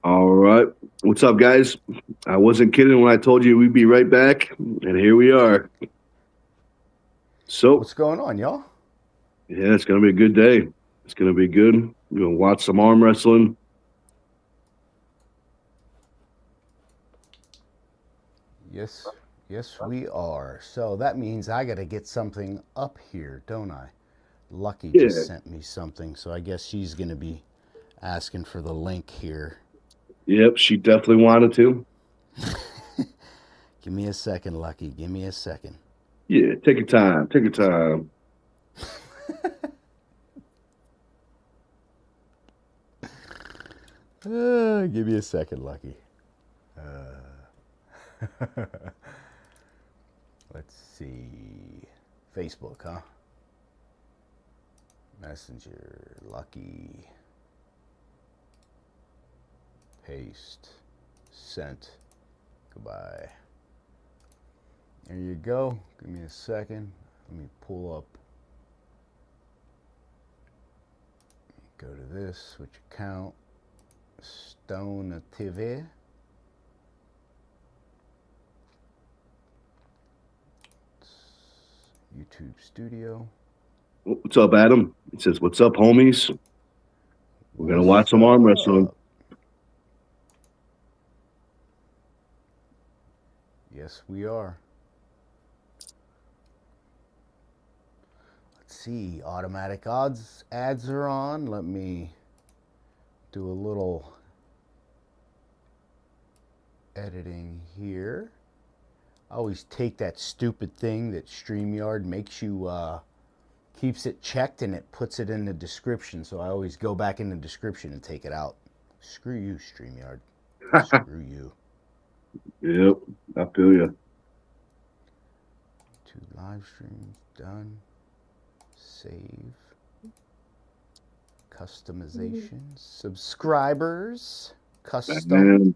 All right. What's up, guys? I wasn't kidding when I told you we'd be right back, and here we are. So, What's going on, y'all? yeah, it's going to be a good day. It's going to be good. We're going to watch some arm wrestling. Yes, we are. So that means I got to get something up here, don't I? Lucky Yeah. just sent me something, so I guess she's going to be asking for the link here. Yep, she definitely wanted to. Give me a second, Lucky. Give me a second. Yeah, take your time. Take your time. Give me a second, Lucky. Let's see. Facebook, huh? Messenger, Lucky. Paste. Sent. Goodbye. There you go. Give me a second. Let me pull up. Go to this. Switch account. STONEtv. YouTube Studio. What's up, Adam? He says, "What's up, homies? We're going to watch some arm wrestling." Yes, we are. Let's see. Automatic ads are on. Let me do a little editing here. I always take that stupid thing that StreamYard makes you, keeps it checked and it puts it in the description. So I always go back in the description and take it out. Screw you, StreamYard. Screw you. Yep, I feel you. 2 live streams done. Save. Customization. Subscribers. Custom. Man.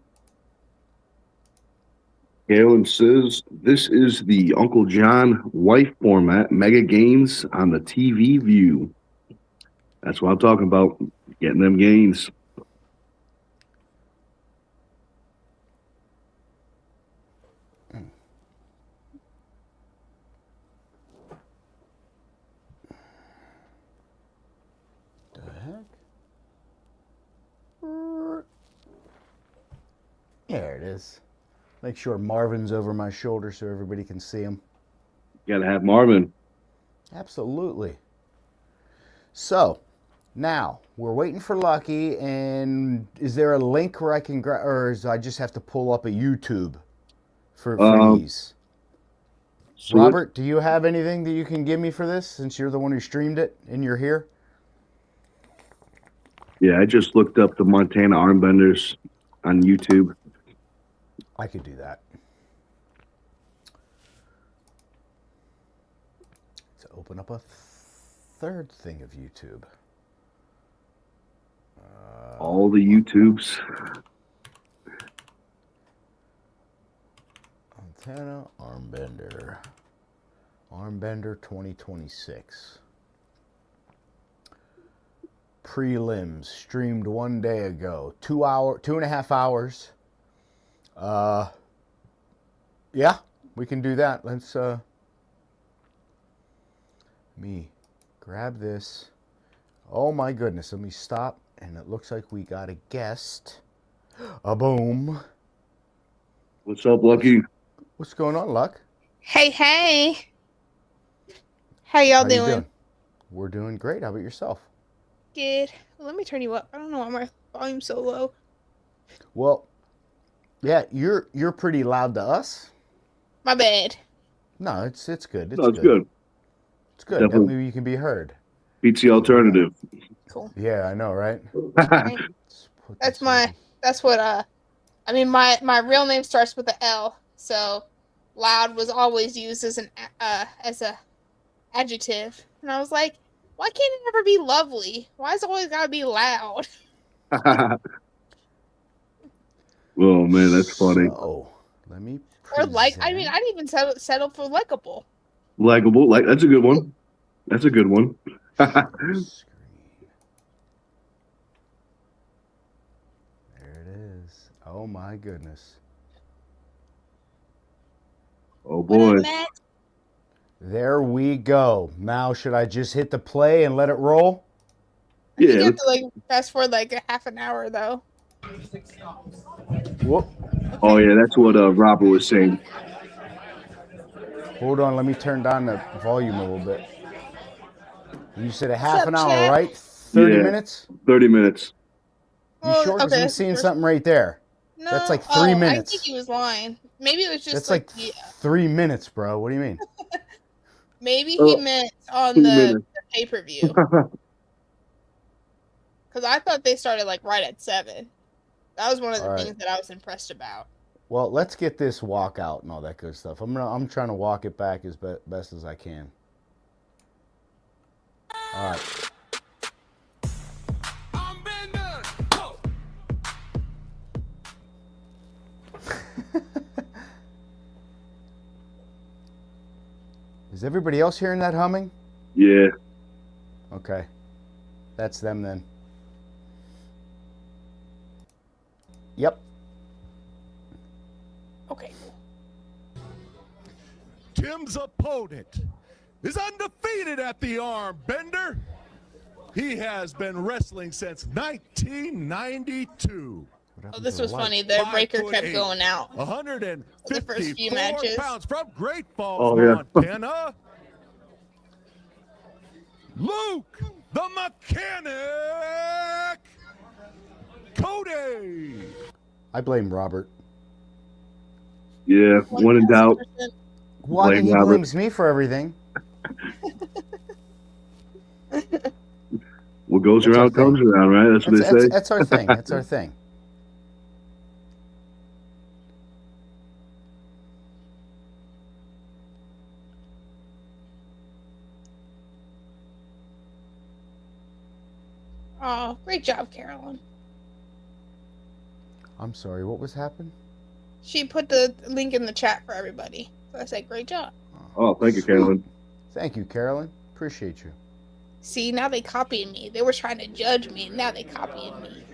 Galen says, "This is the Uncle John wife format, mega gains on the TV view." That's what I'm talking about, getting them gains. The heck? There it is. Make sure Marvin's over my shoulder so everybody can see him. Got to have Marvin. Absolutely. So, now we're waiting for Lucky, and is there a link where I can grab, or is I just have to pull up a YouTube for these? So Robert, do you have anything that you can give me for this since you're the one who streamed it and you're here? Yeah, I just looked up the Montana Armbenders on YouTube. I could do that. Let's open up a third thing of YouTube. All the YouTubes. Montana Armbender. Armbender 2026. Prelims streamed 1 day ago. 2.5 hours. Yeah, we can do that. Let's me grab this. Oh my goodness, let me stop. And it looks like we got a guest. A boom. What's up, Lucky? What's going on, Luck? Hey. How y'all doing? We're doing great. How about yourself? Good. Well, let me turn you up. I don't know why my volume's so low. Well, yeah, you're pretty loud to us. My bad. No, it's good. It's good. It's good. Definitely. That way you can be heard. Beats the alternative. Cool. Yeah, I know, right? That's what I mean my real name starts with a L, so loud was always used as a adjective. And I was like, why can't it ever be lovely? Why is it always gotta be loud? Oh man, that's funny. So, let me or like I mean I'd even settle for likable. Likeable, that's a good one. That's a good one. There it is. Oh my goodness. Oh boy. There we go. Now, should I just hit the play and let it roll? I think Yeah. you have to like fast forward like a half an hour though. Whoop. Oh yeah, that's what Robert was saying. Hold on, let me turn down the volume a little bit. You said a half up, an hour, chat? right? 30 Yeah. minutes? 30 minutes. You sure? Because I'm seeing something right there. No, That's like 3 I minutes. think he was lying. Maybe it was just That's like the, 3 minutes, bro. What do you mean? maybe he meant on 2 the minutes. pay-per-view. Because I thought they started like right at 7. That was one of the things that I was impressed about. Well, let's get this walk out and all that good stuff. I'm trying to walk it back as best as I can. All right. Armbenders, go! Is everybody else hearing that humming? Yeah. Okay. That's them then. Yep. Okay. Tim's opponent is undefeated at the Armbender. He has been wrestling since 1992. Oh, this was funny. The breaker kept 5'8", going out. 154 The first few matches. pounds from Great Falls, Oh, yeah. Montana. Luke, the mechanic, Cody. I blame Robert. Yeah. When in doubt. Well, I mean, he Robert. blames me for everything. What goes That's our around comes thing. around, right? That's what they say. That's our thing. That's our thing. Oh, great job, Carolyn. I'm sorry. What was happening? She put the link in the chat for everybody. So I said, great job. Oh, thank you, Carolyn. Thank you, Carolyn. Appreciate you. See, now they copying me. They were trying to judge me. Now they copying me.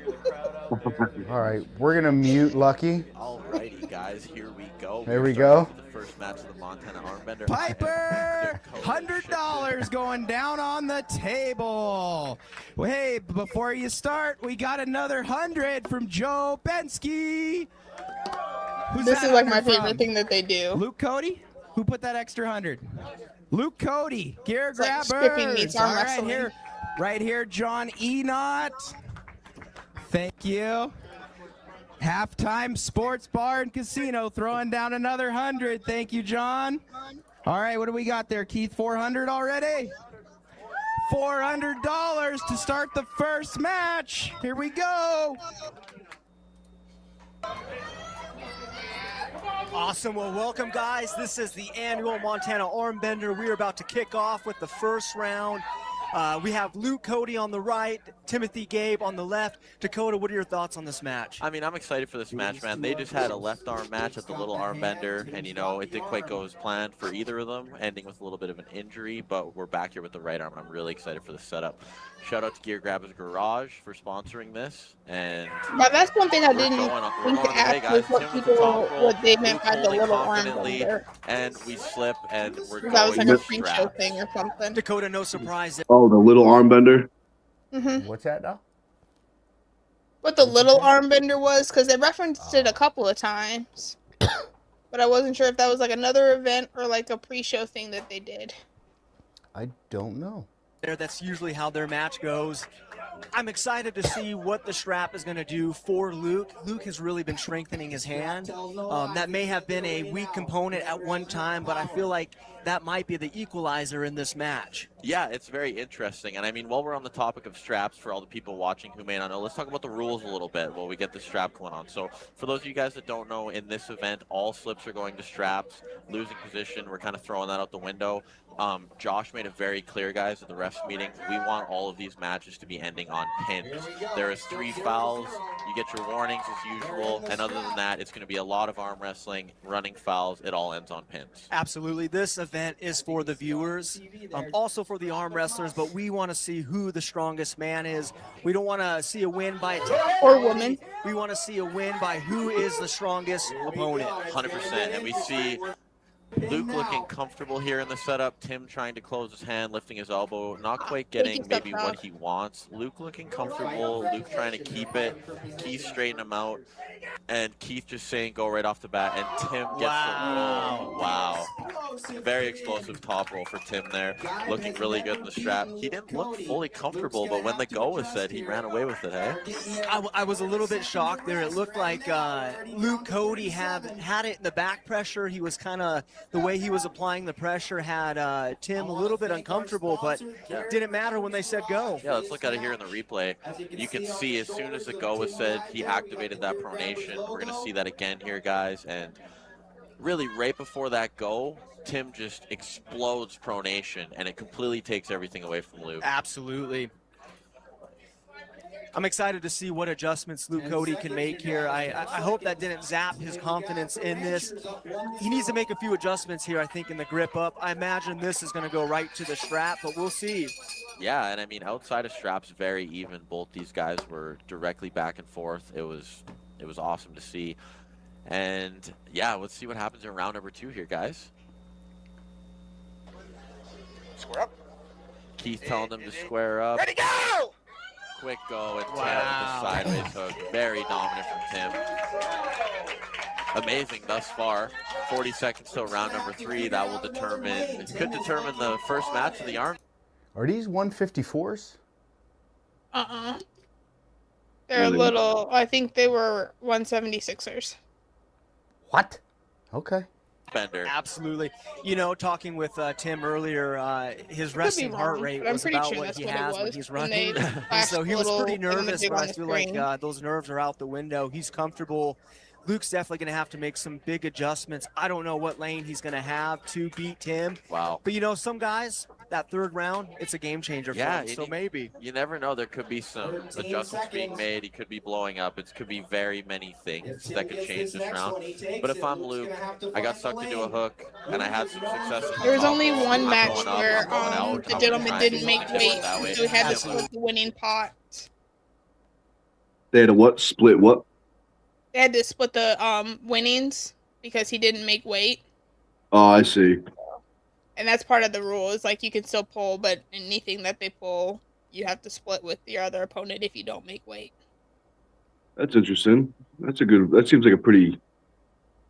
All right, we're gonna mute Lucky. Alrighty, guys, here we go. There We're we starting go. with the first match of the Montana Armbender. Piper, $100 going down on the table. Well, hey, before you start, we got another 100 from Joe Bensky. Who's This that is like my 100 favorite from? thing that they do. Luke Cody? Who put that extra 100? Luke Cody, gear It's like grabbers. stripping meets arm All right, wrestling. right here, John Enot. Thank you. Halftime Sports Bar and Casino throwing down another 100. Thank you, John. All right, what do we got there, Keith? 400 already? $400 to start the first match. Here we go. Awesome. Well, welcome, guys. This is the annual Montana Armbender. We are about to kick off with the first round. We have Luke Cody on the right, Timothy Gabe on the left. Dakota, what are your thoughts on this match? I mean, I'm excited for this match, man. They just had a left arm match at the Little Armbender, and, you know, it didn't quite go as planned for either of them, ending with a little bit of an injury, but we're back here with the right arm, and I'm really excited for the setup. Shout out to Gear Grabbers Garage for sponsoring this, and Now that's one thing I we're didn't going on- we're think to going on- hey, ask was guys, what Tim with people, the top roll, what they meant Luke by the holding little confidently, armbender. and we slip, and we're That was going like a to freak show straps. thing or something. Dakota, no surprise. Oh, the little armbender. Mm-hmm. What's that now? What the little armbender was, because they referenced it a couple of times. But I wasn't sure if that was like another event or like a pre-show thing that they did. I don't know. That's usually how their match goes. I'm excited to see what the strap is going to do for Luke. Luke has really been strengthening his hand. That may have been a weak component at one time, but I feel like that might be the equalizer in this match. Yeah, it's very interesting. And I mean, while we're on the topic of straps, for all the people watching who may not know, let's talk about the rules a little bit while we get the strap going on. So for those of you guys that don't know, in this event, all slips are going to straps. Losing position, we're kind of throwing that out the window. Josh made it very clear, guys, at the refs meeting. We want all of these matches to be ending on pins. There is 3 fouls. You get your warnings as usual. And other than that, it's going to be a lot of arm wrestling, running fouls. It all ends on pins. Absolutely. This event is for the viewers, also for for the arm wrestlers, but we want to see who the strongest man is. We don't want to see a win by Or woman. We want to see a win by who is the strongest opponent. 100%. And we see Luke looking comfortable here in the setup. Tim trying to close his hand, lifting his elbow, not quite getting maybe what he wants. Luke looking comfortable. Luke trying to keep it. Keith straighten him out. And Keith just saying go right off the bat. And Tim gets the roll. Wow. Very explosive top roll for Tim there. Looking really good in the strap. He didn't look fully comfortable, but when the go was said, he ran away with it, hey? I was a little bit shocked there. It looked like Luke Cody had it in the back pressure. He was kind of, the way he was applying the pressure had Tim a little bit uncomfortable, but didn't matter when they said go. Yeah, let's look at it here in the replay. You can see as soon as the go was said, he activated that pronation. We're going to see that again here, guys. And really right before that go, Tim just explodes pronation, and it completely takes everything away from Luke. Absolutely. I'm excited to see what adjustments Luke Cody can make here. I hope that didn't zap his confidence in this. He needs to make a few adjustments here, I think, in the grip up. I imagine this is going to go right to the strap, but we'll see. Yeah, and I mean, outside of straps, very even. Both these guys were directly back and forth. It was awesome to see. And yeah, let's see what happens in round number 2 here, guys. Square up. Keith telling them to square up. Ready, go! Quick go and Tim with the sideways hook. Very dominant from Tim. Amazing thus far. 40 seconds till round number 3. That will determine, could determine the first match of the arm. Are these 154s? They're a little, I think they were 176ers. What? Okay. Bender. Absolutely. You know, talking with Tim earlier, his resting heart rate was about sure what he that's has what it when he's was when running. they So he was pretty little nervous, imaging but on I the feel like screen. those nerves are out the window. He's comfortable. Luke's definitely going to have to make some big adjustments. I don't know what lane he's going to have to beat Tim. Wow. But, you know, some guys, that third round, it's a game changer for them, so maybe. You never know. There could be some adjustments being made. He could be blowing up. It could be very many things that could change this round. But if I'm Luke, I got stuck to do a hook, and I had some success. There was only one match going up, where I'm going out. the I'm gentleman trying to didn't make do it weight, that way. so we had to split the winning pot. They had a what? Split what? They had to split the winnings because he didn't make weight. Oh, I see. And that's part of the rule. Is like you can still pull, but anything that they pull, you have to split with your other opponent if you don't make weight. That's interesting. That seems like a pretty,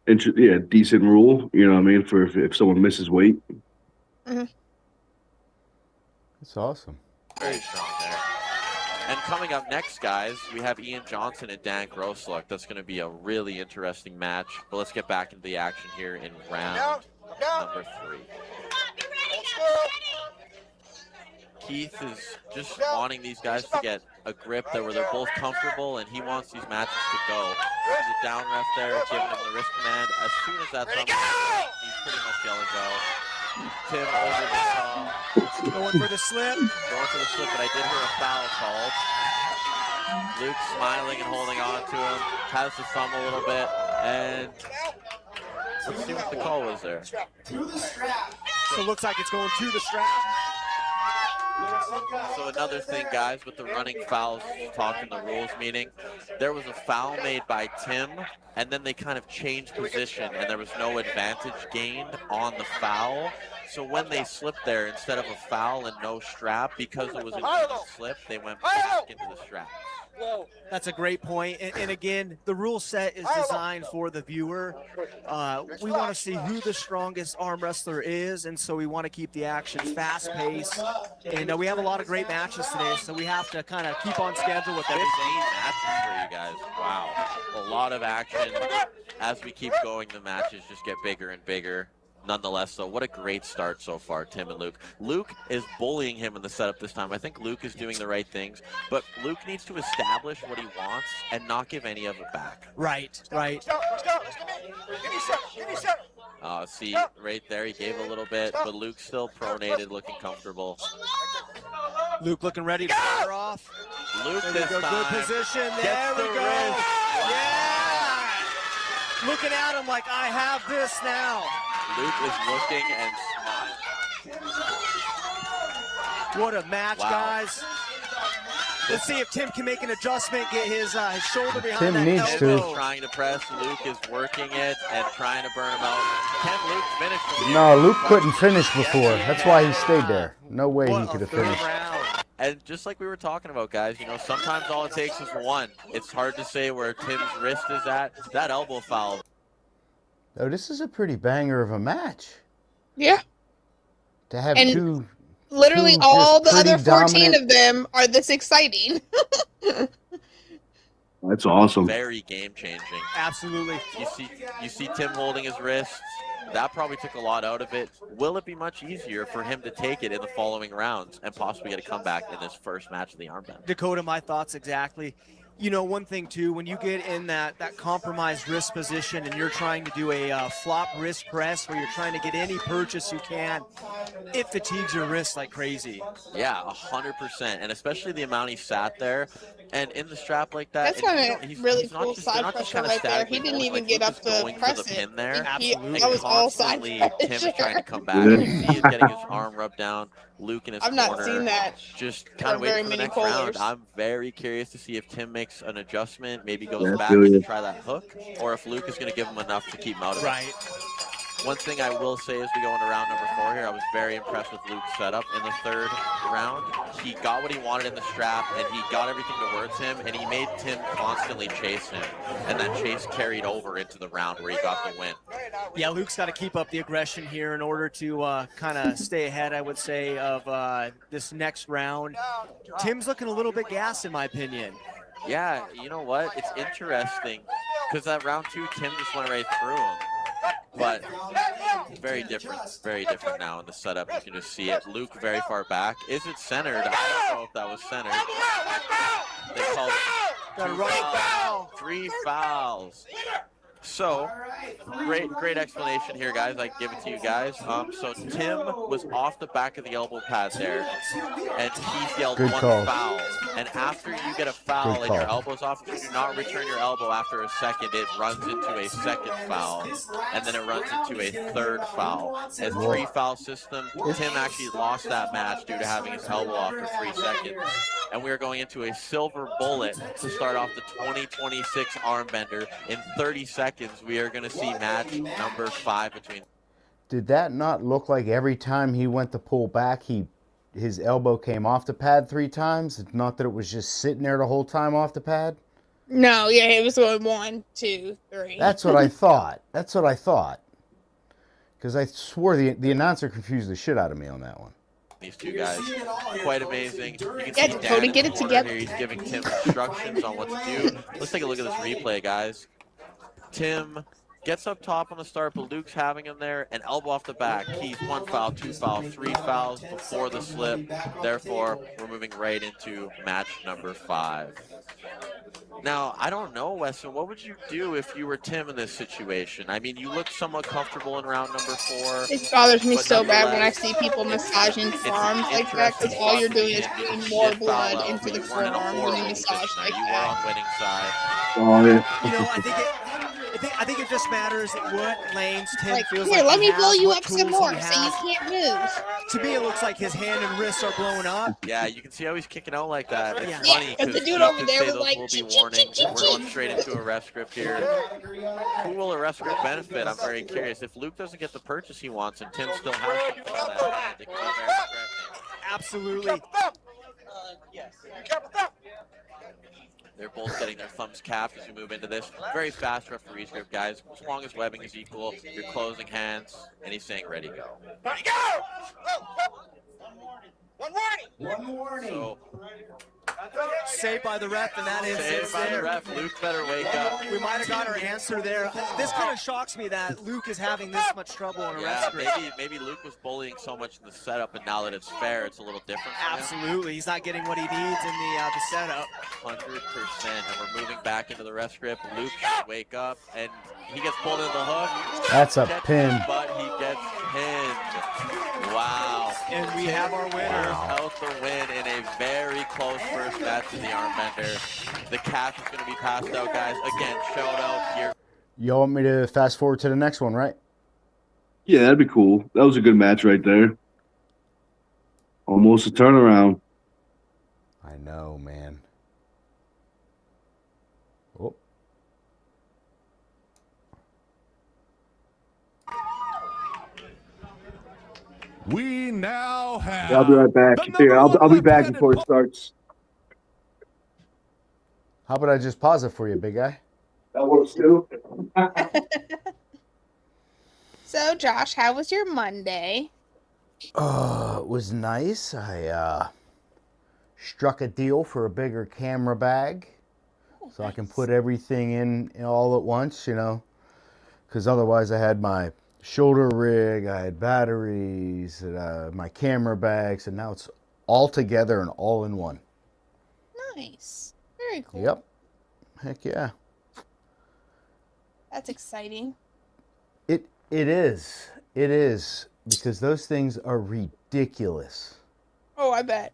decent rule. You know what I mean? For if someone misses weight. Mm-hmm. That's awesome. Very strong there. And coming up next, guys, we have Ian Johnson and Dan Grossluck. That's going to be a really interesting match. But let's get back into the action here in round number 3. Keith is just wanting these guys to get a grip where they're both comfortable, and he wants these matches to go. There's a down ref there, giving him the wrist command. As soon as that's done, he's pretty much yelling go. Tim over the top. Going for the slip. Going for the slip, but I did hear a foul called. Luke smiling and holding on to him. Has the thumb a little bit. And let's see what the call was there. So it looks like it's going to the strap. So another thing, guys, with the running fouls, talking the rules meeting, there was a foul made by Tim, and then they kind of changed position, and there was no advantage gained on the foul. So when they slipped there, instead of a foul and no strap, because it was an even slip, they went back into the strap. That's a great point. And again, the rule set is designed for the viewer. We want to see who the strongest arm wrestler is, and so we want to keep the action fast-paced. And we have a lot of great matches today, so we have to kind of keep on schedule with 15 everything. matches for you guys. Wow. A lot of action. As we keep going, the matches just get bigger and bigger. Nonetheless, though, what a great start so far, Tim and Luke. Luke is bullying him in the setup this time. I think Luke is doing the right things, but Luke needs to establish what he wants and not give any of it back. Right. See, right there, he gave a little bit, but Luke's still pronated, looking comfortable. Luke looking ready to fire off. Luke There this we go, time good position. There gets we the go. wrist. Yeah! Looking at him like, I have this now. Luke is looking and What a match, Wow. guys. Let's see if Tim can make an adjustment, get his shoulder behind Tim that needs Tim to. elbow. is trying to press. Luke is working it and trying to burn him out. Can Luke finish? from No, here? Luke couldn't finish before. That's why he stayed there. No way What he a could have third finished. round. And just like we were talking about, guys, you know, sometimes all it takes is one. It's hard to say where Tim's wrist is at. That elbow foul. Oh, this is a pretty banger of a match. Yeah. To have And two. Literally Two all just the other pretty 14 dominant- of them are this exciting. That's awesome. Very game changing. Absolutely. You see Tim holding his wrists. That probably took a lot out of it. Will it be much easier for him to take it in the following rounds and possibly get a comeback in this first match of the armband? Dakota, my thoughts exactly. You know, one thing too, when you get in that compromised wrist position and you're trying to do a flop wrist press where you're trying to get any purchase you can, it fatigues your wrist like crazy. Yeah, 100%, and especially the amount he sat there and in the strap like that. That's and, kind you of know, he's really not cool just- they're side not just pressure kinda right there. statically He didn't going, even like, get Luke up is to going for press the it. pin there. Absolutely. That was all side Constantly, Tim is pressure. trying to come back. You can see he's getting his arm rubbed down. Luke in his I've corner. not seen that. Just for kind of very waiting for the many next round. pollers. I'm very curious to see if Tim makes an adjustment, maybe goes Yeah, I back feel in to you. try that hook, or if Luke is going to give him enough to keep him out of it. Right. One thing I will say as we go into round number 4 here, I was very impressed with Luke's setup in the third round. He got what he wanted in the strap, and he got everything towards him, and he made Tim constantly chase him. And that chase carried over into the round where he got the win. Yeah, Luke's got to keep up the aggression here in order to kind of stay ahead, I would say, of this next round. Tim's looking a little bit gassed, in my opinion. Yeah, you know what? It's interesting because that round 2, Tim just went right through him. But very different now in the setup. You can just see it. Luke very far back. Is it centered? I don't know if that was centered. They called it 2 fouls. 3 fouls. So, great explanation here, guys. I give it to you guys. So Tim was off the back of the elbow pad there, and Keith yelled Good 1 call. foul. And after you get a foul Good and your call. elbow's off, you do not return your elbow after a second. It runs into a second foul, and then it runs into a third foul. A 3-foul system. Tim actually lost that match due to having his elbow off for 3 seconds. And we are going into a silver bullet to start off the 2026 Armbender. In 30 seconds, we are going to see match number 5 between. Did that not look like every time he went to pull back, his elbow came off the pad 3 times? It's not that it was just sitting there the whole time off the pad? No, yeah, it was going 1, 2, 3. That's what I thought. Because I swore the announcer confused the shit out of me on that one. These two guys, quite amazing. You can Yeah, see Dakota, Dan in get the it corner together. here. He's giving Tim instructions on what to do. Let's take a look at this replay, guys. Tim gets up top on the start, but Luke's having him there, and elbow off the back. Keith, 1 foul, 2 foul, 3 fouls before the slip. Therefore, we're moving right into match number 5. Now, I don't know, Weston, what would you do if you were Tim in this situation? I mean, you look somewhat comfortable in round number 4. It bothers me But so bad when I nonetheless, see people massaging it's forearms like that, because interesting all you're spot to doing be is in. You putting can more shit foul blood out, into but the you weren't in a forearm when you horrible massage position. like You were that. on winning side. Oh, yeah. You know, I think it just matters what lanes Tim Like, feels here, like let he me has, blow you what up some tools more he so you has. can't move. To me, it looks like his hand and wrists are blowing up. Yeah, you can see how he's kicking out like that. It's Yeah. funny Yeah, 'cause the because dude you over could there say was those like, will be "Chee, chee, warnings. chee, We're chee, going chee." straight into a rest script here. Who will a rest script benefit? I'm very curious. If Luke doesn't get the purchase he wants and Tim still has something on that hand, it could be very threatening. Absolutely. They're both getting their thumbs capped as we move into this. Very fast referee script, guys. As long as webbing is equal, you're closing hands, and he's saying ready, go. Ready, go! One warning. So, Saved by the ref, and that is saved by the there. ref. Luke better wake up. We might have got our answer there. This kind of shocks me that Luke is having this much trouble in a ref Yeah, script. maybe Luke was bullying so much in the setup, and now that it's fair, it's a little different for him. Absolutely. He's not getting what he needs in the setup. 100%, and we're moving back into the rest script. Luke should wake up, and he gets pulled into the hook. That's a Catches, pin. but he gets pinned. Wow. And we have our winner. Pulls out the win in a very close first match in the Armbender. The cash is going to be passed out, guys. Again, shout out here. You want me to fast forward to the next one, right? Yeah, that'd be cool. That was a good match right there. Almost a turnaround. I know, man. Oh. We now have. Yeah, I'll be right back. the Here, number I'll one be back left-handed before it starts. How about I just pause it for you, big guy? That works too. So, Josh, how was your Monday? It was nice. I struck a deal for a bigger camera bag, so I can put everything in all at once, you know, because otherwise I had my shoulder rig, I had batteries, my camera bags, and now it's all together and all in one. Nice. Very cool. Yep. Heck yeah. That's exciting. It is. It is, because those things are ridiculous. Oh, I bet.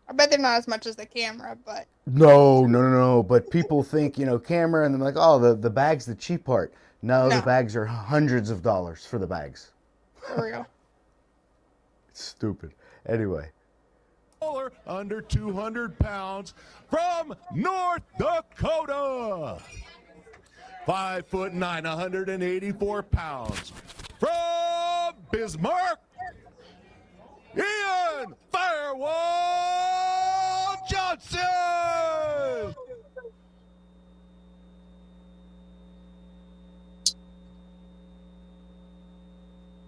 I bet they're not as much as the camera, but No. But people think, you know, camera, and they're like, oh, the bag's the cheap part. No, No. the bags are hundreds of dollars for the bags. for real. It's stupid. Anyway. Under 200 pounds from North Dakota. 5'9", 184 pounds from Bismarck. Ian Firewall Johnson.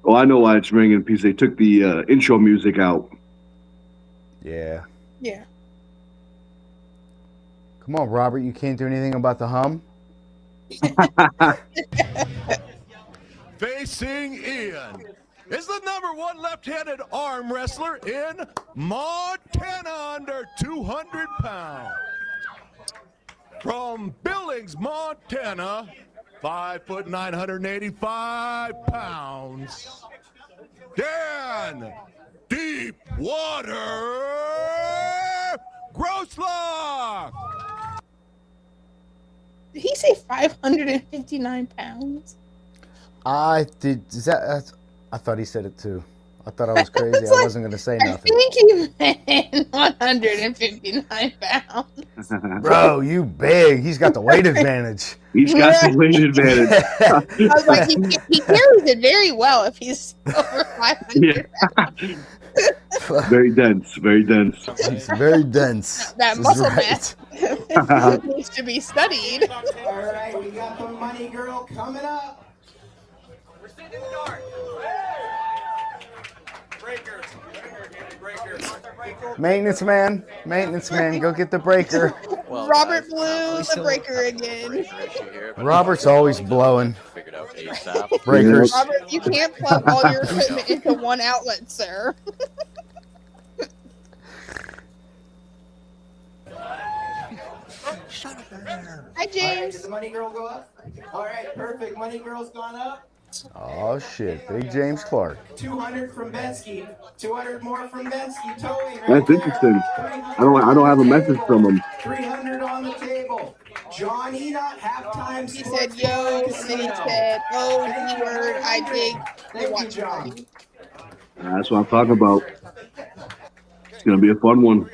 Oh, I know why it's ringing, because they took the intro music out. Yeah. Yeah. Come on, Robert. You can't do anything about the hum? Facing Ian is the number one left-handed arm wrestler in Montana, under 200 pounds. From Billings, Montana, 5'9", 185 pounds. Dan Deepwater Grosslock. Did he say 559 pounds? I did. Is that? I thought he said it too. I thought I was crazy. It's I like- wasn't going to say I nothing. think he meant 159 pounds. Bro, you big. He's got the weight advantage. He's got the weight advantage. I was like, he carries it very well if he's over 500. Yeah. Very dense. Very dense. He's very dense. That This is muscle right. mass needs to be studied. All right, we got the money girl coming up. Maintenance man, go get the breaker. Well, Robert guys, blew the breaker again. breaker issue here, but Robert's always blowing figured out ASAP. breakers. Robert, you can't plug all your equipment into one outlet, sir. Hi, All right, James. did the money girl go up? All right, perfect. Money girl's gone up. Oh shit, Big James Clark. 200 from Bensky. 200 more from Bensky. Towing. Right That's there. interesting. I don't have a message from him. 300 on the table. John Enoch, halftime. He said, yo, and then he said, oh, D-word, I dig the watch party. That's what I'm talking about. It's gonna be a fun one.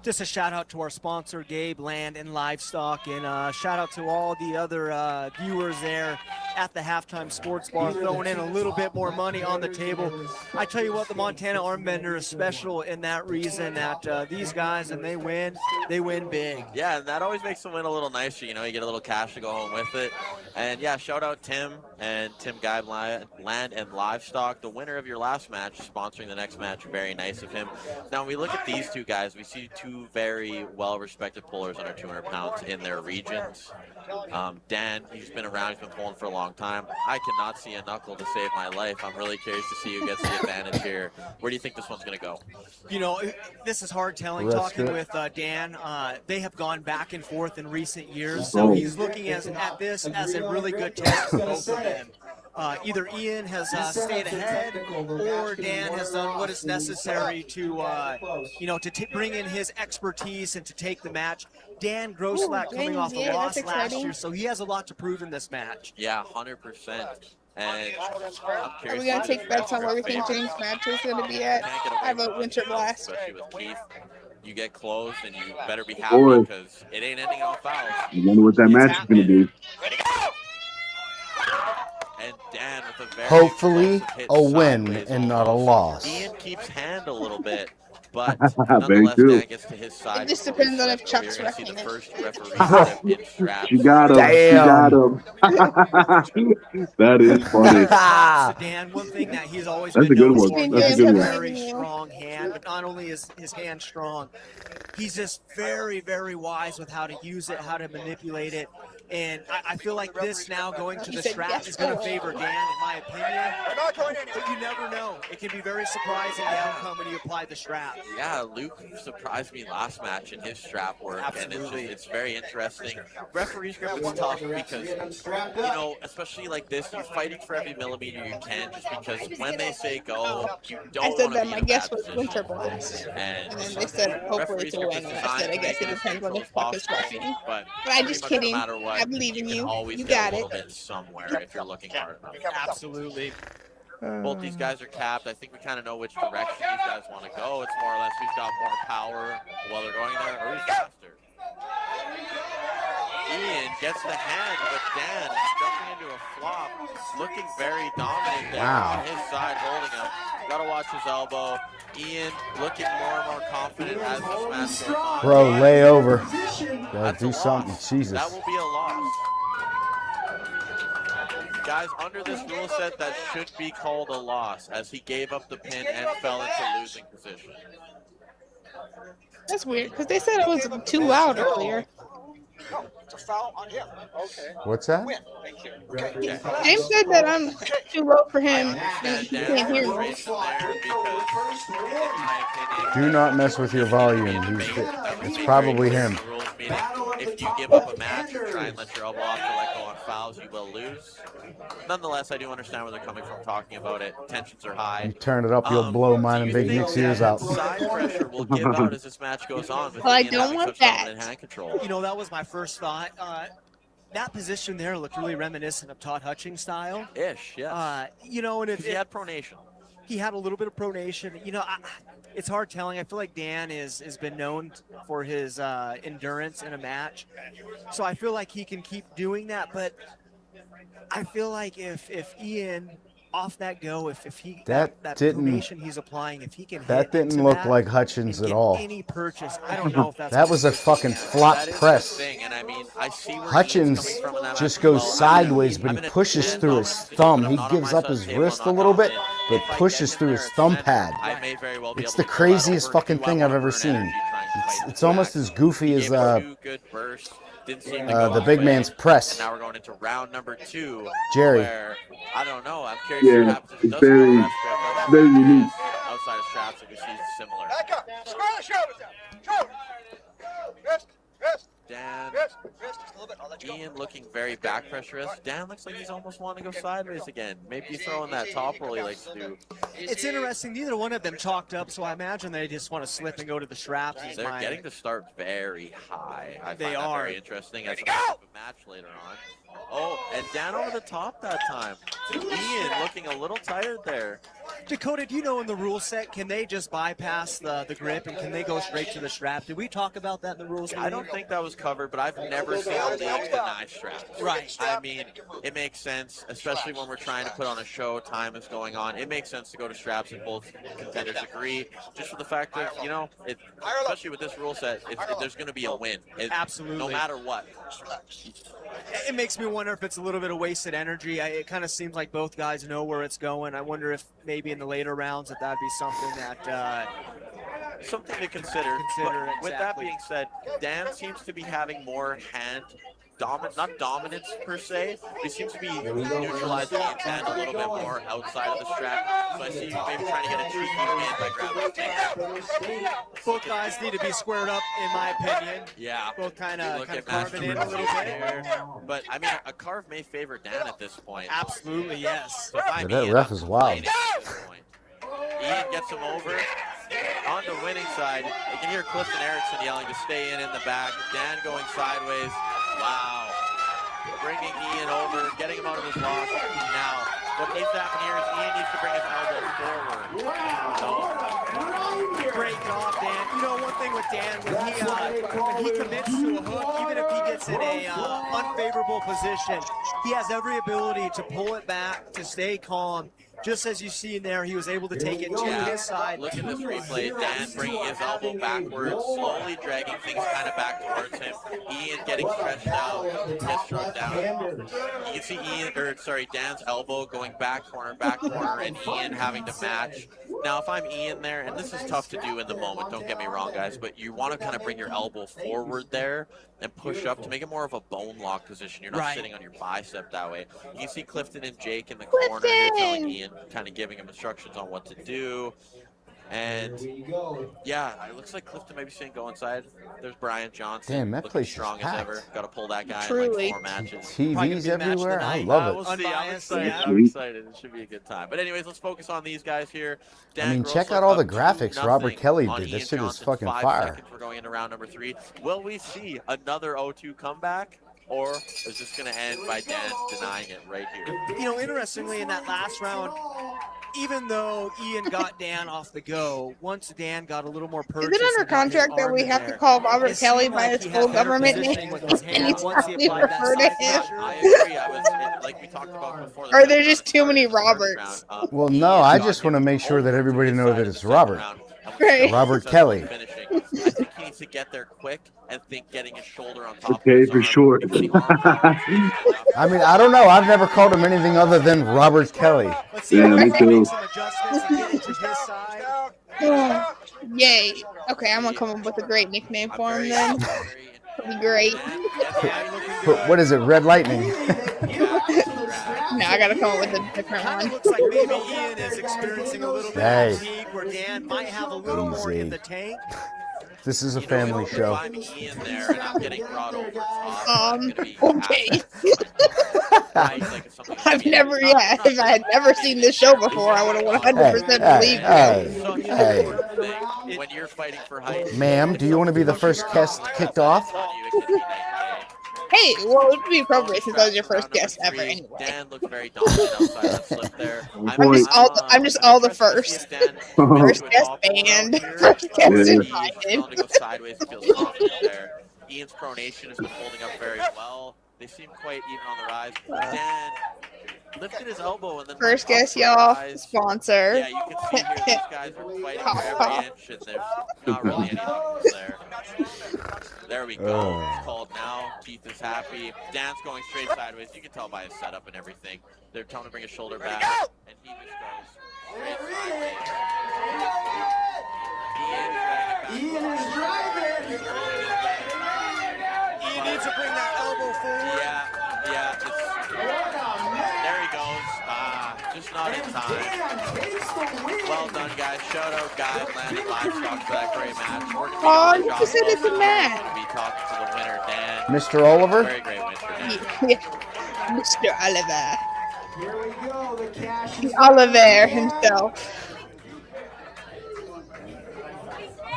Just a shout out to our sponsor, Gabe Land and Livestock, and shout out to all the other viewers there at the Halftime Sports Bar, throwing in a little bit more money on the table. I tell you what, the Montana Armbender is special in that reason that these guys, and they win big. Yeah, and that always makes them win a little nicer. You know, you get a little cash to go home with it. And yeah, shout out Tim and Tim Guy Land and Livestock, the winner of your last match, sponsoring the next match. Very nice of him. Now, when we look at these two guys, we see two very well-respected pullers under 200 pounds in their regions. Dan, he's been around, he's been pulling for a long time. I cannot see a knuckle to save my life. I'm really curious to see who gets the advantage here. Where do you think this one's going to go? You know, this is hard telling. That's Talking good. with Dan, they have gone back and forth in recent years, so he's looking at this as a really good test for both of them. Either Ian has stayed ahead, or Dan has done what is necessary to, bring in his expertise and to take the match. Dan Grosslack coming off a yeah, loss that's last exciting. year, so he has a lot to prove in this match. Yeah, 100%. And I'm Are curious. we gonna take bets on where we think James' match is gonna be at? I vote Winter Blast. Especially with Keith, you get close and you better be happy Boy. because it ain't ending on fouls. I wonder what that match is going to be. And Dan with a very Hopefully explosive hit a win sideways and not a almost. loss. Ian keeps hand a little bit, but Very nonetheless, true. Dan gets to his side. It just before we depends on slip. if Chuck's We're gonna see the wrecking it. first referee slip in straps. She got him. Damn. She got him. That is funny. So Dan, one thing that he's always That's been a good known one. for, That's a is good a one. very strong hand, but not only is his hand strong, he's just very, very wise with how to use it, how to manipulate it. And I feel like this now going to the strap is going to favor Dan, in my opinion. But you never know. It can be very surprising the outcome when you apply the strap. Yeah, Luke surprised me last match in his strap work, Absolutely. and it's very interesting. Referee's grip is tough because, you know, especially like this, you're fighting for every millimeter you can just because when they say go, you don't I want to said that be my in a guess bad was position. Winter Blast. And And then they said hopefully to win. And I said I guess it depends on the fuck is wrecking. But I'm just pretty much kidding. No matter what, I believe in can you. always You get got a little it. bit somewhere if you're looking hard enough. Absolutely. Both these guys are capped. I think we kind of know which direction these guys want to go. It's more or less who's got more power while they're going there, or who's faster. Ian gets the hand, but Dan jumping into a flop, looking very dominant there Wow. on his side, holding him. Got to watch his elbow. Ian looking more and more confident as this match goes on. Bro, lay over. Gotta That's do a something. loss. Jesus. That will be a loss. Guys, under this rule set, that should be called a loss, as he gave up the pin and fell into losing position. That's weird because they said it was too loud earlier. It's a foul on him. Okay. What's that? Thank you. James said that I'm too low for him. And He can't hear me. frustration there because, in my opinion, Do not mess with your volume. It's probably him. rules meaning if you give up a match or try and let your elbow off to let go on fouls, you will lose. Nonetheless, I do understand where they're coming from talking about it. Tensions are You high. turn it up, you'll blow mine and Big Nick's ears out. Side pressure will give out as this match goes on. With Well, I Ian don't having want such that. dominant hand control. You know, that was my first thought. That position there looked really reminiscent of Todd Hutchings' style. Ish, yes. You know, and if He had pronation. he had a little bit of pronation, you know, it's hard telling. I feel like Dan has been known for his endurance in a match, so I feel like he can keep doing that. But I feel like if Ian off that go, if he That didn't- pronation he's applying, if he can That hit didn't to look that like Hutchins and at get all. any purchase, I don't know if that's That was a fucking flop That is press. the thing, and I mean, I see where Ian's Hutchins coming from in that just match goes as well. sideways, but I'm he in a pushes 10 through dominant his position, thumb. but He I'm not on gives my up side his of the table, wrist I'm a not little bit, dominant. but If I pushes get through in his there thumb and pad. I may very well be It's able the to pull that craziest over. fucking Do I thing wanna I've ever burn seen. energy trying to fight It's this almost back? as goofy He as gave 2 good bursts. Didn't seem to go the his big way. man's press. And now we're going into round number 2. Jerry. Where, I don't know. I'm curious Yeah, what happens if it it's doesn't go very- rest grip. very unique. Outside of straps, like we see similar. Back up. Square the shoulders down. Shoulder. Wrist. Wrist. Dan, Wrist. Wrist. Just a little bit. I'll let you go. Ian looking very back pressurist. Dan looks like he's almost wanting to go sideways again. Maybe throwing that top roll he likes to do. It's interesting. Neither one of them chalked up, so I imagine they just want to slip and go to the straps. is They're my- getting to start very high. I They find that are. very interesting as a match later on. Oh, and Dan over the top that time. Ian looking a little tired there. Dakota, do you know in the rule set, can they just bypass the grip and can they go straight to the strap? Did we talk about that in the rules? I don't think that was covered, but I've never seen a league deny straps. Right. I mean, it makes sense, especially when we're trying to put on a show, time is going on. It makes sense to go to straps and both contenders agree, just for the fact that, you know, especially with this rule set, there's going to be a win. Absolutely. No matter what. It makes me wonder if it's a little bit of wasted energy. It kind of seems like both guys know where it's going. I wonder if maybe in the later rounds that'd be something that something to consider. But with that being said, Dan seems to be having more hand not dominance per se, but he seems to be neutralizing his hand a little bit more outside of the strap. So I see you maybe trying to get a cheeky win by grabbing his finger. both guys need to be squared up, in my opinion. Yeah. Both kind You of look at carve it in a match little number bit. two, but I mean, a carve may favor Dan at this point. Absolutely, yes. So if I'm That Ian, ref I'm is wild. complaining at this point. Ian gets him over. On the winning side, you can hear Clifton Erickson yelling to stay in the back. Dan going sideways. Wow. Bringing Ian over, getting him out of his loss. Now, what needs to happen here is Ian needs to bring his elbow forward. So, Great job, Dan. You know, one thing with Dan, when he commits to a hook, even if he gets in a unfavorable position, he has every ability to pull it back, to stay calm. Just as you see in there, he was able to take it to his side. Look at this replay. Dan bringing his elbow backwards, slowly dragging things kind of back towards him. Ian getting stretched out, gets struck down. You can see Dan's elbow going back corner, and Ian having to match. Now, if I'm Ian there, and this is tough to do in the moment, don't get me wrong, guys, but you want to kind of bring your elbow forward there and push up to make it more of a bone lock position. You're not sitting on your bicep that way. You can see Clifton and Jake in the corner here telling Ian, kind of giving him instructions on what to do. And yeah, it looks like Clifton may be saying go inside. There's Brian Johnson. Damn, that place is strong as packed. ever. Got to pull that guy Truly. in like 4 matches. TVs everywhere. I love it. We'll see. I'm Unbiased, excited. yeah. I'm excited. It should be a good time. But anyways, let's focus on these guys here. Dan I mean, check Grosso out all the up graphics 2-0 Robert Kelly on did. Ian This shit is Johnson. fucking 5 fire. seconds. We're going into round number 3. Will we see another 0-2 comeback? Or is this going to end by Dan denying it right here? You know, interestingly, in that last round, even though Ian got Dan off the go, once Dan got a little more Is purchase, it under and got his contract that arm we in have to there, call Robert it Kelly seemed by like his he full had better government positioning name? with his hand once he Anytime we applied that refer to side him. pressure. I agree. I was like we talked about before. Or there's just too many Roberts. Well, no, I just want to make sure that everybody knows that it's Robert. Right. Robert Kelly. I think he needs to get there quick and think getting his shoulder on top Okay, of his for arm. sure. If the arm drop is enough. I mean, I don't know. I've never called him anything other than Robert Kelly. Let's see Yeah, if me he can too. make some adjustments and get into his side. Oh, yay. Okay, I'm gonna come up with a great nickname for him then. It'll be great. What is it? Red Lightning. No, I gotta come up with a different Kind of one. looks like maybe Ian is experiencing a little bit Hey. of fatigue where Dan might have a little more in Easy. the tank. This is a family show. If I'm Ian there and I'm getting brought over top, I'm gonna be Okay. right, like if something- I've never, yeah, if I had never seen this show before, I would have 100% believed it. Hey, So here's hey. the important thing. When you're fighting for height, Ma'am, do you want to be the first guest kicked off? it can be night and day. Hey, well, it would be appropriate since I was your first Round number guest ever 3, anyway. Dan looked very dominant outside that slip there. I'm just all the first. First guest banned. First guest Yeah. invited. To go sideways and feels confident there. Ian's pronation has been holding up very well. They seem quite even on the rise. Dan lifted his elbow and then First went up guest, for a y'all. rise. Sponsor. Yeah, you can see here these guys are fighting for every inch, and there's not really any numbers there. There we go. It's called now. Keith is happy. Dan's going straight sideways. You can tell by his setup and everything. They're telling him to bring his shoulder back, and he just goes straight sideways. Ian is driving. Ian needs to bring that elbow forward. Yeah. There he goes. Just not in time. Well done, guys. Shout out, guys. Landed Livestock for that great match. We're gonna be Oh, on you Josh said it's a Wilson. match. We're gonna be talking to the winner, Dan. Mr. Oliver? Very great win for Dan. Yeah. Mr. Oliver. Here we go. The cash is Oliver himself.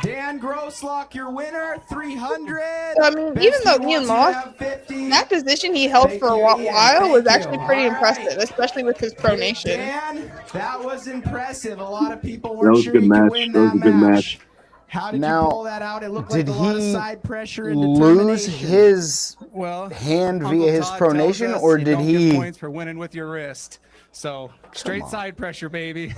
Dan Grosslock, your winner, 300. So, I mean, even though Ian lost, that position he held for a while was actually pretty impressive, especially with his pronation. Dan, that was impressive. A lot of people That weren't was a sure good he could match. win That was a good match. How did Now, you pull that out? It looked did like a lot of he side pressure and lose determination. his Well, hand Uncle via his Todd tells pronation, us or you did don't get he? points for winning with your wrist? So straight on. side pressure, baby.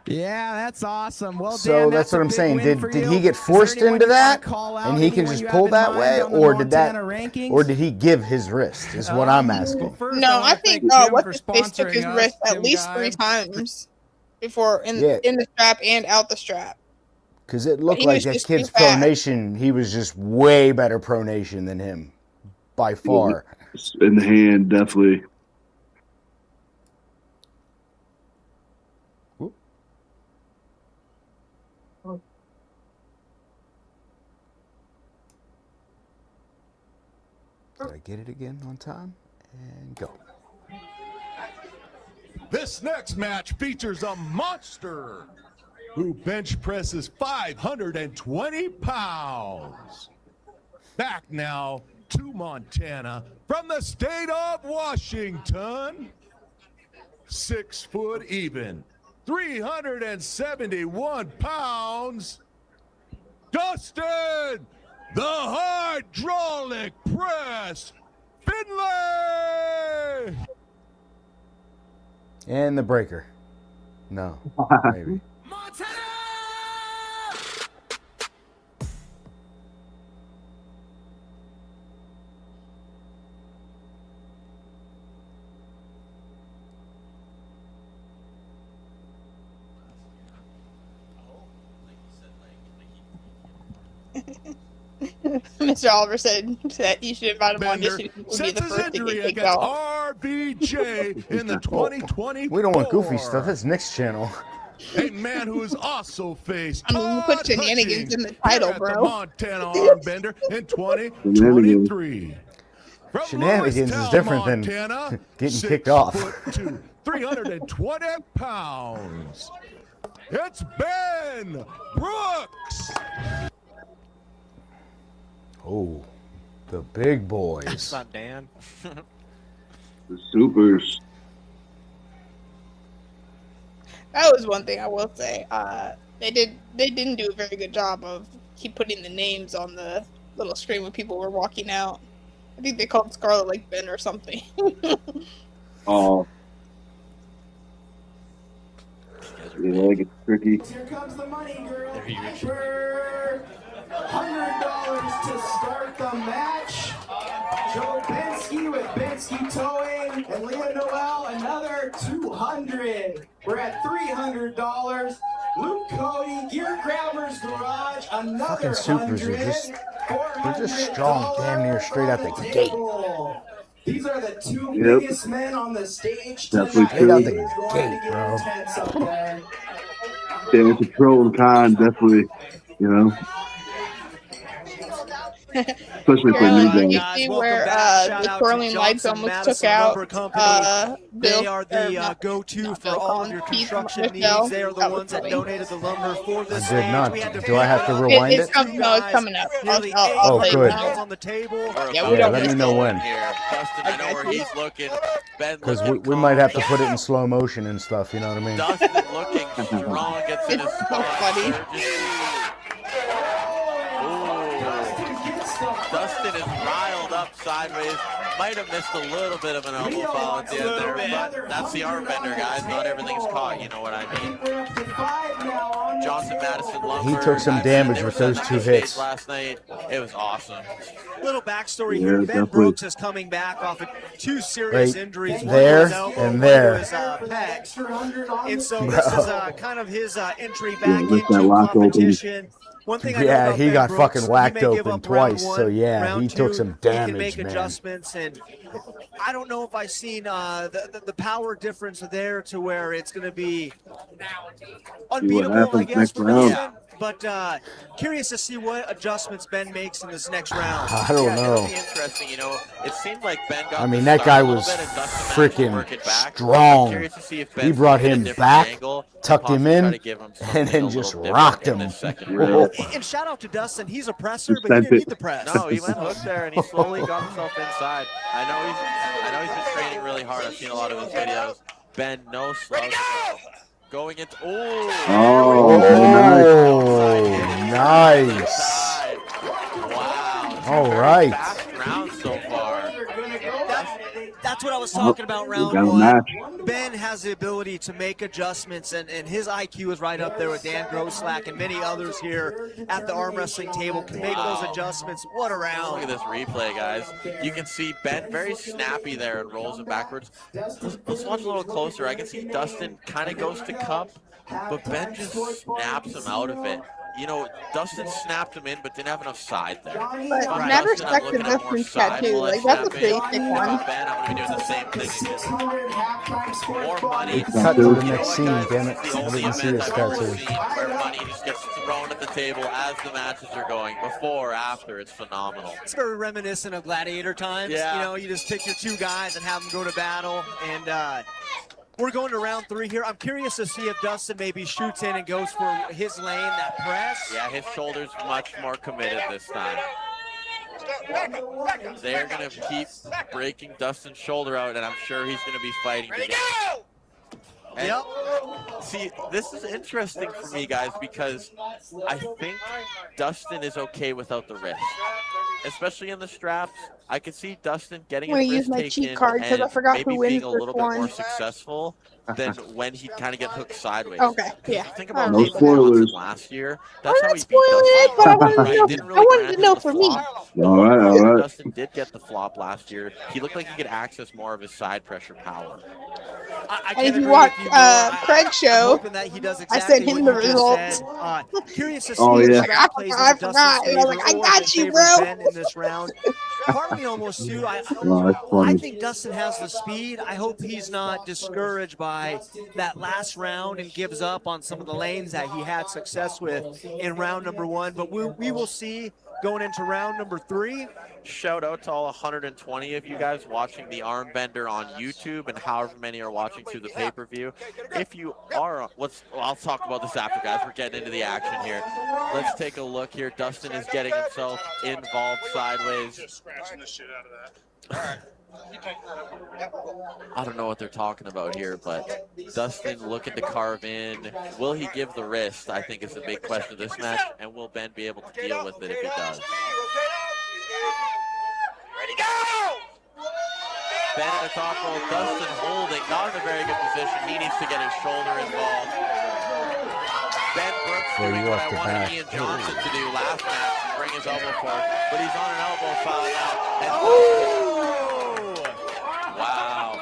Yeah, that's awesome. Well, So Dan, that's a what I'm big saying. win Did for he you. get Is there forced anyone into you wanna that, call out, and he can anyone just you pull have in that mind way, on the or did that, Montana rankings? or did he give his wrist? Is what I'm asking. First, No, wanna I think thank Tim what's for his face took his sponsoring wrist us, at Tim least Guy. 3 times before in Yeah. the strap and out the strap. Because it looked he like was that just kid's too fast. pronation, he was just way better pronation than him, by far. In the hand, definitely. Did I get it again on time? And go. This next match features a monster who bench presses 520 pounds. Back now to Montana from the state of Washington, 6 foot even, 371 pounds, Dustin, the hydraulic press, Finlay! And the breaker. No, maybe. Mr. Oliver said that you should invite him on Bender just so he would be sets the his first to injury get kicked against off. RBJ in the 2020. We don't want goofy stuff. It's Nick's channel. A man who has also faced I mean, you put shenanigans in the title, the bro. Montana Armbender in 2023. From Shenanigans is Lewistown, different than Montana, getting kicked off. 6'2", 320 pounds. It's Ben Brooks. Oh, the big boys. That's not Dan. The supers. That was one thing I will say. They didn't do a very good job of keep putting the names on the little screen when people were walking out. I think they called Scarlet like Ben or something. Oh. Yeah, it gets tricky. Here comes the money, girl. There you go. For $100 to start the match. Joe Bensky with Bensky Towing and Leah Noel another $200. We're at $300. Luke Cody, Gear Grabbers Garage, another Fucking supers are just, they're just strong damn near straight out the gate. These are the two Yep. biggest men on the stage Definitely tonight. true. Right out the It is going gate, to get bro. intense up there. Yeah, it's a pro and con, definitely, you know. Especially for Carolyn, new did you guys. see Welcome where back. Shout the out twirling to lights Johnson almost Madison took out Lumber Company. Bill? They are or the not- go-to not for Bill all of Collins, your Keith construction Michelle. needs. They are the That was ones that funny. donated the lumber for this I did stage. not. We had to Do I have to pick rewind It's it? coming. No, it's coming up. Nearly I'll Oh, tell you good. now. on the table. Yeah, we don't let miss me know it. when. Here, Dustin, I know where he's looking. Ben Because looking we might have to calm. put it in slow motion and stuff, you know what I mean? Dustin looking strong, gets in his It's so spot. funny. Dustin is riled up sideways. Might have missed a little bit of an elbow foul at the end there, but that's the Armbender, guys. Not everything's caught, you know what I mean. Johnson Madison Lumber. He took some guys, damage they with were those setting two the stage hits. last night. It was awesome. Little backstory Yeah, here. Ben definitely. Brooks is coming back off of two serious Right injuries. there one to his elbow, and one there. to his pec. And so Bro. this is kind of his entry back Yeah, with that into lock open. competition. One thing I know Yeah, about he Ben got Brooks, fucking whacked he may give open up round twice, one, so yeah, round he took two, some He can damage, make man. adjustments, and I don't know if I've seen the power difference there to where it's going to be unbeatable, I happens guess, next for round. Dustin. But curious to see what adjustments Ben makes in this next round. I don't Yeah, know. it'll be interesting. You know, it seemed like Ben got I mean, the that start guy a little was bit and Dustin managed to work freaking it back. strong. I'm curious to see if He Ben's brought taking a him different back, angle and tucked him possibly try in, to give him and something then a little just different rocked in him. this second Yeah. round. And shout out to Dustin. He's a presser, but he Sent didn't it. need the press. No, he went hook there and he slowly got himself inside. I know he's been training really hard. I've seen a lot of his videos. Ben, no slouch. Going into Oh, very nice. nice. Wow. All right. Fast round so far. That's what I was talking about round got a one. match. Ben has the ability to make adjustments, and his IQ is right up there with Dan Groslack and many others here at the arm wrestling table. Can make those adjustments. What a Look at round. this replay, guys. You can see Ben very snappy there and rolls it backwards. Let's watch a little closer. I can see Dustin kind of goes to cup, but Ben just snaps him out of it. You know, Dustin snapped him in, but didn't have enough side there. But Right. never Dustin, I'm stuck to looking at more Dustin's side tattoo. while I Like, that's a snap pretty in. sick If one. I'm Ben, I'm going to be doing the same thing again. More money. Cut to the You know next what, scene, guys? damn it. It's the I only didn't see event this I've ever tattoo. seen where money just gets thrown at the table as the matches are going. Before, after, it's phenomenal. It's very reminiscent of Gladiator times. Yeah. You know, you just pick your two guys and have them go to battle. And we're going to round three here. I'm curious to see if Dustin maybe shoots in and goes for his lane, that press. Yeah, his shoulder's much more committed this time. They're going to keep breaking Dustin's shoulder out, and I'm sure he's going to be fighting to get And see, this is interesting for me, guys, because I think Dustin is okay without the wrist, especially in the straps. I could see Dustin getting I'm his gonna use wrist my taken cheat card because I and forgot maybe who wins being a this little bit more one. successful than when he kind of get hooked sideways. Okay, yeah. Think I about No Nathan remember that. spoilers. Johnson last year. I'm That's how not he beat spoiling it, Dustin. but I wanted Right? to Didn't know. really I wanted grant to him know the for me. flop. The All one right, all place where right. Dustin did get the flop last year, he looked like he could access more of his side pressure power. I And can if you agree watch with you more. Craig's I'm show, hoping that he does I exactly sent him what the you just said. results. Curious to Oh, see if yeah. the strap plays I into Dustin's forgot. And I was favor like, I or if got it you, favors bro. Ben in this round. Part of me almost too. No, that's I funny. think Dustin has the speed. I hope he's not discouraged by that last round and gives up on some of the lanes that he had success with in round number 1. But we will see going into round number 3. Shout out to all 120 of you guys watching the Armbender on YouTube and however many are watching through the pay-per-view. If you are, I'll talk about this after, guys. We're getting into the action here. Let's take a look here. Dustin is getting himself involved sideways. I don't know what they're talking about here, but Dustin looking to carve in. Will he give the wrist? I think is the big question of this match, and will Ben be able to deal with it if he does? Ready, go! Ben in the top roll, Dustin holding, not in a very good position. He needs to get his shoulder involved. Ben Brooks doing what I wanted Ian Johnson to do last match, bring his elbow forward, but he's on an elbow foul now. And wow.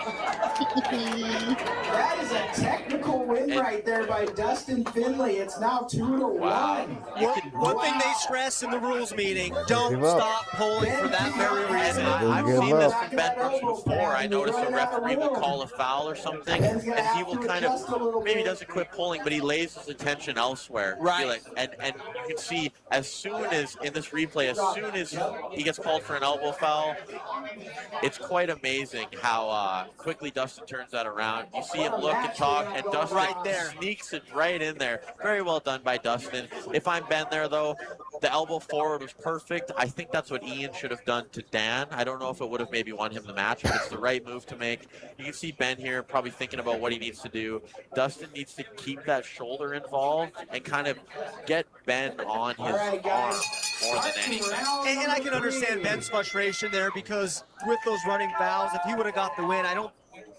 That is a technical win right there by Dustin Finley. It's now 2-1. Wow. One thing they stress in the rules meeting, don't stop pulling for that very reason. I've seen this from Ben Brooks before. I noticed a referee will call a foul or something, and he will kind of, maybe doesn't quit pulling, but he lays his attention elsewhere. Right. And you can see as soon as, in this replay, as soon as he gets called for an elbow foul, it's quite amazing how quickly Dustin turns that around. You see him look and talk, and Dustin Right there. sneaks it right in there. Very well done by Dustin. If I'm Ben there, though, the elbow forward was perfect. I think that's what Ian should have done to Dan. I don't know if it would have maybe won him the match, but it's the right move to make. You can see Ben here probably thinking about what he needs to do. Dustin needs to keep that shoulder involved and kind of get Ben on his arm more than anything. And I can understand Ben's frustration there because with those running fouls, if he would have got the win,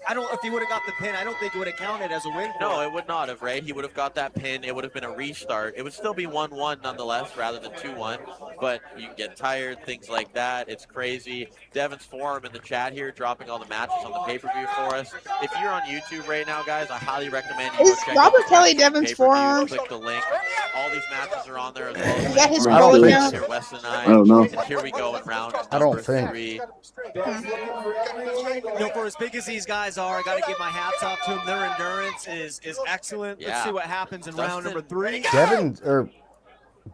if he would have got the pin, I don't think it would have counted as a win. No, it would not have, right? He would have got that pin. It would have been a restart. It would still be 1-1 nonetheless rather than 2-1, but you can get tired, things like that. It's crazy. Devin's Forum in the chat here dropping all the matches on the pay-per-view for us. If you're on YouTube right now, guys, I highly recommend you go Is check Robert out Kelly the Devin's pay-per-view. Forum? Click the link. All these matches are on there as well. Is that his I don't pro think account? so. Wes and I don't know. And here we go in round I don't number think. 3. For as big as these guys are, I got to give my hats off to them. Their endurance is excellent. Yeah. Let's see what happens in round number 3.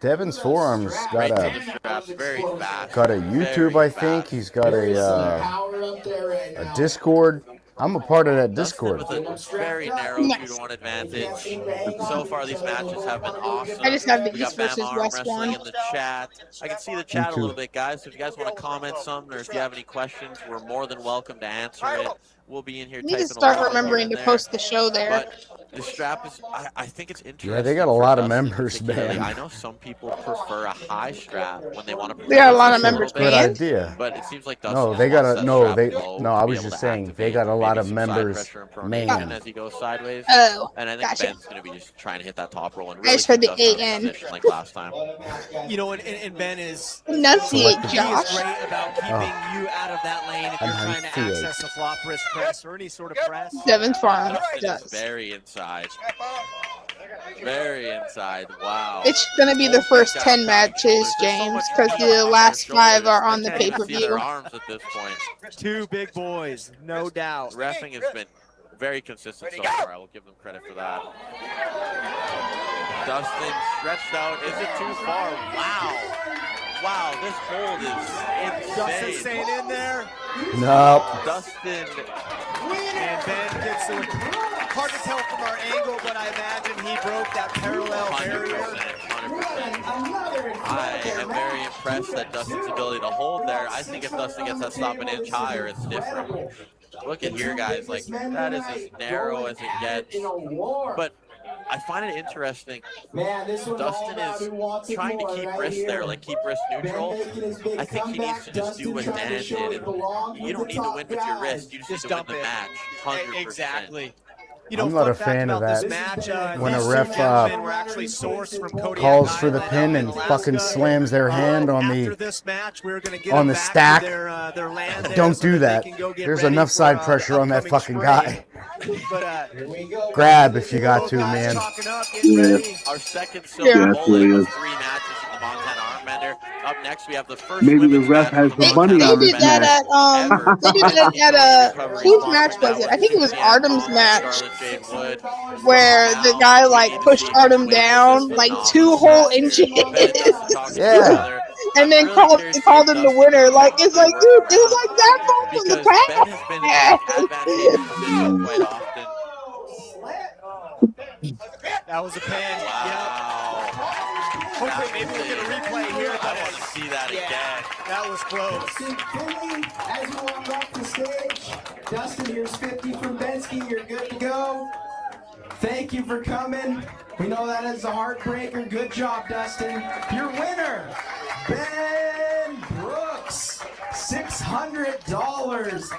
Devin's Forearms Right got to a the straps, very fast. YouTube, very I think. fast. He's got a Discord. I'm a part of that Discord. Dustin with a very narrow Nice. 2-1 advantage. So far, these matches have been awesome. I just have the We got East Bam versus Arm West Wrestling one. in the chat. I can see the chat a too. little bit, guys. So if you guys want to comment something or if you have any questions, we're more than welcome to answer it. We'll be in here I need typing to start away remembering to here and post the show there. But the strap is, I think it's interesting. they got a for lot of Dustin members, particularly. man. I know some people prefer a high strap when they want to. They got a lot of little members, bit, Good man. idea. But it seems like Dustin No, they wants got that strap low I to was be able just to saying, they activate got a lot maybe of some side members, pressure and pronation man. as he goes sideways. Oh, And I think gotcha. Ben's going to be just trying to hit that top roll and I really just heard keep the Dustin in AN. position like last time. You know, and Ben is Enunciate, he is Josh. great about keeping you out of that lane if you're trying to Enunciate. access a flop wrist press or any sort of press. Devin's Farm Dustin is does. very inside. Very inside. Wow. It's gonna be the first 10 matches, James, because the last 5 are on the I can't even see their pay-per-view. arms at this point. Two big boys, no doubt. Reffing has been very consistent so far. I will give them credit for that. Dustin stretched out. Is it too far? Wow. Wow, this hold is Dustin insane. staying in there, Nope. Dustin, and Ben gets the. Hard to tell from our angle, but I imagine he broke that parallel 100%, barrier. 100%. I am very impressed at Dustin's ability to hold there. I think if Dustin gets that stop an inch higher, it's different. look at here, guys. Like, that is as narrow as it gets. But I find it interesting. Dustin is trying to keep wrist there, like keep wrist neutral. I think he needs to just do what Dan did. And you don't need to win with your wrist. You just need to win the match. 100%. Exactly. I'm not a fan of that. Match, when a these ref two gentlemen were actually sourced from Kodiak calls for the Island pin and Alaska. fucking slams their hand on After the this match, we're gonna get on them the back to stack. their land there Don't so do they that. can go get There's ready enough for, side the pressure on that upcoming fucking spring. guy. But, Grab if you got to, man. Our second silver Yeah, bullet it of is. 3 matches in the Montana Armbender. Up next, we have the first Maybe the women's ref match has of the the money Montana on this They did that match. ever. they did that at whose match was it? I think it was Artem's match, Charlotte Jade Wood. where the guy like pushed Artem down like 2 whole inches, Yeah. and then called him the winner. Like it's like, dude, it was like that far from the Because Ben has pack. been in an advantageous position quite often. that was a pin. Wow. Hopefully, maybe we'll get a replay here. I want to see that again. That was close. Finley, as you walk off the stage, Dustin, here's 50 from Bensky. You're good to go. Thank you for coming. We know that is a heartbreaker. Good job, Dustin. Your winner, Ben Brooks, $600.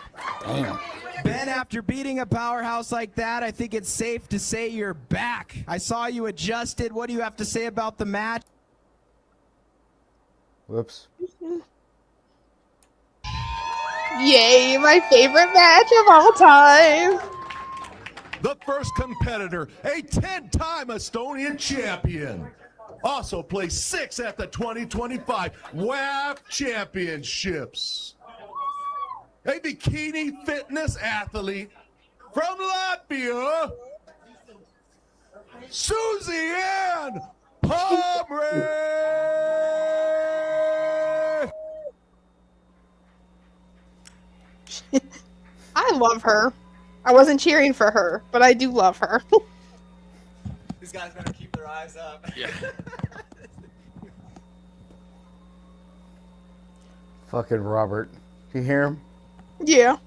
Damn. Ben, after beating a powerhouse like that, I think it's safe to say you're back. I saw you adjusted. What do you have to say about the match? Whoops. Yay, my favorite match of all time. The first competitor, a 10-time Estonian champion. Also placed 6th at the 2025 WAF Championships. A bikini fitness athlete from Latvia, Susie Ann Pomeroy. I love her. I wasn't cheering for her, but I do love her. These guys better keep their eyes up. Yeah. Fucking Robert. You hear him? Yeah.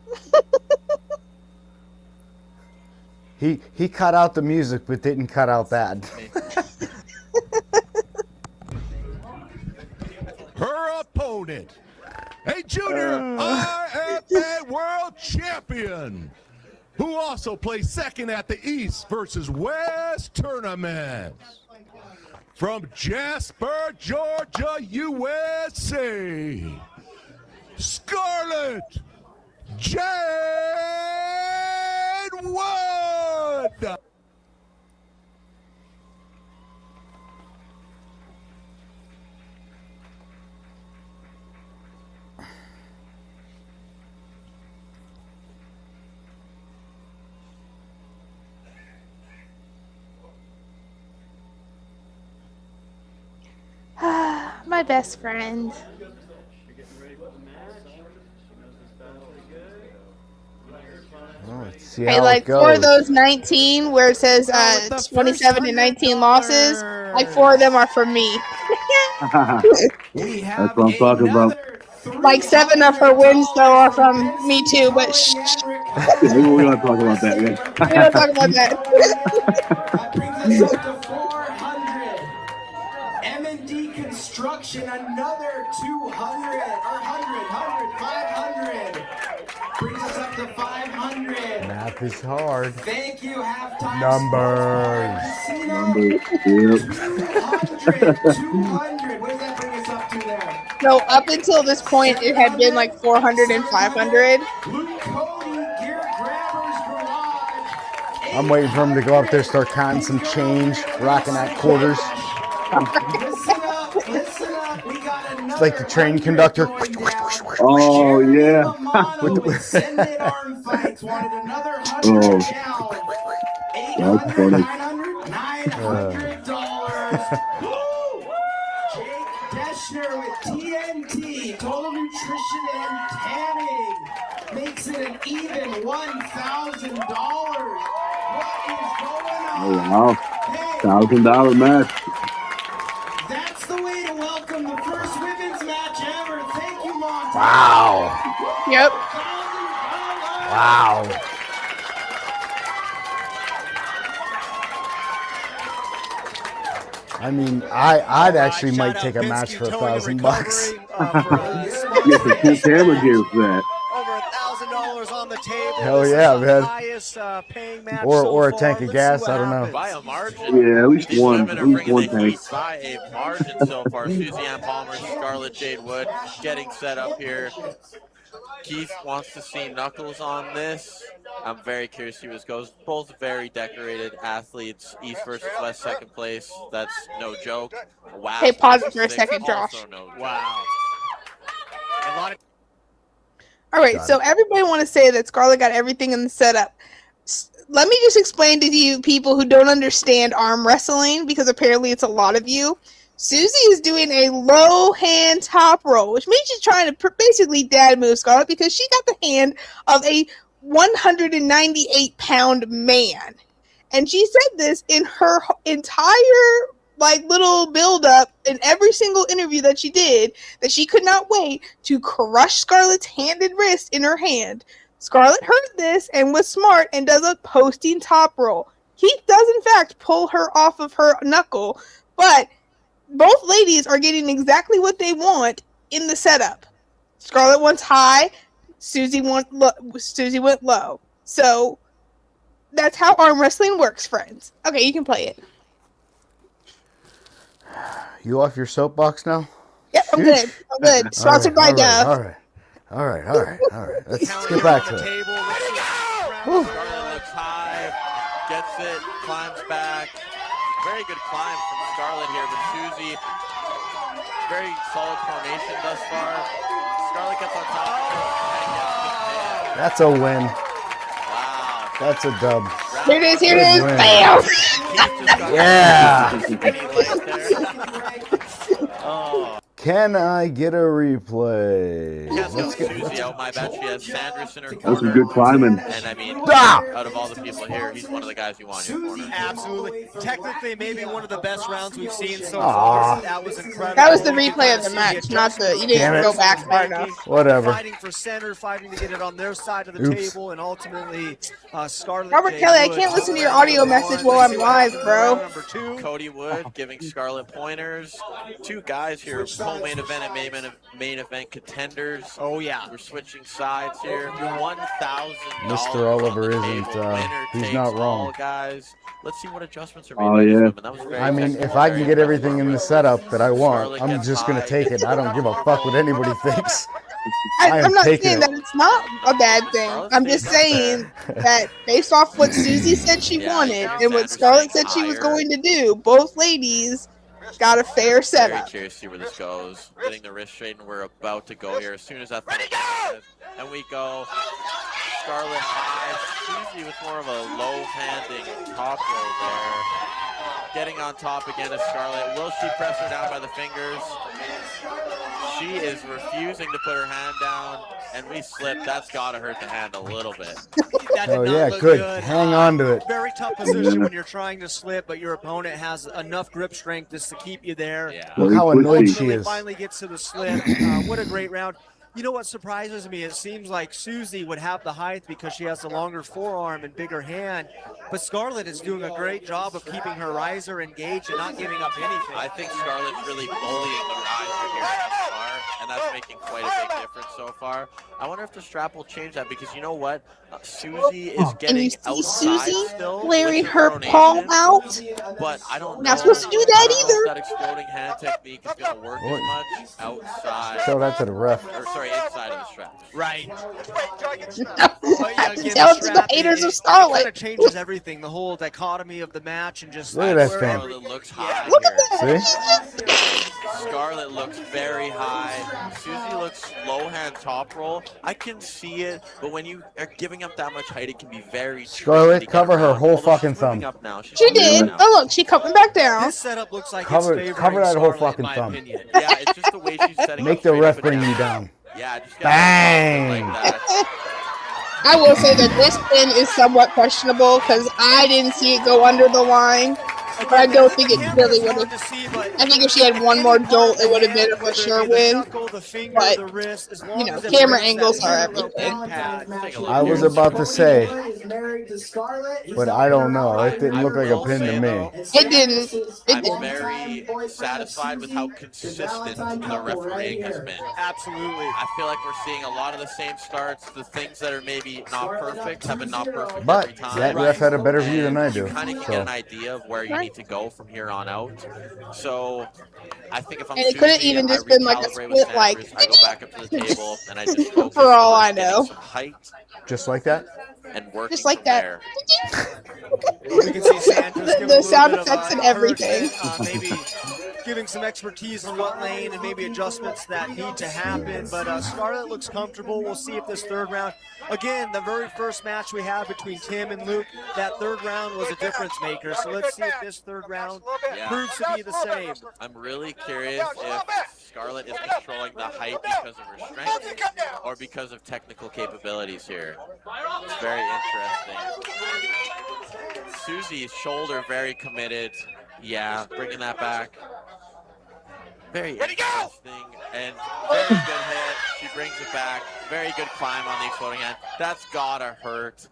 He cut out the music but didn't cut out that. Her opponent, a junior IFA world champion, who also plays 2nd at the East versus West tournaments. From Jasper, Georgia, USA, Scarlett Jade Wood. My best friend. Oh, let's see Hey, how like it goes. for those 19 where it says Oh, with the 27 and 19 losses, $100. like 4 of them are for me. We have That's what I'm talking about. Like 7 of her wins though are from me too, but shh, Maybe we're gonna talk about that. we don't Yeah. talk about that. That brings us up to 400. M&D Construction, another 200. Or 500. Brings us up to 500. Math is hard. Thank you, halftime. Numbers. Casino. Yep. 200. What does that bring us up to there? No, up until this point, it had been like 400 and 500. Luke Cody, Gear Grabbers Garage. I'm waiting for him to go up there, start counting some change, rocking at quarters. Listen up. We got another It's like the train conductor. Oh yeah. Romano with Sendit Arm Fights wanted another Oh. $100 down. That's funny. $900. Jake Deschner with TNT, Total Nutrition and Tanning, makes it an even $1,000. What is going on? Oh wow. Hey, $1,000 match. that's the way to welcome the first women's match ever. Thank you, Montana. Wow. Yep. $1,000 Wow. I mean, I'd actually might take a match for $1,000 bucks. Get some cool camera gear for that. Over $1,000 on the table. Hell This yeah, is the man. highest paying match Or so a far. tank of Let's gas, see what I don't know. happens. By a margin. Yeah, at least These one. women At are least bringing one the heat tank. by a margin so far. Susie Ann Palmer, Scarlett Jade Wood getting set up here. Keith wants to see Knuckles on this. I'm very curious to see where this goes. Both very decorated athletes. East versus West, second place. That's no joke. Wow. Hey, pause it for a Six, second, Josh. also no joke. Wow. A lot of All right, Got so everybody want to say that Scarlett got everything in the setup. Let me just explain to you people who don't understand arm wrestling, because apparently it's a lot of you. Susie is doing a low hand top roll, which means she's trying to basically dad move Scarlett, because she got the hand of a 198-pound man. And she said this in her entire little build up in every single interview that she did, that she could not wait to crush Scarlett's hand and wrist in her hand. Scarlett heard this and was smart and does a posting top roll. Keith does in fact pull her off of her knuckle, but both ladies are getting exactly what they want in the setup. Scarlett wants high, Susie went low. So that's how arm wrestling works, friends. Okay, you can play it. You off your soapbox now? Yep, I'm good. I'm good. Sponsored by Dove. All right. Let's get back to it. Scarlett looks high, gets it, climbs back. Very good climb from Scarlett here, but Susie, very solid formation thus far. Scarlett gets on top. That's a win. Wow. That's a dub. Here it is. Here it is. Good win. Bam. Yeah. Oh. Can I get a replay? Let's get Susie out. My bad. She has Sanders in her corner. That was some good climbing. And I mean, Ah! out of all the people here, he's one of the guys you want in your corner. Absolutely. Technically, maybe one of the best rounds we've seen so Aw. far. That was incredible. That was the replay of the match, not the. You Damn didn't it. go back far enough. Whatever. Fighting for center, fighting to get it on their side of the Oops. table, and ultimately Scarlett. Robert Jade Kelly, I Wood can't listen to your round audio number message one. while I'm live, Round bro. number two. Cody Wood giving Scarlett pointers. Two guys here, co-main event and main event contenders. Oh yeah, we're switching sides here. $1,000. Mr. Oliver on the isn't, table. Winner he's takes not all, wrong. guys. Let's see what adjustments are made. Oh, by these yeah. women. That was very I mean, technical, if I very can get everything in the impressive. setup that I want, Scarlett I'm gets just going to high. take it. I don't give a fuck what anybody thinks. I am I'm not taking saying it. that it's not a bad thing. I'm just saying that based off what Susie said she Yeah, wanted Sanders and what Scarlett said she was higher. going to do, both ladies got a fair Very setup. curious to see where this goes. Getting the wrist straight, and we're about to go here. As soon as that thing and we go. Scarlett high. Susie with more of a low-handing top roll there. Getting on top again is Scarlett. Will she press her down by the fingers? She is refusing to put her hand down, and we slip. That's got to hurt the hand a little bit. That did Oh, not yeah, look good. Hang on to it. Very tough position when you're trying to slip, but your opponent has enough grip strength just to keep you there. Yeah. Look how annoyed she Ultimately, is. finally gets to the slip. What a great round. You know what surprises me? It seems like Susie would have the height because she has a longer forearm and bigger hand, but Scarlett is doing a great job of keeping her riser engaged and not giving up anything. I think Scarlett's really bullying the riser here so far, and that's making quite a big difference so far. I wonder if the strap will change that, because you know what? Susie is And getting you see outside Susie still. flaring with her pronation, palm out. But I don't know. Not supposed to do that I don't know if either. that exploding hand technique is going to work as much outside. Show that to the ref. Or sorry, inside of the strap. Right. Tell it to the haters of Scarlett. It kind of changes everything, the whole dichotomy of the match, and just Look at that where- fan. Scarlett looks high Look at here. that. See? Scarlett looks very high. Susie looks low hand top roll. I can see it, but when you are giving up that much height, it can be very Scarlett, tricky to get cover her around. whole Although she's fucking moving thumb. up now. She's She moving did. up now. Oh look, she coming back down. This setup looks like Cover- it's favoring cover that whole Scarlett, fucking in my thumb. opinion. Yeah, it's just the way she's setting Make up the straight ref up bring and you down. down. Yeah, just Bang! like that. I will say that this pin is somewhat questionable because I didn't see it go under the line. But I don't think it really would hard have. to see, but I think if she had one more jolt, it would have been a for sure win. The finger, But, the wrist, as you long know, as it camera breaks angles that are zero everything. pin pad. I was about to say, but I don't know. It didn't I look like a will pin to say, me. though, It didn't. It I'm didn't. very satisfied with how consistent the refereeing has been. Absolutely. I feel like we're seeing a lot of the same starts. The things that are maybe not perfect have been not perfect every But time. that ref had a better view than I do. You kind of can get an idea of where you need to go from here on out. So I think if I'm And it could've Susie, even I just been like a recalibrate with split, like- snappers, I go back up to the table and I just focus For all on I getting know. some height Just like that? and working Just like from that. there. We can see Sandra's giving a The little sound bit of, effects and everything. encouragement, maybe giving some expertise on what lane and maybe adjustments that need to happen. But Scarlett looks comfortable. We'll see if this third round, again, the very first match we had between Tim and Luke, that third round was a difference maker. So let's see if this third round proves to be the same. I'm really curious if Scarlett is controlling the height because of her strength or because of technical capabilities here. It's very interesting. Susie's shoulder very committed. Yeah, bringing that back. Very interesting and very good hit. She brings it back. Very good climb on the exploding hand. That's gotta hurt.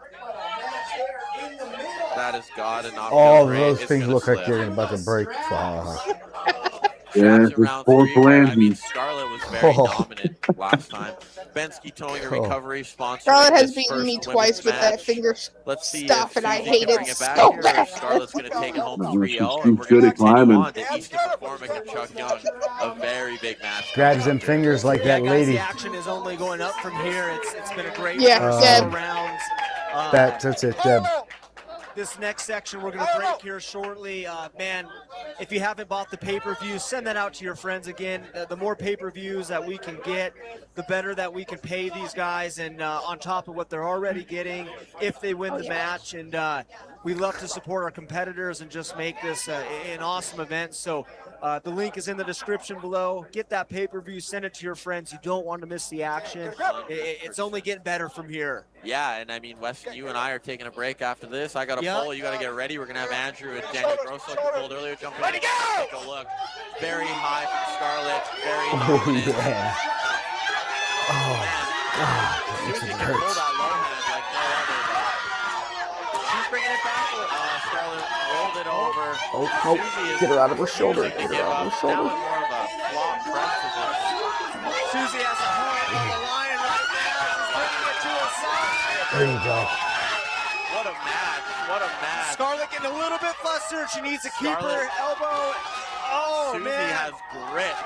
That has gotta not All feel great. those It's things gonna look like slip. they're about to break. Yeah, Straps it's around 4 three, where, I mean, Blandy. Scarlett was very Oh. dominant last time. Bensky towing a recovery sponsor. Scarlett has beaten me twice with that finger Let's see stuff, if and I Susie hate can bring it it back so here, or bad. if Scarlett's going to take it home She's 3-0, good and we're going to at continue climbing. on to Easton McCormick and Chuck Young. A very big match. Grabs them fingers like that Guys, lady. the action is only going up from here. It's been a great Yeah, first Deb. rounds. That's it, Deb. This next section we're going to break here shortly. Man, if you haven't bought the pay-per-view, send that out to your friends again. The more pay-per-views that we can get, the better that we can pay these guys, and on top of what they're already getting if they win the match. And we love to support our competitors and just make this an awesome event. So the link is in the description below. Get that pay-per-view, send it to your friends. You don't want to miss the action. It's only getting better from here. Yeah, and I mean, Weston, you and I are taking a break after this. I got a poll. You got to get ready. We're going to have Andrew and Daniel Grosso, who pulled earlier, jump in. Take a look. Very high from Scarlett. Very dominant. Yeah. Oh, God. Susie can pull that low hand like no other. She's bringing it back. Scarlett rolled it over. Oh, Susie is get her out of her shoulder. choosing to Get her give out of her up. shoulder. Now in more of a flop press position. Susie has a heart on the line right now. She's taking it to her side. There you go. What a match. What a match. Scarlett getting a little bit flustered. She needs to keep her Scarlett. elbow. Oh, Susie man. has grit.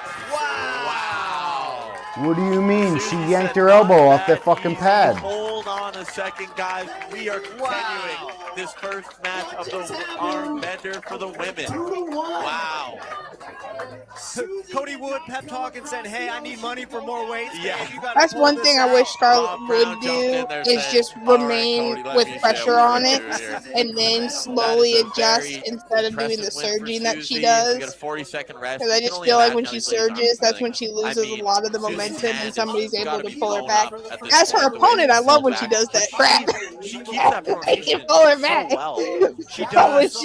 Wow. What do you mean? She Susie yanked said, her elbow "Not off that that fucking easy. pad. Hold on a second, guys. We are continuing this first match of the Armbender for the women. Wow. Cody Wood pep talking said, hey, I need money for more weights. Yeah. Man, you gotta That's pull one this thing I out. wish Scarlett Bob Brown would jumped in do there is saying, just "All right, remain Cody, let with me see pressure what on we it can do here." and then That slowly is a adjust very instead of doing the impressive win for surging that she Susie. We does. got a 40-second rest. Because I You can just only feel like imagine when how she these ladies aren't surges, that's feeling. when she I loses mean, a lot of the Susie's momentum hand and is somebody's gotta able to be pull her blown back. up at this As her point, the way opponent, I she's love pulled when she back. does that But crap. She keeps that They can pronation pull her so back. well. She When does.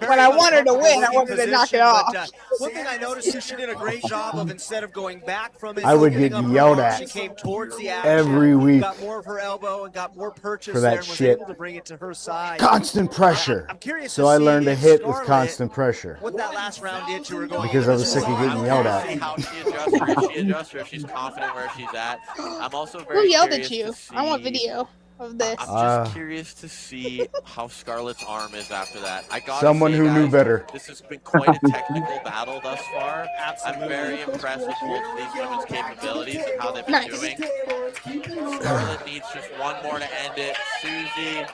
when I want her to win, I want her to knock it off. One thing I noticed is she did a great job of, instead of going back from it, I would opening get up her yelled arms, at she came towards the action, every week got more of her elbow and got more purchase for that there and was shit. able to bring it to her side. Constant pressure. I'm curious So to I see learned to if hit with Scarlett, constant pressure. what that last round did to her going Because into I was this sick of one. getting yelled at. See how she adjusts her. If she adjusts her, if she's confident where she's at. I'm also very Who yelled curious at you? to see, I want video of this. I'm just curious to see how Scarlett's arm is after that. I got Someone say, who knew guys, better. This has been quite a technical battle thus far. I'm very impressed with both of these women's capabilities and how they've been Nice. doing. Scarlett needs just one more to end it. Susie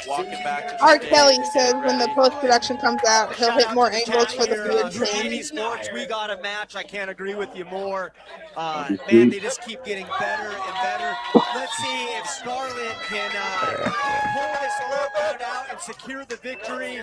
walking back to the R. stage, Kelly getting says when the ready. post-production comes out, he'll hit more angles for the good TCG98 thing. Sports, we got a match. I can't agree with you more. Man, they just keep getting better and better. Let's see if Scarlett can pull this round out and secure the victory.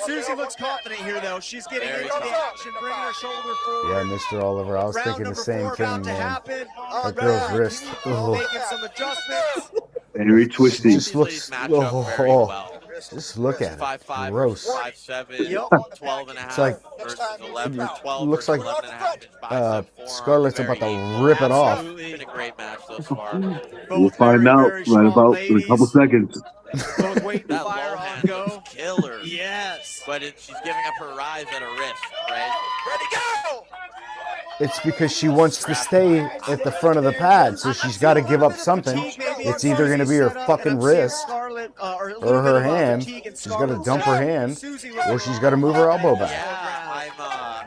Susie looks confident here, though. She's getting Very into the action, bringing her shoulder forward. Yeah, Mr. Oliver, I was Round thinking the number same 4 thing, about to man. happen. That girl's wrist. Ugh. Making some adjustments. Very twisty. Just looks. These match up very Oh, well. Just look at it. 5'5", Gross. 5'7", 12 and a half It's like- versus 11, or 12 Looks versus like 11 and a half inch bicep forearm. Scarlett's about to Very rip it off. It's been a great match thus far. We'll find out right about in a couple seconds. Both weight and That fire low on hand go. looks killer. Yes. But she's giving up her rise at her wrist, right? Ready, go! It's because she wants to stay at the front of the pad, so she's got to give up something. It's either going to be her fucking wrist or her hand. She's got to dump her hand, or she's got to move her elbow back. Yeah,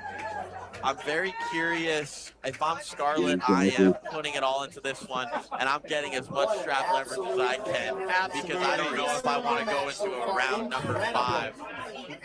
I'm very curious. If I'm Scarlett, I am putting it all into this one, and I'm getting as much strap leverage as I can because I don't know if I want to go into a round number 5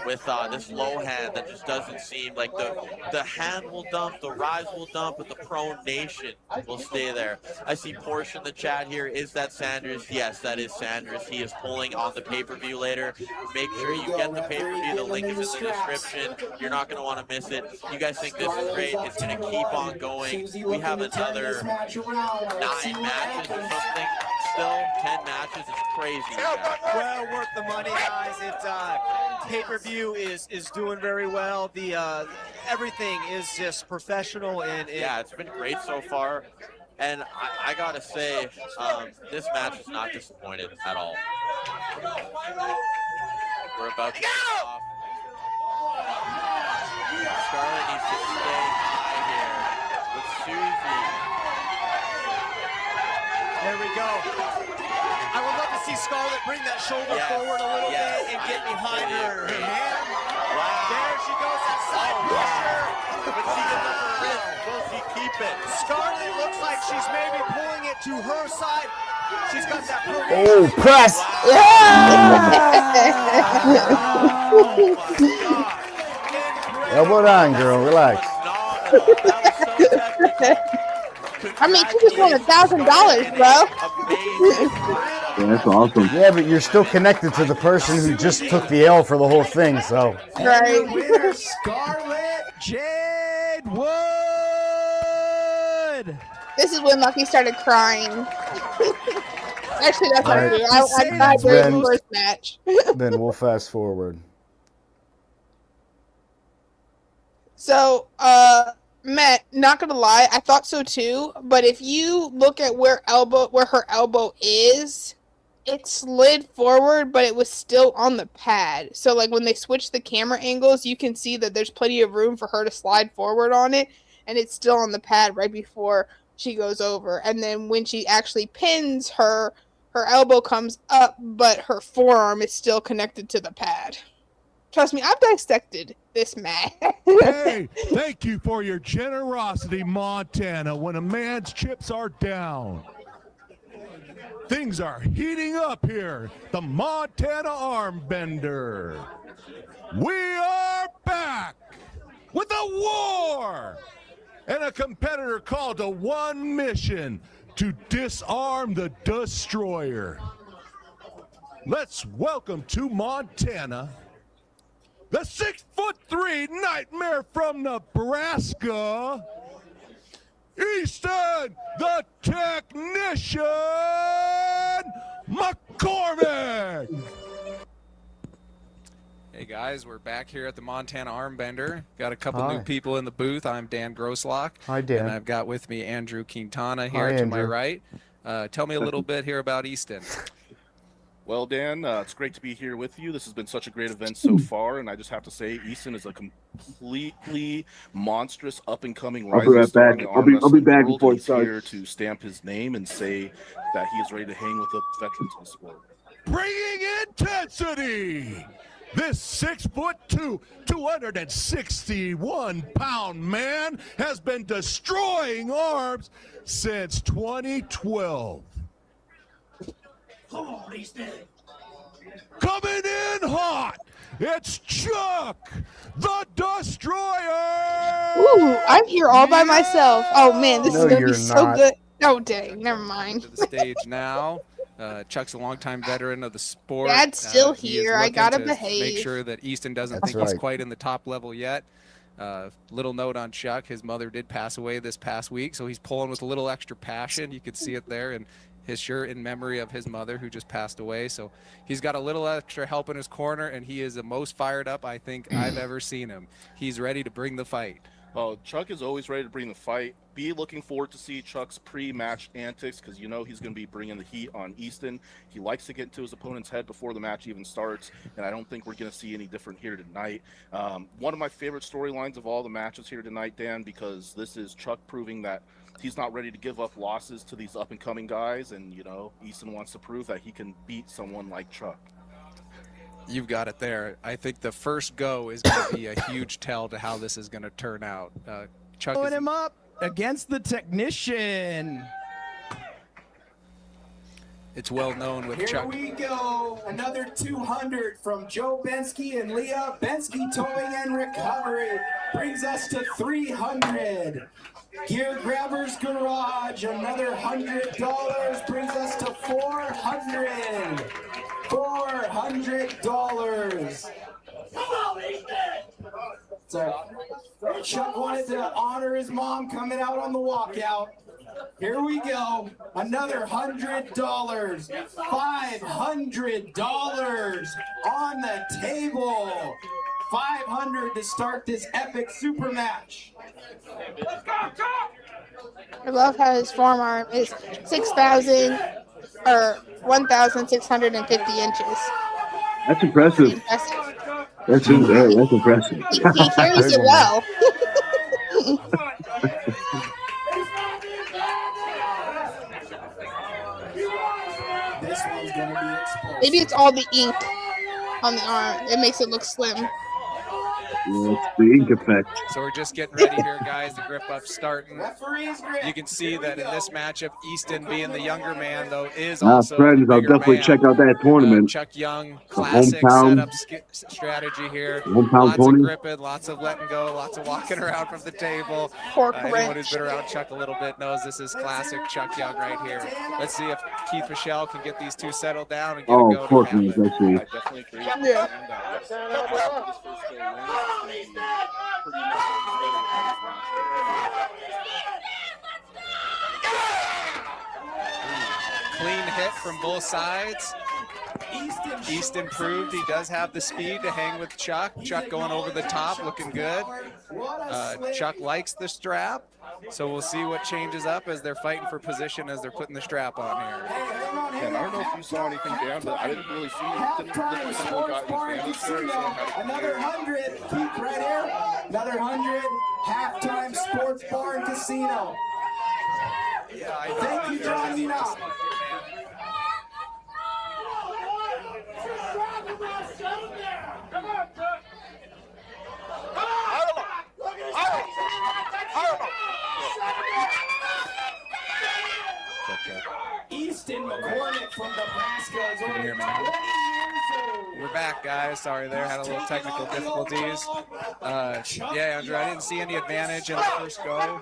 with this low hand that just doesn't seem like the hand will dump, the rise will dump, but the pronation will stay there. I see Porsche in the chat here. Is that Sanders? Yes, that is Sanders. He is pulling on the pay-per-view later. Make sure you get the pay-per-view. The link is in the description. You're not going to want to miss it. You guys think this is great? It's going to keep on going. We have another 9 matches or something. Still 10 matches is crazy. Well worth the money, guys. It's pay-per-view is doing very well. The everything is just professional and yeah, it's been great so far. And I gotta say, this match is not disappointed at all. We're about to kick off. Scarlett needs to stay high here with Susie. There we go. I would love to see Scarlett bring that shoulder forward a little bit and get behind her hand. Wow. There she goes, that side pusher. But she gets up her wrist. Will she keep it? Scarlett looks like she's maybe pulling it to her side. She's got that Oh, press! Elbow down, girl. Relax. I mean, she just won $1,000, bro. Yeah, that's awesome. Yeah, but you're still connected to the person who just took the L for the whole thing, so. Right. Winner, Scarlett Jade Wood. This is when Lucky started crying. Actually, that's not Alright. true. I cried during the Ben- first match. Then we'll fast forward. So, Matt, not gonna lie, I thought so too. But if you look at where her elbow is, it slid forward, but it was still on the pad. So, like when they switch the camera angles, you can see that there's plenty of room for her to slide forward on it, and it's still on the pad right before she goes over. And then when she actually pins her elbow comes up, but her forearm is still connected to the pad. Trust me, I've dissected this match. Hey, thank you for your generosity, Montana, when a man's chips are down. Things are heating up here. The Montana Armbender. We are back with a war and a competitor called to one mission: to disarm the destroyer. Let's welcome to Montana the 6'3" nightmare from Nebraska, Easton the Technician McCormick. Hey guys, we're back here at the Montana Armbender. Got a couple Hi. new people in the booth. I'm Dan Groslock. Hi, Dan. And I've got with me Andrew Quintana here Hi, to my Andrew. right. Tell me a little bit here about Easton. Well, Dan, it's great to be here with you. This has been such a great event so far, and I just have to say, Easton is a completely monstrous up-and-coming I'll be rising right star back. in the I'll arm be wrestling back world. before it He's here starts. to stamp his name and say that he is ready to hang with the veterans of the sport. Bringing intensity. This 6'2", 261-pound man has been destroying arms since 2012. Coming in hot, it's Chuck, the Destroyer. Ooh, I'm here all by myself. Oh man, this No, is gonna you're be so not. good. Oh dang, never mind. To the stage now. Chuck's a longtime veteran of the sport. Dad's still He is here. I looking gotta to behave. Make sure that Easton doesn't That's think he's right. quite in the top level yet. Little note on Chuck: his mother did pass away this past week, so he's pulling with a little extra passion. You could see it there in his shirt in memory of his mother who just passed away. So he's got a little extra help in his corner, and he is the most fired up I think I've ever seen him. He's ready to bring the fight. Oh, Chuck is always ready to bring the fight. Be looking forward to see Chuck's pre-match antics, because you know he's going to be bringing the heat on Easton. He likes to get into his opponent's head before the match even starts, and I don't think we're going to see any different here tonight. One of my favorite storylines of all the matches here tonight, Dan, because this is Chuck proving that he's not ready to give up losses to these up-and-coming guys, and, you know, Easton wants to prove that he can beat someone like Chuck. You've got it there. I think the first go is going to be a huge tell to how this is going to turn out. Chuck Put him up against the technician. It's well known with Here Chuck. we go. Another 200 from Joe Bensky and Leah. Bensky Towing and Recovery brings us to 300. Gear Grabbers Garage, another $100 brings us to 400. $400. So Chuck wanted to honor his mom coming out on the walkout. Here we go. Another $100. $500 on the table. 500 to start this epic super match. I love how his forearm is 6,000 or 1,650 inches. That's impressive. Impressive. That's impressive. He carries it well. This one's gonna be explosive. Maybe it's all the ink on the arm. It makes it look slim. Yeah, it's the ink effect. So we're just getting ready here, guys. The grip up's starting. Referee's grip. You can see that in this matchup, Easton, being the younger man, though, is also Friends, the I'll bigger definitely man. check out that tournament. Chuck Young, classic hometown- setup strategy here. Hometown Lots Tony. of gripping, lots of letting go, lots of walking around from the table. Pork Anyone who's wrench. been around Chuck a little bit knows this is classic Chuck Young right here. Let's see if Keith Michelle can get these two settled down and get Oh, a go. pork wrench, I see. I definitely agree. Yeah. And, this first go win is pretty much Clean hit from both sides. Easton proved he does have the speed to hang with Chuck. Chuck going over the top, looking good. Chuck likes the strap, so we'll see what changes up as they're fighting for position as they're putting the strap on here. And I don't know if you saw anything down, but I didn't really see didn't look like someone got any advantage there. Someone had a Another 100. Keep right here. Another 100. Halftime Sports Bar and Casino. Yeah, I Thank you, John Enoch. Easton McCormick from Nebraska is Can you over hear me 20 now? years old. We're back, guys. Sorry there, had a little technical difficulties. Yeah, Andrew, I didn't see any advantage in the first go.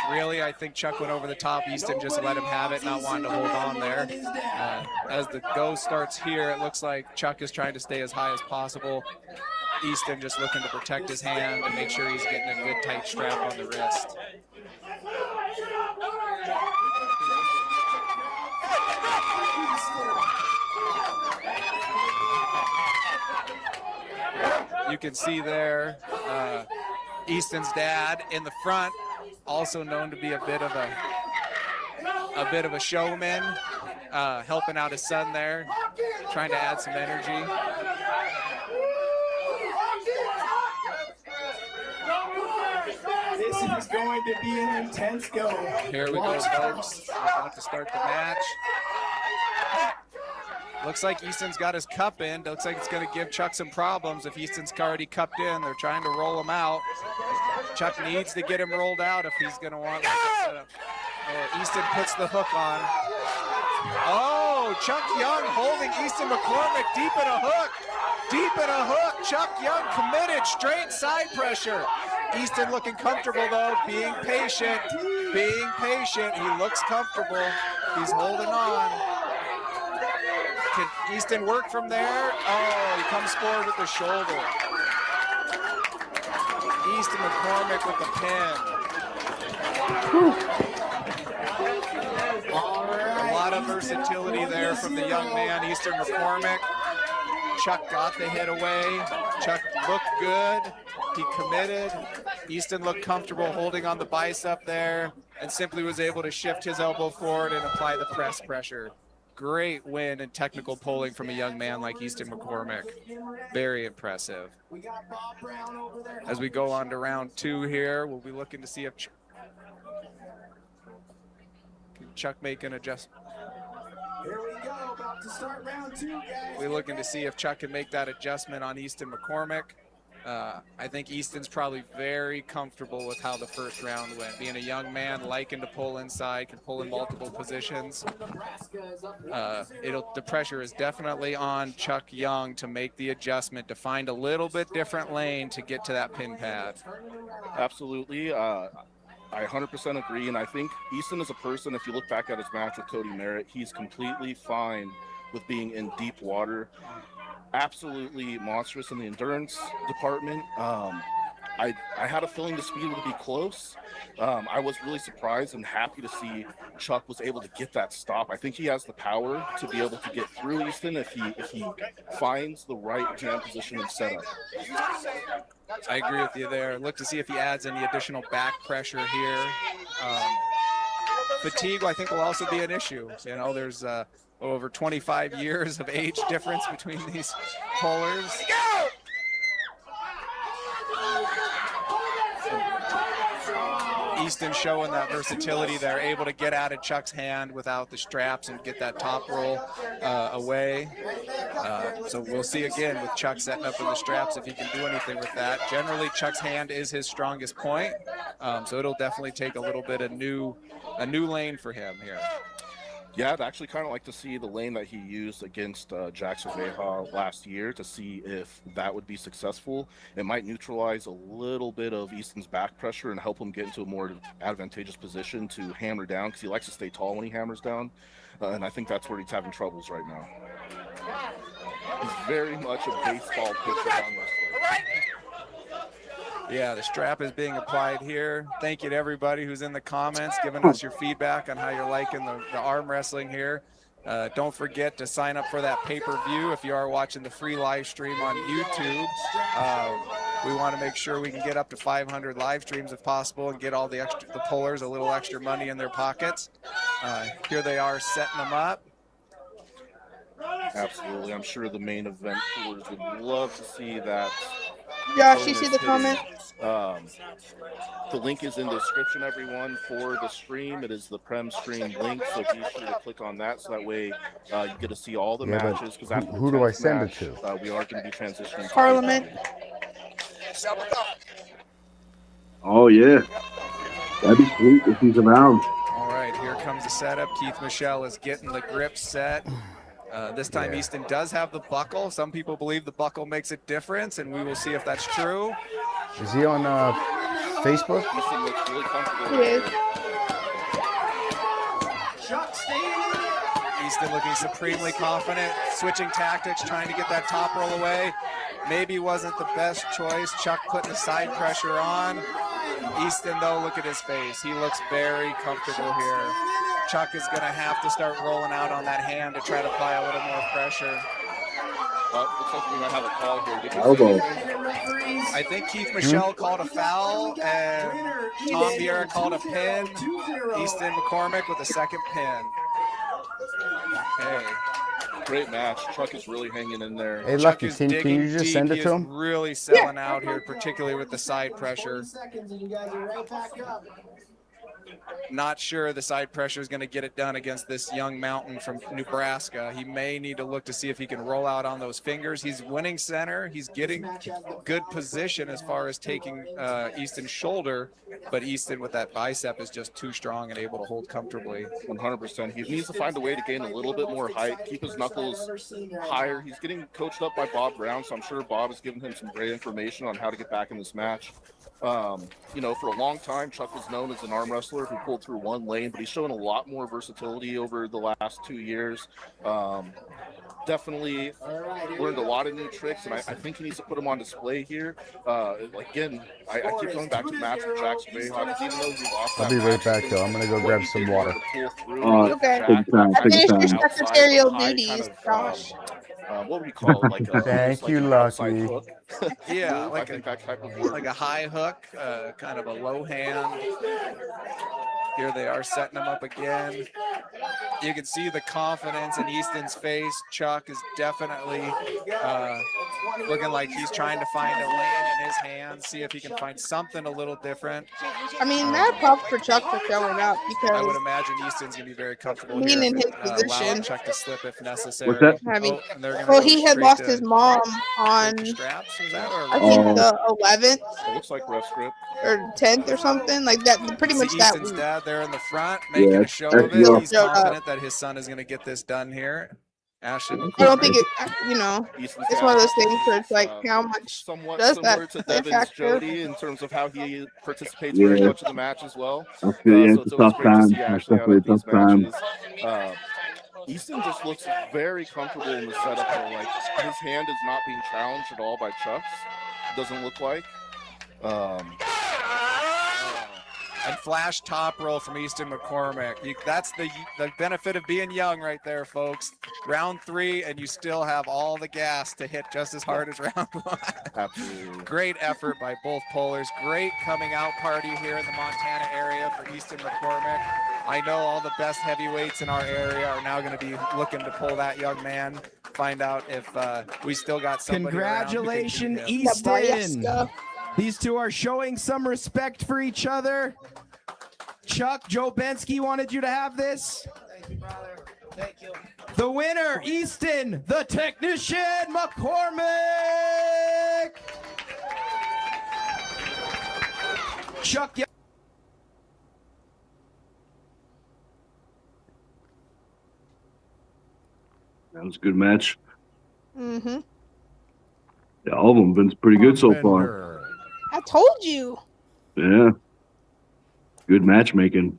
Really, I think Chuck went over the top. Easton just let him have it, not wanting to hold on there. As the go starts here, it looks like Chuck is trying to stay as high as possible. Easton just looking to protect his hand and make sure he's getting a good tight strap on the wrist. You can see there Easton's dad in the front, also known to be a bit of a showman, helping out his son there, trying to add some energy. This is going to be an intense go. Here we go, folks. We're about to start the match. Looks like Easton's got his cup in. Looks like it's going to give Chuck some problems if Easton's already cupped in. They're trying to roll him out. Chuck needs to get him rolled out if he's going to want like a setup. Easton puts the hook on. Oh, Chuck Young holding Easton McCormick deep in a hook. Deep in a hook. Chuck Young committed. Straight side pressure. Easton looking comfortable, though. Being patient. Being patient. He looks comfortable. He's holding on. Can Easton work from there? Oh, he comes forward with the shoulder. Easton McCormick with the pin. All of versatility there from the young man, Easton McCormick. Chuck got the hit away. Chuck looked good. He committed. Easton looked comfortable holding on the bicep there and simply was able to shift his elbow forward and apply the press pressure. Great win and technical polling from a young man like Easton McCormick. Very impressive. As we go on to round 2 here, we'll be looking to see if Chuck make an adjustment. Here we go, about to start round 2, guys. We're looking to see if Chuck can make that adjustment on Easton McCormick. I think Easton's probably very comfortable with how the first round went. Being a young man, liking to pull inside, can pull in multiple positions. The pressure is definitely on Chuck Young to make the adjustment, to find a little bit different lane to get to that pin pad. Absolutely. I 100% agree, and I think Easton is a person, if you look back at his match with Cody Merritt, he's completely fine with being in deep water. Absolutely monstrous in the endurance department. I had a feeling the speed would be close. I was really surprised and happy to see Chuck was able to get that stop. I think he has the power to be able to get through Easton if he finds the right hand position and setup. I agree with you there. Look to see if he adds any additional back pressure here. Fatigue, I think, will also be an issue. You know, there's over 25 years of age difference between these pullers. Easton showing that versatility there, able to get out of Chuck's hand without the straps and get that top roll away. So we'll see again with Chuck setting up with the straps if he can do anything with that. Generally, Chuck's hand is his strongest point, so it'll definitely take a little bit of a new lane for him here. Yeah, I'd actually kind of like to see the lane that he used against Jack Cerveja last year to see if that would be successful. It might neutralize a little bit of Easton's back pressure and help him get into a more advantageous position to hammer down, because he likes to stay tall when he hammers down, and I think that's where he's having troubles right now. He's very much a baseball pitcher on this one. Yeah, the strap is being applied here. Thank you to everybody who's in the comments giving us your feedback on how you're liking the arm wrestling here. Don't forget to sign up for that pay-per-view if you are watching the free live stream on YouTube. We want to make sure we can get up to 500 live streams if possible and get all the pullers a little extra money in their pockets. Here they are setting them up. Absolutely. I'm sure the main event pullers would love to see that. Josh, you see the comment? The link is in the description, everyone, for the stream. It is the Prem stream link, so be sure to click on that so that way you get to see all the matches. Because after who do I send it to? We are going to be transitioning to Parliament. Oh, yeah. That'd be sweet if he's around. All right, here comes the setup. Keith Michelle is getting the grip set. This time Easton does have the buckle. Some people believe the buckle makes a difference, and we will see if that's true. Is he on Facebook? Easton looks really comfortable. He is. Easton looking supremely confident, switching tactics, trying to get that top roll away. Maybe wasn't the best choice. Chuck putting the side pressure on. Easton, though, look at his face. He looks very comfortable here. Chuck is going to have to start rolling out on that hand to try to apply a little more pressure. Looks like we might have a call here. Elbow. I think Keith Michelle called a foul, and Tom Vieira called a pin. Easton McCormick with a second pin. Okay. Great match. Chuck is really hanging in there. Hey, Chuck Lucky, is can you digging just deep. send it He to is him? really selling out here, particularly with the side pressure. Not sure the side pressure is going to get it done against this young mountain from Nebraska. He may need to look to see if he can roll out on those fingers. He's winning center. He's getting good position as far as taking Easton's shoulder, but Easton with that bicep is just too strong and able to hold comfortably. 100%. He needs to find a way to gain a little bit more height, keep his knuckles higher. He's getting coached up by Bob Brown, so I'm sure Bob has given him some great information on how to get back in this match. You know, for a long time, Chuck was known as an arm wrestler who pulled through one lane, but he's shown a lot more versatility over the last 2 years. Definitely learned a lot of new tricks, and I think he needs to put them on display here. Again, I keep going back to the match with Jackson Bayhawk, even though he lost I'll be right back, though. I'm going to go grab some water. Okay. Take your time, I take your finished your time. secretarial duties, Josh. What would we call it? Like a, Thank like you, an outside Lucky. hook. Yeah, I think that type of work. like a high hook, kind of a low hand. Here they are setting them up again. You can see the confidence in Easton's face. Chuck is definitely looking like he's trying to find a lane in his hands, see if he can find something a little different. I mean, mad props for Chuck for showing up because I would imagine Easton's going to be very comfortable being here. in his Allowing position. Chuck to slip if necessary. What's that? I mean, And they're gonna well, go he had straight lost to- his mom on, straight to straps, was that, or I think, Oh. the 11th It looks like ref script. or 10th or something like that. Pretty much See that Easton's week. dad there in the front making Yeah, a show of that's it. rough. He's Showed up. confident that his son is going to get this done here. Ashley I don't think McCormick. it, you know, Easton's it's dad one of those things where it's like is, how much somewhat does similar that to play Devin's factor? Jody in terms of how he participates Yeah. very much in the match as well. I feel you. So It's a always tough great to time. see It's Ashley out definitely a at these tough time. matches. Easton just looks very comfortable in the setup. Though. Like his hand is not being challenged at all by Chuck's. Doesn't look like. And flash top roll from Easton McCormick. That's the benefit of being young right there, folks. Round 3, and you still have all the gas to hit just as hard as round 1. Absolutely. Great effort by both pullers. Great coming out party here in the Montana area for Easton McCormick. I know all the best heavyweights in our area are now going to be looking to pull that young man, find out if we still got somebody around who can beat Congratulations, him. Easton. Nebraska. These two are showing some respect for each other. Chuck, Joe Bensky wanted you to have this. Thank you, brother. Thank you. The winner, Easton, the technician, McCormick. Chuck, That was a good match. Mm-hmm. Yeah, all of them been pretty good so far. I told you. Yeah. Good matchmaking.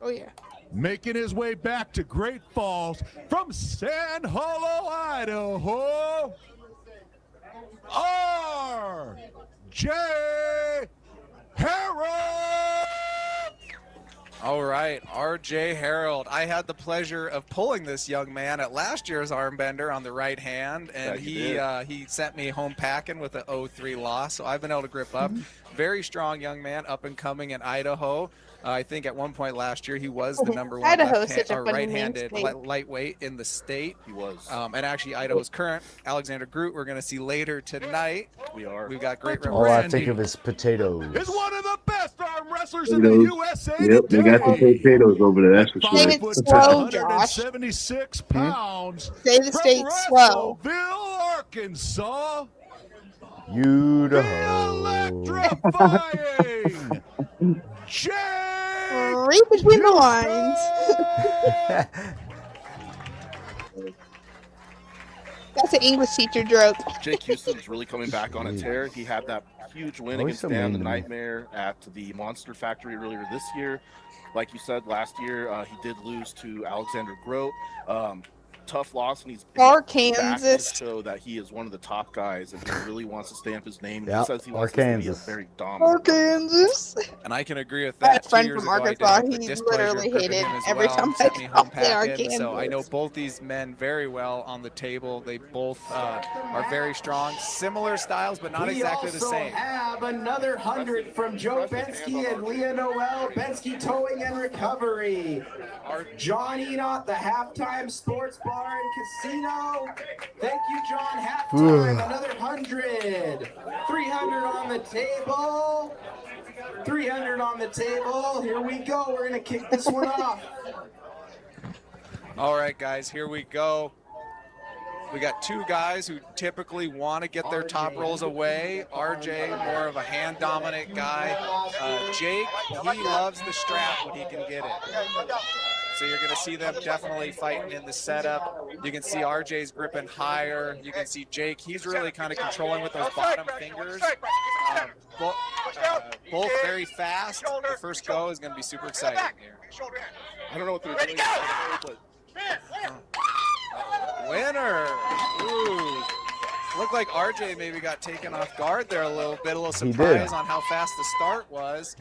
Oh yeah. Making his way back to Great Falls from Sand Hollow, Idaho, R.J. Harold! All right, R.J. Harold. I had the pleasure of pulling this young man at last year's Armbender on the right hand, and he sent me home packing with an 0-3 loss, so I've been able to grip up. Very strong young man, up and coming in Idaho. I think at one point last year he was the number one Idaho's such a funny right-handed name state. lightweight in the state. He was. And actually Idaho's current Alexander Groot we're going to see later tonight. We are. We've got great All I representation. think of is potatoes. Is one of the best arm wrestlers in the Potatoes. USA Yep, they got some today. potatoes over there. That's for Say sure. it 5 slow, foot, Josh. 176 pounds. Say the state slow. Russellville, Arkansas. Idaho. Electrifying. Jake Read between the lines. That's an English teacher joke. Jake Houston's really coming back on a tear. He had that huge win Always against so Dan mean the to me. Nightmare at the Monster Factory earlier this year. Like you said, last year he did lose to Alexander Grote. Tough loss, and he's back to Arkansas. show that he is one of the top guys, and he really wants to stamp his name. Yep, He says he wants this to be a Arkansas. very dominant. Arkansas. And I can agree with I had that. a friend 2 years from ago, I did Arkansas. have the He displeasure of literally gripping hated him as every well, time I sent me home called it packing. So I know Arkansas. both these men very well on the table. They both are very strong, similar styles, but not exactly the We also same. have another 100 from Joe Bensky and Leah Noel, Bensky Towing and Recovery. John Enot, the Halftime Sports Bar and Casino. Thank you, John. Halftime, another 100. 300 on the table. 300 on the table. Here we go. We're going to kick this one off. All right, guys, here we go. We got 2 guys who typically want to get their top rolls away. RJ, more of a hand-dominant guy. Jake, he loves the strap when he can get it. So you're going to see them definitely fighting in the setup. You can see RJ's gripping higher. You can see Jake. He's really kind of controlling with those bottom fingers. Both very fast. The first go is going to be super exciting here. I don't know what they're doing, but winner. Ooh. Looked like RJ maybe got taken off guard there a little bit, a little surprise on how fast the start was.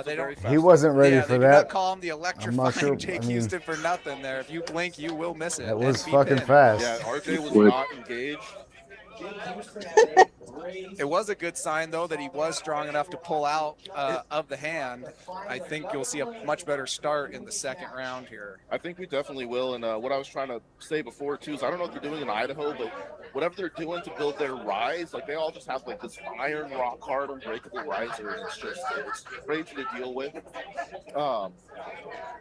They don't. He wasn't ready for they that. do not call him the electrifying sure. Jake Houston for nothing there. If you blink, you will miss it. That was fucking fast. yeah, RJ was not engaged. It was a good sign, though, that he was strong enough to pull out of the hand. I think you'll see a much better start in the second round here. I think we definitely will. And what I was trying to say before, too, is I don't know what they're doing in Idaho, but whatever they're doing to build their rise, like they all just have like this iron rock hard unbreakable riser. And it's crazy to deal with.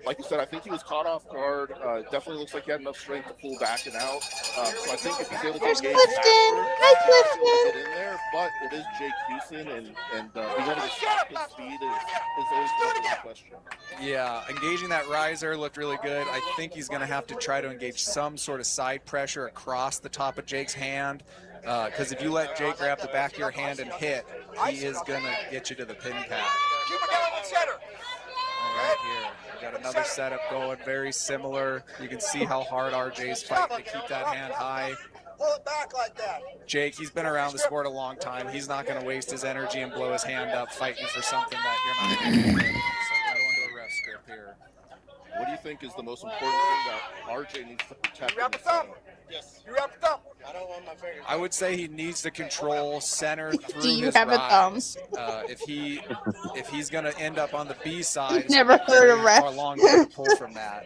Like you said, I think he was caught off guard. Definitely looks like he had enough strength to pull back and out. So I think if he's able to There's engage Clifton. Hi, get Clifton. in there, but it is Jake Houston, and being able to stop his speed is always going to be a question. Yeah, engaging that riser looked really good. I think he's going to have to try to engage some sort of side pressure across the top of Jake's hand, because if you let Jake grab the back of your hand and hit, he is going to get you to the pin pad. Keep it down on center. All right, here. We got another setup going, very similar. You can see how hard RJ's fighting to keep that hand high. Pull it back like that. Jake, he's been around the sport a long time. He's not going to waste his energy and blow his hand up fighting for something that you're not going to win. So right on to a ref script here. What do you think is the most important thing that RJ needs to protect? You wrap the thumb. Yes. You wrap the thumb. I don't want my fingers. I would say he needs to control center through Do you his have a thumb? rise. If he's going to end up on the B side, it's Never heard a ref. a long way to pull from that.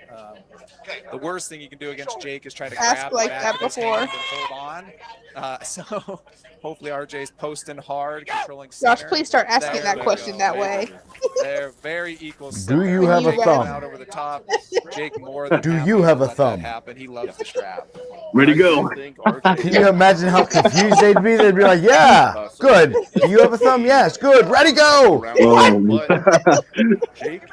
The worst thing you can do against Jake is try to Ask grab like the back that of his before. hand and hold on. So hopefully RJ's posting hard, controlling center. Josh, please start asking There that we question go. that way. They're very equal. Do you have a thumb? Out over the top. Jake more than Do happy you to have a let that thumb? happen. He loves the strap. Ready to go. I think RJ Can you imagine how confused they'd be? They'd be like, yeah, good. Do you have a thumb? Yes, good. Ready, go. But Jake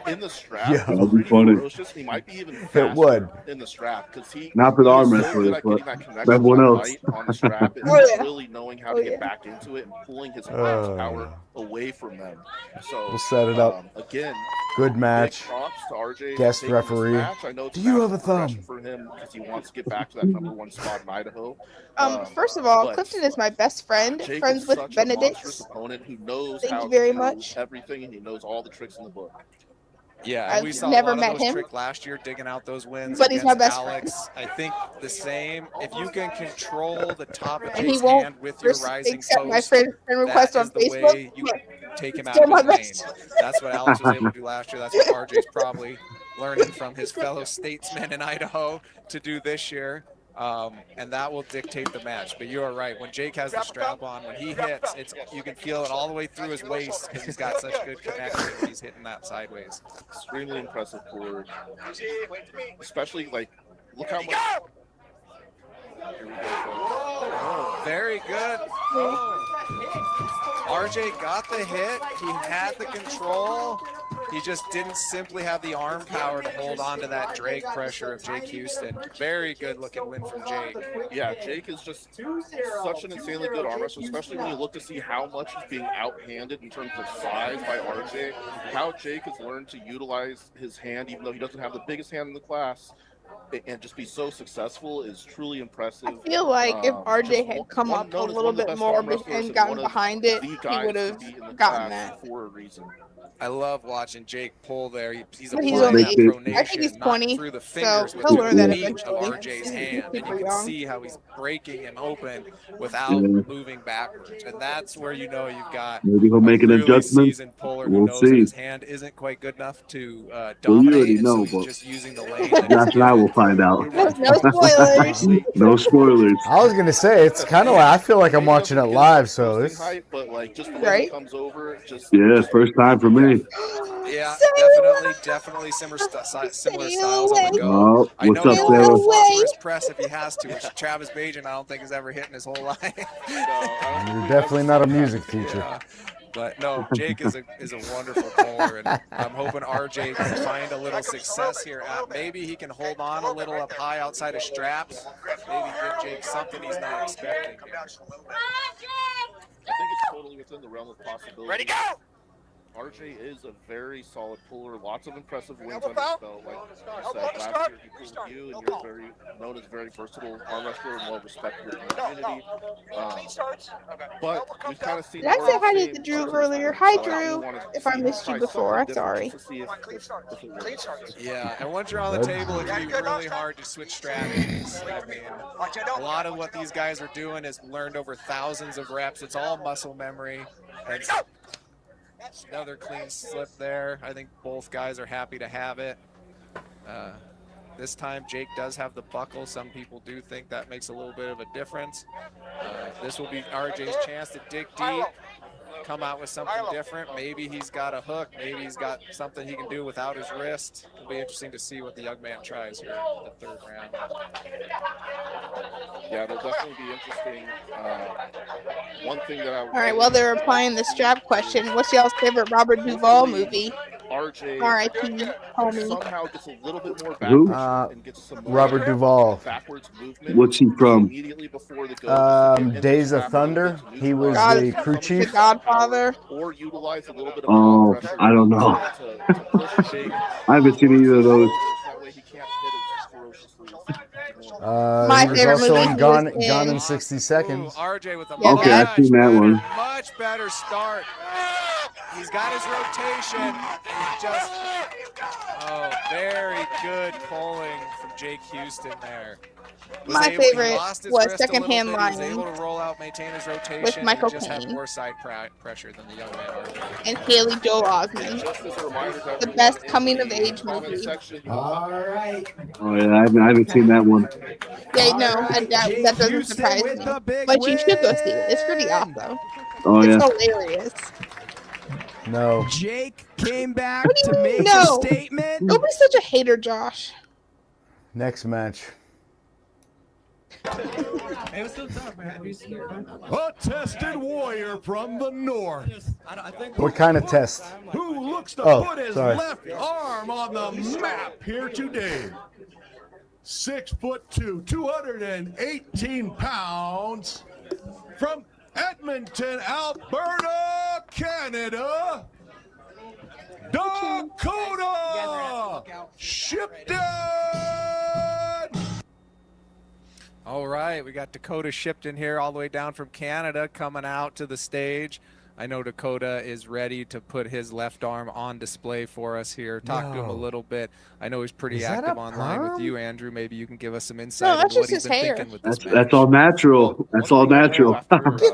in the strap, Yeah. is That'd be pretty funny. ferocious. He might be even faster would. in the strap because he Not for the he arm is so good wrestlers, at but getting that connection everyone to the else. light on the strap and Oh, yeah. really knowing how Oh, to yeah. get back into it and pulling his power away from them. So We'll set it up. Again, Good big match. props to RJ Guest taking this referee. match. I know it's Do you have a massive progression thumb? for him because he wants to get back to that #1 spot in Idaho. First of all, but Clifton is my best friend. Jake Friends is with such a Benedict. monstrous opponent who knows Thank how you very to do much. everything, and he knows all the tricks in the book. Yeah, I've and we saw never a lot met of those him. trick last year, digging out those wins But he's my against best Alex. I think the same. If you can control the top of And he Jake's won't hand with your rising accept my post, friend request that on is the Facebook. way you take him out Still of my his lane. best. That's what Alex was able to do last year. That's what RJ's probably learning from his fellow statesmen in Idaho to do this year. And that will dictate the match. But you are right. When Jake has the strap on, when he hits, you can feel it all the way through his waist because he's got such good connection when he's hitting that sideways. Extremely impressive forward. Especially, like, look how much. Here we go, folks. Oh, very good. RJ got the hit. He had the control. He just didn't simply have the arm power to hold on to that drag pressure of Jake Houston. Very good looking win from Jake. Yeah, Jake is just such an insanely good arm wrestler, especially when you look to see how much he's being outhanded in terms of size by RJ. How Jake has learned to utilize his hand, even though he doesn't have the biggest hand in the class, and just be so successful is truly impressive. I feel like if RJ had come up a little bit more and gotten behind it, he would have gotten that. For a reason. I love watching Jake pull there. He's But he's applying only that 8. pronation, I think he's not 20, through the so fingers with he'll the learn that reach of eventually. RJ's hand, and Super you can young. see how he's breaking him open without Yeah. moving backwards, and that's where you know you've got Maybe he'll make an really adjustment. seasoned puller who We'll knows that see. his hand isn't quite good enough to Well, you dominate, already and so know, he's but just using the lane. that Josh he's and I given. will find out. No spoilers. No spoilers. I was gonna say it's kind of like I feel like I'm watching it live, so it's Height, but like just the way Right? he comes over, just Yeah, first time for me. Yeah, Sail definitely similar styles Sail on the go. Oh, I what's know up, he'll Sailor? go Sailor? phosphorus press if he has to, which Travis Bajan I don't think has ever hit in his whole life. you're definitely not a music teacher. Yeah. But no, Jake is a wonderful bowler, and I'm hoping RJ can find a little success here. Maybe he can hold on a little up high outside of straps. Maybe give Jake something he's not expecting. I think it's totally within the realm of possibility. Ready, go! RJ is a very solid puller. Lots of impressive wins on his belt. Like I said, last year he pulled you, and you're very known as a very versatile arm wrestler and well respected in the community. But we've kind of seen. Did I say hi to Drew earlier? Hi, Drew. If I missed you before, I'm sorry. Yeah, and once you're on the table, it can be really hard to switch strategies. I mean, a lot of what these guys are doing is learned over thousands of reps. It's all muscle memory. And another clean slip there. I think both guys are happy to have it. This time Jake does have the buckle. Some people do think that makes a little bit of a difference. This will be RJ's chance to dig deep, come out with something different. Maybe he's got a hook. Maybe he's got something he can do without his wrist. It'll be interesting to see what the young man tries here in the third round. Yeah, it'll definitely be interesting. One thing that All right, while they're applying the strap question, what's y'all's favorite Robert Duvall movie? RJ R.I.P. homie. somehow gets a little bit more Who? backwards and gets some more Robert Duvall. backwards movement. What's he from? Immediately before the go. Days of Thunder. He was the crew The chief. Godfather. Or utilize a little bit of Oh, pressure I don't know. to push Jake. I haven't seen either of those. That way he can't hit as ferociously. My He was favorite also movie in he Gone, was in. Gone in 60 Seconds. Ooh, RJ with a Yeah, Okay, I've seen that one. much better start. He's got his rotation. He's just, very good pulling from Jake Houston there. My He favorite lost his was wrist a little Secondhand bit. He was Lion able to roll out, maintain his rotation. with Michael He just had Caine. more side pressure than the young man RJ. and Haley Joel Osment. Just as a reminder to The everyone best in coming the of age comment movie. section, All right. Oh yeah, I haven't seen that one. Yeah, no, that doesn't surprise me. But you should go see it. It's pretty awesome. Oh yeah. It's hilarious. No. Jake came back What do you to mean, make no? a statement. Don't be such a hater, Josh. Next match. A tested warrior from the north. What kind of test? Who looks to Oh, put his sorry. left arm on the map here today. 6'2", 218 pounds, from Edmonton, Alberta, Canada, Dakota Shipton. All right, we got Dakota Shipton here all the way down from Canada coming out to the stage. I know Dakota is ready to put his left arm on display for us here. Talk to him a No. little bit. I know he's pretty Is that active a online with perm? you, Andrew. Maybe you can give us some insight No, into that's what just he's his been hair. thinking with this match. That's all natural. That's all natural. Get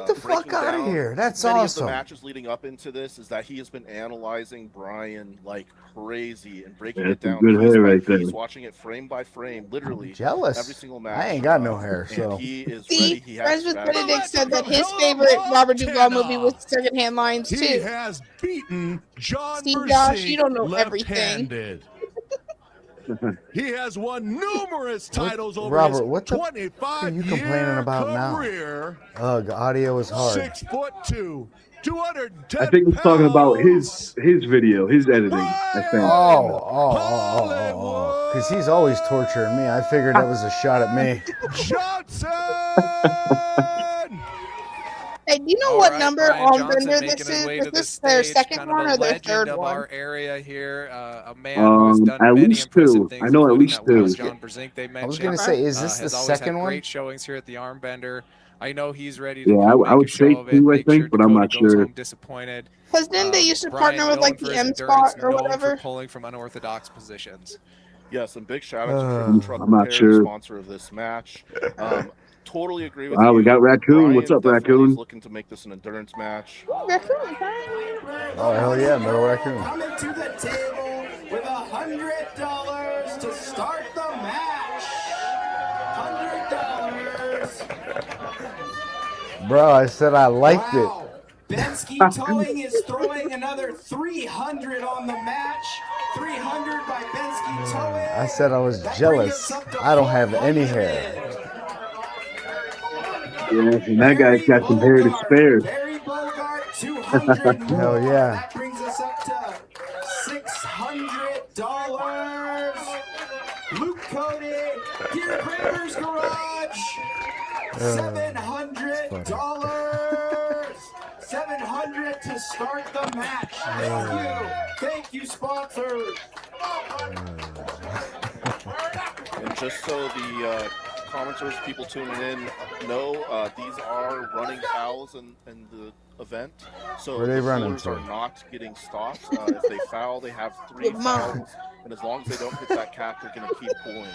the fuck out of here. That's many awesome. of the matches leading up into this is that he has been analyzing Brian like crazy and breaking it That's a down. good piece hair by right there. piece, watching it frame by frame, literally Jealous. every single match. I ain't got no hair, And so. he is See, ready. He has Friends with strategy. Benedict said that his favorite Robert Duvall movie was Secondhand Lions He too. has beaten John See, Josh, Mercy you don't know everything. left-handed. He has won numerous titles over Robert, his what the 25 are you complaining about now? career. Ugh, audio is hard. 6'2", 210 I think he's talking about his video, his editing. I think. Oh. Because he's always torturing me. I figured that was a shot at me. Johnson. Hey, do you know All what right, number Brian Johnson Armbender making this his is? way Is to the this their stage, second kind of one a or their legend third of one? our area here, a man who has done At many least impressive two. things. I know at including least that one with two. John Brzezinski they mentioned. I was going to say, is this the has always second had one? great showings here at the Armbender. I know he's ready to Yeah, come I make would a show say of it, two, I make think, sure but I'm Dakota not goes sure. home disappointed. Because didn't they used to Brian, partner with like known the for his M endurance, Spot or known whatever? for pulling from unorthodox positions. Yes, and big shout out to Triple Truck I'm not Repair, sure. the sponsor of this match. Totally agree with Wow, you. we got Raccoon. Brian What's up, definitely Raccoon? is looking to make this an endurance match. Raccoon. Oh, hell yeah, Metal Raccoon. Coming to the table with $100 to start the match. $100. Bro, I said I liked it. Wow. Bensky Towing is throwing another 300 on the match. 300 by Bensky Towing. I said I was jealous. I don't have any hair. Yeah, and that guy's got some hair to spare. Barry Bogart, $200. 100 more. Hell yeah. That brings us up to $600. Luke Cody, Gear Kramer's Garage. $700. 700 to start the match. Thank you. Thank you, sponsors. And just so the commenters, people tuning in know, these are running fouls in the event. So Where are they the running pullers to? are not getting stopped. If they foul, they have 3 fouls. And as long as they don't hit that cap, they're going to keep pulling.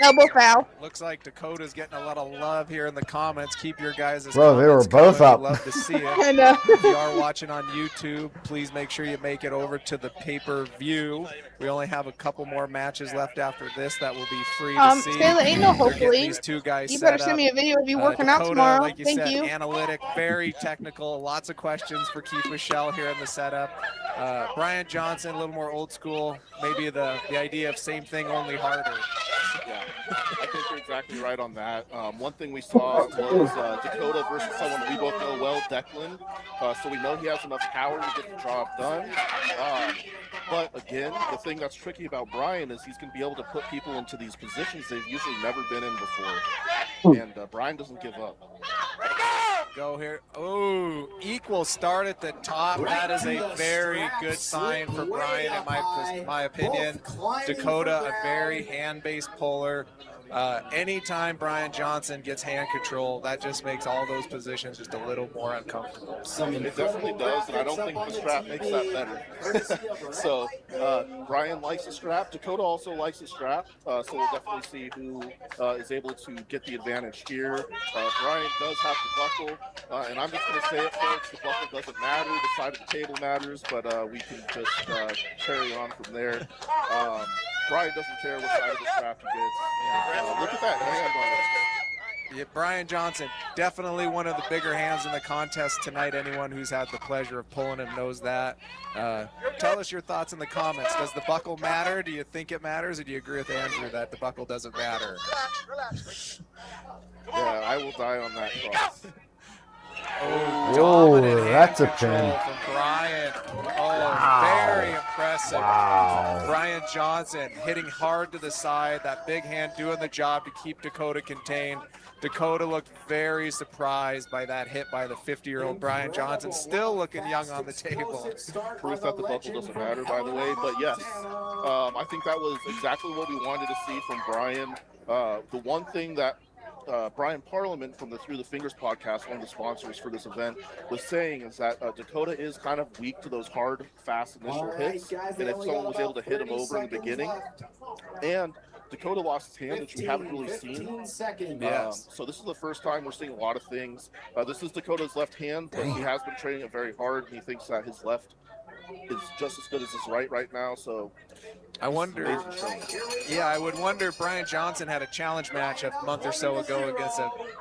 Double foul. Looks like Dakota's getting a lot of love here in the comments. Keep your guys' Bro, they were both coming. up. We'd love to see it. I know. If you are watching on YouTube, please make sure you make it over to the pay-per-view. We only have a couple more matches left after this that will be free to see. Taylor, ain't no hopefully. These two guys You set better send up. me a video of you working out Dakota, tomorrow. like you Thank said, you. analytic, very technical. Lots of questions for Keith Michelle here in the setup. Brian Johnson, a little more old school. Maybe the idea of same thing, only harder. Yeah, I think you're exactly right on that. One thing we saw was Dakota versus someone we both know well, Declan. So we know he has enough power to get the job done. But again, the thing that's tricky about Brian is he's going to be able to put people into these positions they've usually never been in before. And Brian doesn't give up. Go here. Oh, equal start at the top. That is a very good sign for Brian, in my opinion. Dakota, a very hand-based puller. Anytime Brian Johnson gets hand control, that just makes all those positions just a little more uncomfortable. It definitely does, and I don't think the strap makes that better. So Brian likes the strap. Dakota also likes the strap, so we'll definitely see who is able to get the advantage here. Brian does have the buckle, and I'm just going to say it, folks, the buckle doesn't matter. The side of the table matters, but we can just carry on from there. Brian doesn't care what side of the strap he gets. Look at that hand on it. Yeah, Brian Johnson, definitely one of the bigger hands in the contest tonight. Anyone who's had the pleasure of pulling him knows that. Tell us your thoughts in the comments. Does the buckle matter? Do you think it matters, or do you agree with Andrew that the buckle doesn't matter? Yeah, I will die on that cross. Oh, that's a pin. From Brian. Oh, very impressive. Wow. Brian Johnson hitting hard to the side. That big hand doing the job to keep Dakota contained. Dakota looked very surprised by that hit by the 50-year-old Brian Johnson, still looking young on the table. Proof that the buckle doesn't matter, by the way. But yes, I think that was exactly what we wanted to see from Brian. The one thing that Brian Parliament from the Through the Fingers podcast, one of the sponsors for this event, was saying is that Dakota is kind of weak to those hard, fast initial hits, and if someone was able to hit him over in the beginning, and Dakota lost his hand, which we haven't really seen. So this is the first time we're seeing a lot of things. This is Dakota's left hand, but he has been training it very hard, and he thinks that his left is just as good as his right now. So I wonder. Yeah, I would wonder. Brian Johnson had a challenge match a month or so ago against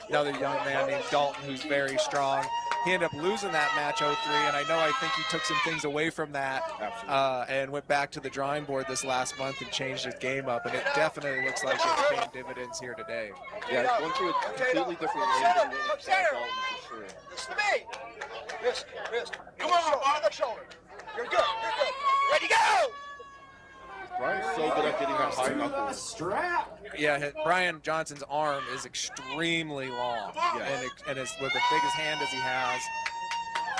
another young man named Dalton, who's very strong. He ended up losing that match 0-3, and I think he took some things away from that and went back to the drawing board this last month and changed his game up, and it definitely looks like it's paying dividends here today. Yeah, it's going through a completely different way than Dalton, for sure. Listen to me. Listen. Come on, bottom of the shoulder. You're good. Ready, go! Brian's so good at getting that high knuckle. Yeah, Brian Johnson's arm is extremely long, and it's with the biggest hand as he has.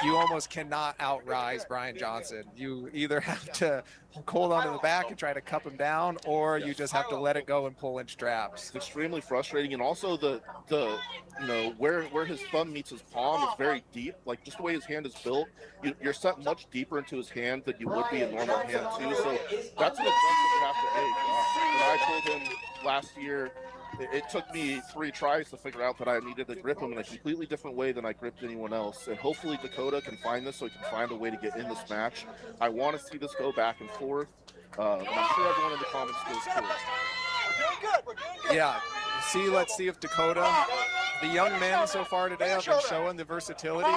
You almost cannot outrise Brian Johnson. You either have to hold on to the back and try to cup him down, or you just have to let it go and pull in straps. It's extremely frustrating, and also the where his thumb meets his palm is very deep. Like just the way his hand is built, you're set much deeper into his hand than you would be a normal hand too. So that's an adjustment you have to make. When I told him last year, it took me 3 tries to figure out that I needed to grip him in a completely different way than I gripped anyone else. And hopefully Dakota can find this so he can find a way to get in this match. I want to see this go back and forth. And I'm sure everyone in the comments goes too. We're doing good. Yeah. Let's see if Dakota, the young men so far today have been showing the versatility.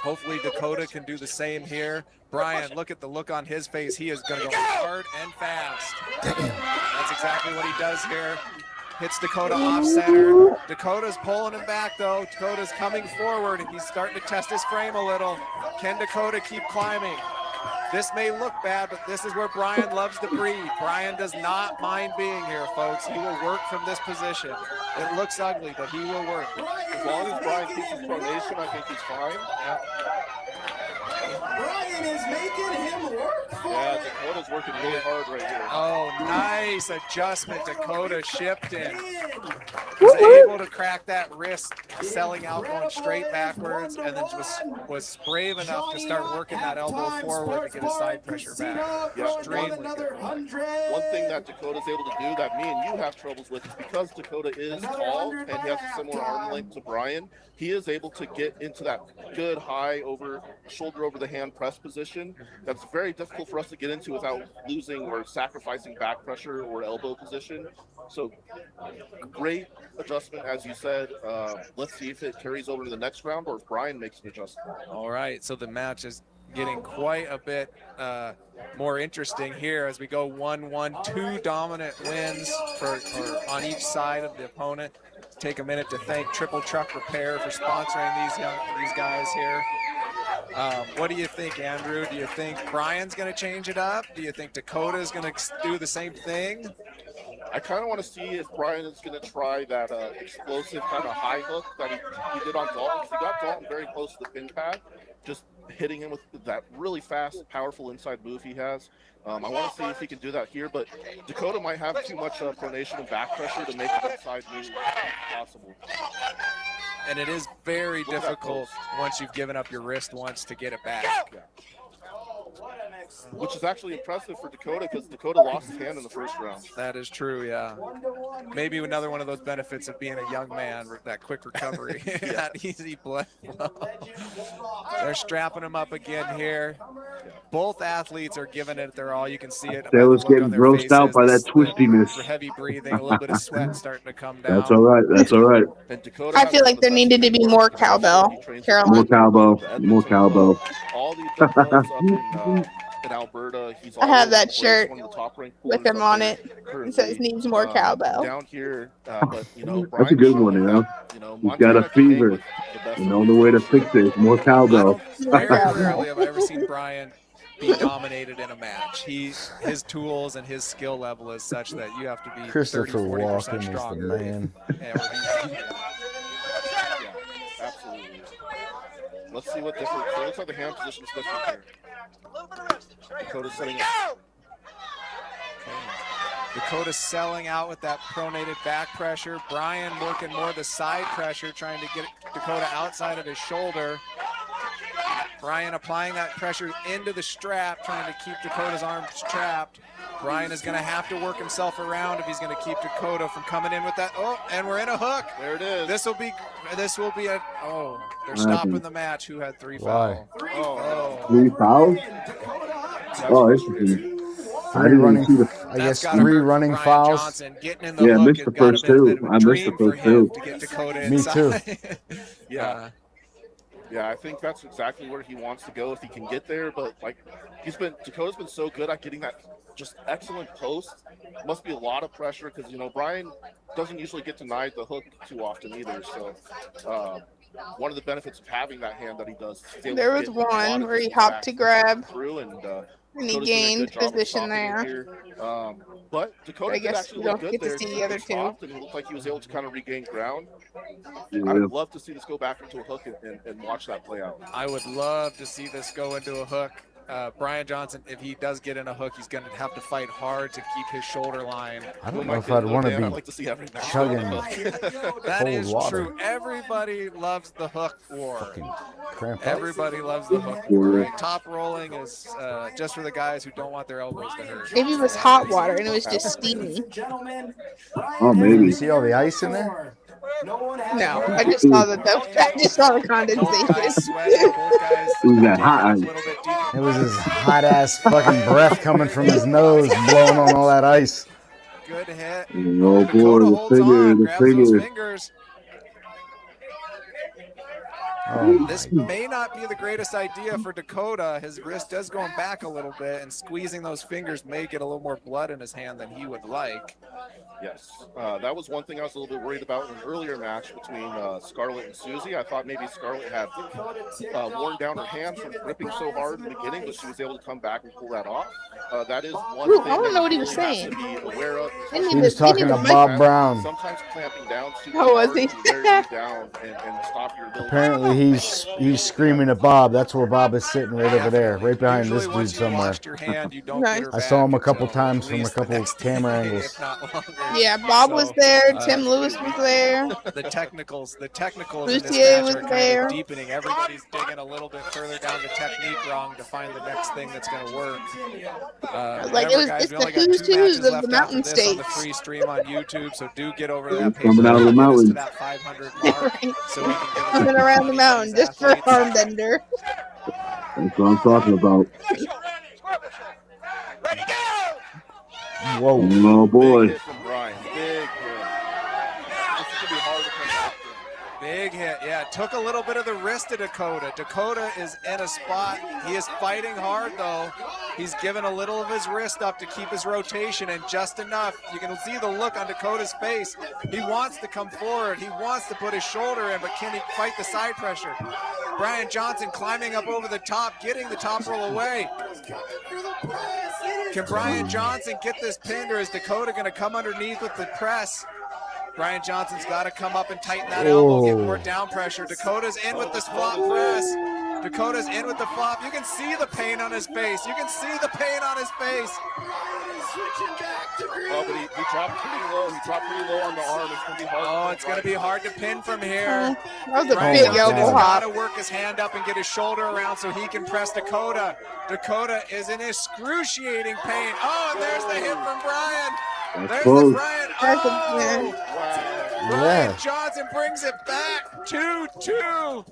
Hopefully Dakota can do the same here. Brian, look at the look on his face. He is going to go hard and fast. That's exactly what he does here. Hits Dakota off center. Dakota's pulling him back though. Dakota's coming forward. He's starting to test his frame a little. Can Dakota keep climbing? This may look bad, but this is where Brian loves to breathe. Brian does not mind being here, folks. He will work from this position. It looks ugly, but he will work. As long as Brian keeps his pronation, I think he's fine. Yep. Brian is making him work for it. Dakota's working really hard right here. Oh, nice adjustment. Dakota Shipton was able to crack that wrist, selling out, going straight backwards, and then was brave enough to start working that elbow forward to get his side pressure back. Yeah, Extremely Another 100. one thing that Dakota's able to do that me and you have troubles with is because Dakota is tall and he has a similar arm length to Brian, he is able to get into that good high shoulder over the hand press position. That's very difficult for us to get into without losing or sacrificing back pressure or elbow position. So great adjustment, as you said. Let's see if it carries over to the next round or if Brian makes an adjustment. All right, so the match is getting quite a bit more interesting here as we go 1-1, 2 dominant wins on each side of the opponent. Take a minute to thank Triple Truck Repair for sponsoring these guys here. What do you think, Andrew? Do you think Brian's going to change it up? Do you think Dakota's going to do the same thing? I kind of want to see if Brian is going to try that explosive kind of high hook that he did on Dalton. He got Dalton very close to the pin pad, just hitting him with that really fast, powerful inside move he has. I want to see if he can do that here, but Dakota might have too much pronation and back pressure to make that side move possible. And it is very difficult once you've given up your wrist once to get it back. Yeah. Which is actually impressive for Dakota because Dakota lost his hand in the first round. That is true, yeah. Maybe another one of those benefits of being a young man, that quick recovery, that easy blood flow. They're strapping him up again here. Both athletes are giving it their all. You can see it. They was getting grossed out by that twistiness. For heavy breathing, a little bit of sweat starting to come down. That's all right. That's all right. And Dakota I feel like there needed to be more cowbell, Caroline. More cowbell. More cowbell. All the up in Alberta, he's I have that always shirt one of the top-ranked with pullers him up on there it. currently. It says needs more cowbell. Down here, but That's a good one, He's got a fever. And the only way to fix it is more cowbell. Very rarely have I ever seen Brian be dominated in a match. His tools and his skill level is such that you have to be Christopher 30-40% Walken is the stronger. man. Absolutely. Let's see what different. So it looks like the hand position is different here. Dakota's setting up. Dakota selling out with that pronated back pressure. Brian working more the side pressure, trying to get Dakota outside of his shoulder. Brian applying that pressure into the strap, trying to keep Dakota's arms trapped. Brian is going to have to work himself around if he's going to keep Dakota from coming in with that. Oh, and we're in a hook. There it is. This will be a. Oh, they're stopping the match. Who had 3 fouls? Oh. 3 fouls? Oh, interesting. I didn't even see the. I guess 3 running fouls. Yeah, I missed the first 2. I missed the first 2. Me too. Yeah. Yeah, I think that's exactly where he wants to go if he can get there. But like, Dakota's been so good at getting that just excellent post. Must be a lot of pressure because Brian doesn't usually get denied the hook too often either. So one of the benefits of having that hand that he does. There was one where he hopped to grab through and he gained position there. But Dakota I guess actually we don't look get good to there. see the other two. And it looked like he was able to kind of regain ground. Yeah. I would love to see this go back into a hook and watch that play out. I would love to see this go into a hook. Brian Johnson, if he does get in a hook, he's going to have to fight hard to keep his shoulder line. I don't know if I'd want to be like to see chugging That cold is water. true. Everybody loves the hook war. Fucking cramp up. Everybody loves the hook war. Right? Top rolling is just for the guys who don't want their elbows to hurt. Maybe it was hot water and it was just steamy. Oh, maybe. You see all the ice in there? No, I just saw the condensation. Who's that hot ice? It was his hot ass fucking breath coming from his nose, blowing on all that ice. Good hit. Oh boy, the finger. Fingers. Oh, This may not be the greatest idea for Dakota. His wrist does going back a little bit, and squeezing those fingers may get a little more blood in his hand than he would like. Yes, that was one thing I was a little bit worried about in an earlier match between Scarlett and Susie. I thought maybe Scarlett had worn down her hand from gripping so hard in the beginning, but she was able to come back and pull that off. That is one Ooh, thing I don't that know what you he was really have saying. to be aware of. Didn't He was talking to Bob Brown. Sometimes clamping down too Oh, was hard he? can wear you down and stop your ability. Apparently he's screaming at Bob. That's where Bob is sitting right over there, right behind Usually this dude once you somewhere. lost your hand, you don't Nice. get her I saw him a back couple until times at from a least the couple next camera day, angles. if not longer. Yeah, Bob was there. So, Tim Lewis was there. The technicals in this Lucier match was are kind there. of deepening. Everybody's digging a little bit further down the technique wrong to find the next thing that's going to work. Like, Remember, guys, it's we the only got who's 2 matches who's of left the mountain after this on the states. free stream on YouTube, so do get over to that page. Coming out of the Get us mountain. to that 500 mark, so we can give us Coming some around the money mountain to these just for athletes. Armbender. That's what I'm talking about. Ready, go! Whoa. Oh boy. Big hit from Brian. Big hit. This is going to be hard to come back from. Big hit, yeah. Took a little bit of the wrist of Dakota. Dakota is in a spot. He is fighting hard, though. He's given a little of his wrist up to keep his rotation, and just enough. You can see the look on Dakota's face. He wants to come forward. He wants to put his shoulder in, but can he fight the side pressure? Brian Johnson climbing up over the top, getting the top roll away. Can Brian Johnson get this pinned, or is Dakota going to come underneath with the press? Brian Johnson's got to come up and tighten that elbow, get more down pressure. Dakota's in with the flop press. Dakota's in with the flop. You can see the pain on his face. You can see the pain on his face. Oh, but he dropped pretty low. He dropped pretty low on the arm. It's going to be hard. Oh, it's going to be hard to pin from here. That was a Brian big Johnson's elbow got to hop. work his hand up and get his shoulder around so he can press Dakota. Dakota is in excruciating pain. Oh, and there's the hit from Brian. There's the Brian. Brian Johnson brings it back. 2-2.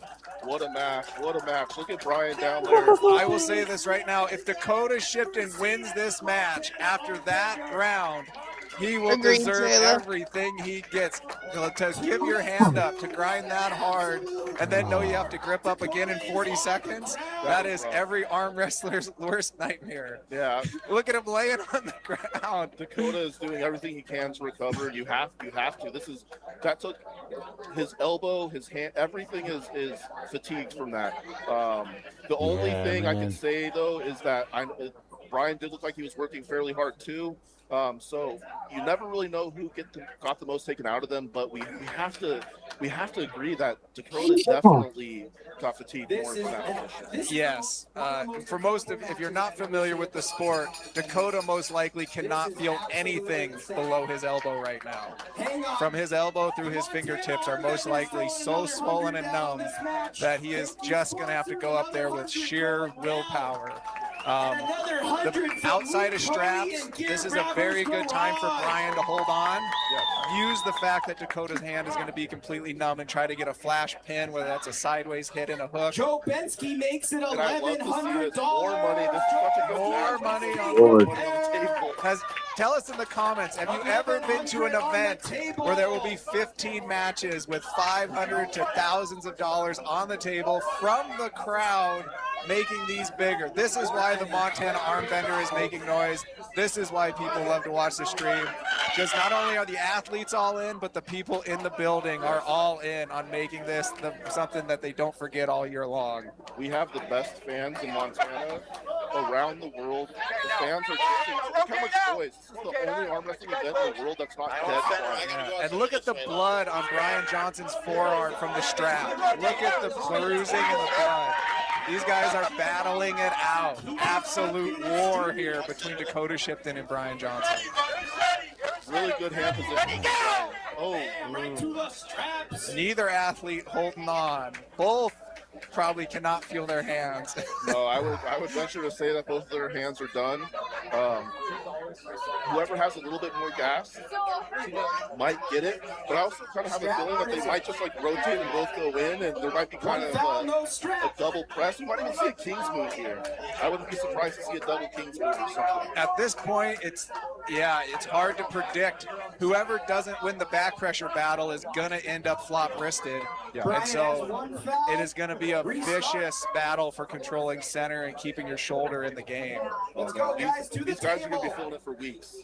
What a match. What a match. Look at Brian down there. I will say this right now. If Dakota Shipton wins this match after that round, he will Agreed, deserve Taylor. everything he gets. To give your hand up, to grind that hard, and then know you have to grip up again in 40 seconds. That is every arm wrestler's worst nightmare. Yeah. Look at him laying on the ground. Dakota is doing everything he can to recover. You have to. That took his elbow, his hand, everything is fatigued from that. The only thing I can say though is that Brian did look like he was working fairly hard too. So you never really know who got the most taken out of them, but we have to agree that Dakota definitely got fatigued more from that position. Yes. For most of, if you're not familiar with the sport, Dakota most likely cannot feel anything below his elbow right now. From his elbow through his fingertips are most likely so swollen and numb that he is just going to have to go up there with sheer willpower. The outside of straps, this is a very good time for Brian to hold on. Use the fact that Dakota's hand is going to be completely numb and try to get a flash pin, whether that's a sideways hit and a hook. Joe Bensky makes it $1,100. More money. This is such a good More match. money on Lord. the table. Tell us in the comments, have you ever been to an event where there will be 15 matches with $500 to thousands of dollars on the table from the crowd, making these bigger? This is why the Montana Armbender is making noise. This is why people love to watch the stream. Because not only are the athletes all in, but the people in the building are all in on making this something that they don't forget all year long. We have the best fans in Montana around the world. The fans are look how much noise. This is the only arm wrestling event in the world that's not dead. Yeah. And look at the blood on Brian Johnson's forearm from the strap. Look at the bruising and the blood. These guys are battling it out. Absolute war here between Dakota Shipton and Brian Johnson. Really good hand position. Oh, Neither athlete holding on. Both probably cannot feel their hands. no, I would venture to say that both of their hands are done. Whoever has a little bit more gas might get it, but I also kind of have a feeling that they might just like rotate and both go in, and there might be kind of a double press. You might even see a King's move here. I wouldn't be surprised to see a double King's move or something. At this point, it's Yeah, it's hard to predict. Whoever doesn't win the back pressure battle is going to end up flop wristed. And so it is going to be a vicious battle for controlling center and keeping your shoulder in the game. These guys are going to be feeling it for weeks.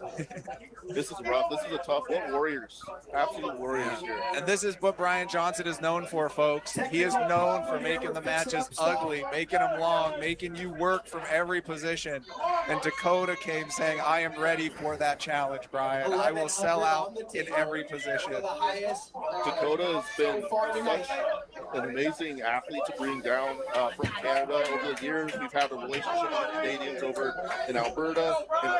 This is rough. This is a tough one. Warriors. Absolute warriors here. And this is what Brian Johnson is known for, folks. He is known for making the matches ugly, making them long, making you work from every position. And Dakota came saying, I am ready for that challenge, Brian. I will sell out in every position. Dakota has been such an amazing athlete to bring down from Canada over the years. We've had a relationship with the Canadians over in Alberta,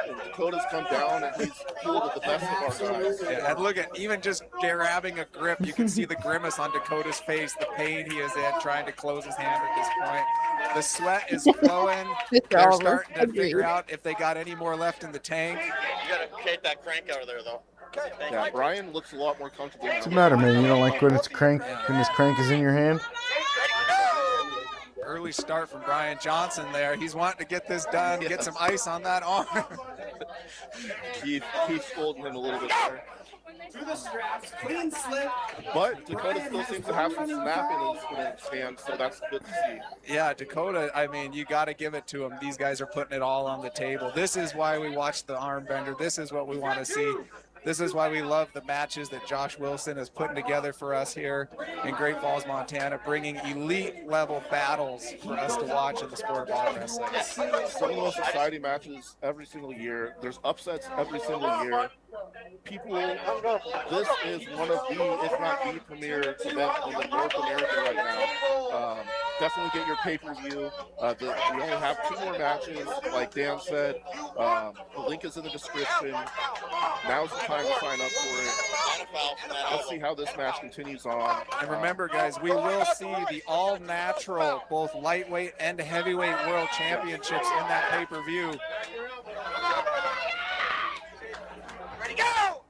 and Dakota's come down, and he's pulled with the best of our guys. Yeah, and look at, even just grabbing a grip, you can see the grimace on Dakota's face, the pain he is in trying to close his hand at this point. The sweat is flowing. They're starting to figure out if they got any more left in the tank. You gotta take that crank out of there, though. Yeah, Brian looks a lot more comfortable now. What's the matter, man? You don't like when it's crank, when this crank is in your hand? Early start from Brian Johnson there. He's wanting to get this done, get some ice on that arm. Keith scolding him a little bit there. Through the straps, clean slip. But Dakota still seems to have some snap in his hand, so that's good to see. Yeah, Dakota, I mean, you got to give it to him. These guys are putting it all on the table. This is why we watch the Armbender. This is what we want to see. This is why we love the matches that Josh Wilson is putting together for us here in Great Falls, Montana, bringing elite level battles for us to watch in the sport of arm wrestling. Some of the most exciting matches every single year. There's upsets every single year. People, this is one of the, if not the premier event in North America right now. Definitely get your pay-per-view. We only have 2 more matches, like Dan said. The link is in the description. Now's the time to sign up for it. Let's see how this match continues on. And remember, guys, we will see the all-natural, both lightweight and heavyweight world championships in that pay-per-view. Ready, go!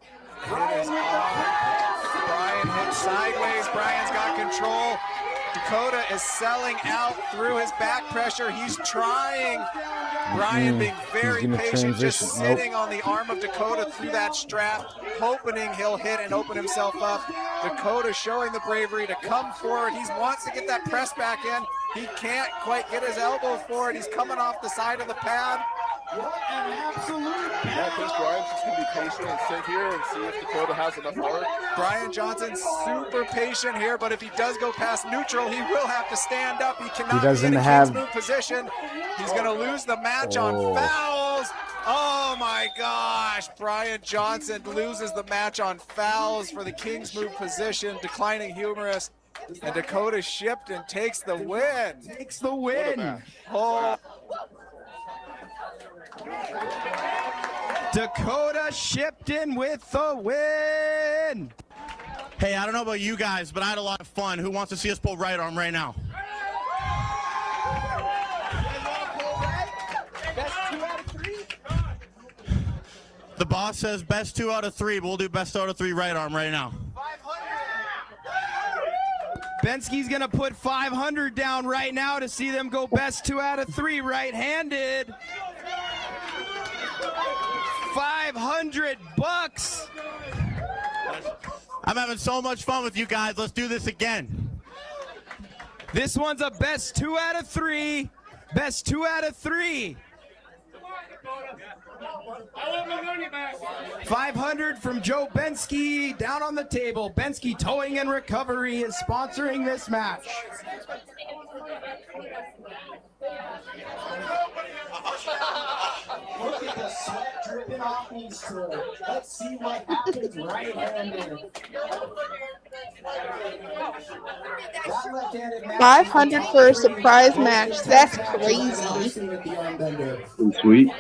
It is on. Brian hit sideways. Brian's got control. Dakota is selling out through his back pressure. He's trying. Brian being very patient, just sitting on the arm of Dakota through that strap, hoping he'll hit and open himself up. Dakota showing the bravery to come forward. He wants to get that press back in. He can't quite get his elbow forward. He's coming off the side of the pad. I think Brian's just going to be patient and sit here and see if Dakota has enough heart. Brian Johnson's super patient here, but if he does go past neutral, he will have to stand up. He cannot be in a King's Move position. He's going to lose the match on fouls. Oh my gosh, Brian Johnson loses the match on fouls for the King's Move position, declining humerus. And Dakota Shipton takes the win. Takes the win. Oh. Dakota Shipton with the win. Hey, I don't know about you guys, but I had a lot of fun. Who wants to see us pull right arm right now? Best 2 out of 3. The boss says best 2 out of 3, but we'll do best out of 3 right arm right now. Bensky's gonna put 500 down right now to see them go best 2 out of 3 right-handed. $500. I'm having so much fun with you guys. Let's do this again. This one's a best 2 out of 3. Best 2 out of 3. 500 from Joe Bensky down on the table. Bensky Towing and Recovery is sponsoring this match. Look at the sweat dripping off these 2. Let's see what happens right-handed. 500 for a surprise match. That's crazy. Sweet.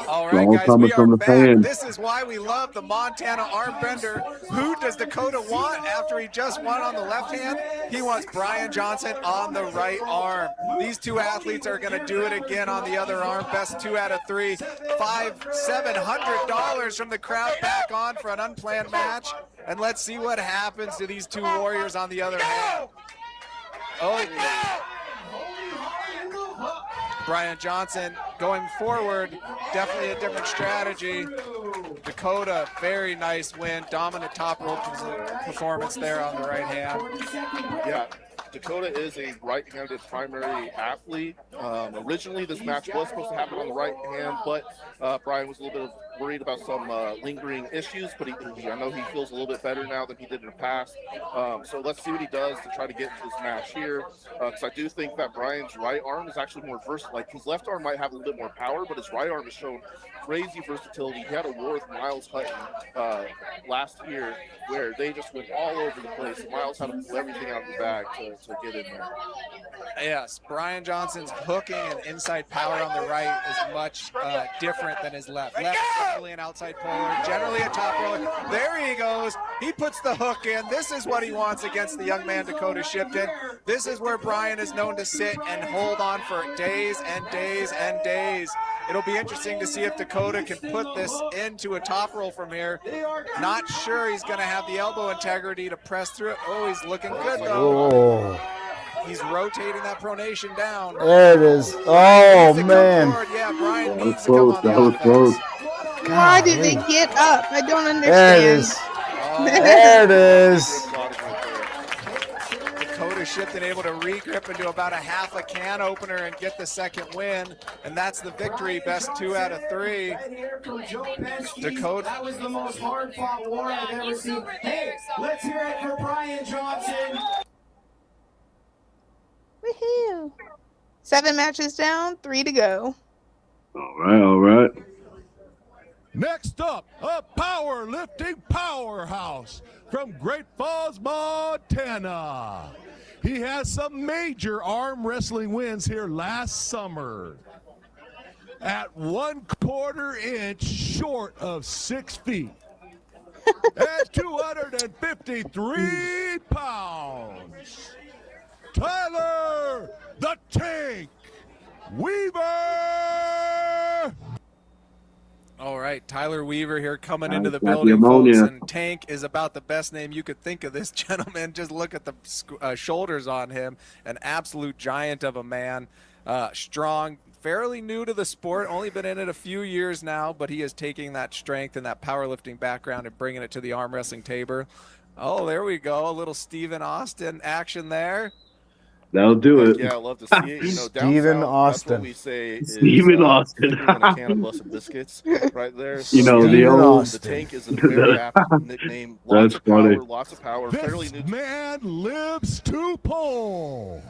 All right, guys, we are back. This is why we love the Montana Armbender. Who does Dakota want after he just won on the left hand? He wants Brian Johnson on the right arm. These 2 athletes are going to do it again on the other arm. Best 2 out of 3. $700 from the crowd back on for an unplanned match. And let's see what happens to these 2 warriors on the other hand. Oh, Brian Johnson going forward, definitely a different strategy. Dakota, very nice win, dominant top rope performance there on the right hand. Yeah, Dakota is a right-handed primary athlete. Originally, this match was supposed to happen on the right hand, but Brian was a little bit worried about some lingering issues, but I know he feels a little bit better now than he did in the past. So let's see what he does to try to get into this match here, because I do think that Brian's right arm is actually more versatile. Like, his left arm might have a little bit more power, but his right arm has shown crazy versatility. He had a war with Miles Hutton last year where they just went all over the place. Miles had to pull everything out of the bag to get in there. Yes, Brian Johnson's hooking and inside power on the right is much different than his left. Left is generally an outside polar, generally a top roller. There he goes. He puts the hook in. This is what he wants against the young man Dakota Shipton. This is where Brian is known to sit and hold on for days and days and days. It'll be interesting to see if Dakota can put this into a top roll from here. Not sure he's going to have the elbow integrity to press through it. Oh, he's looking good, though. Oh. He's rotating that pronation down. There it is. Oh, man. Yeah, Brian needs to come on the offense. Close. Why did they get up? I don't understand. There it is. There it is. Dakota Shipton able to re-grip into about a half a can opener and get the second win, and that's the victory. Best 2 out of 3. Dakota. That was the most hard-fought war I've ever seen. Hey, let's hear it for Brian Johnson. Woohoo! 7 matches down, 3 to go. All right. Next up, a powerlifting powerhouse from Great Falls, Montana. He has some major arm wrestling wins here last summer. At 1/4 inch short of 6 feet. At 253 pounds. Tyler the Tank Weaver. All right, Tyler Weaver here coming into the building, folks, and Tank is about the best name you could think of this gentleman. Just look at the shoulders on him. An absolute giant of a man. Strong, fairly new to the sport, only been in it a few years now, but he is taking that strength and that powerlifting background and bringing it to the arm wrestling table. Oh, there we go. A little Stephen Austin action there. That'll do it. Yeah, I love to see it. You know, down Stephen south, Austin. That's what we say is, Stephen Austin. a can of busted biscuits right there. So, you know, the old the Tank is a very apt nickname. Lots of funny. power, lots of power. This Fairly new. man lives to pull.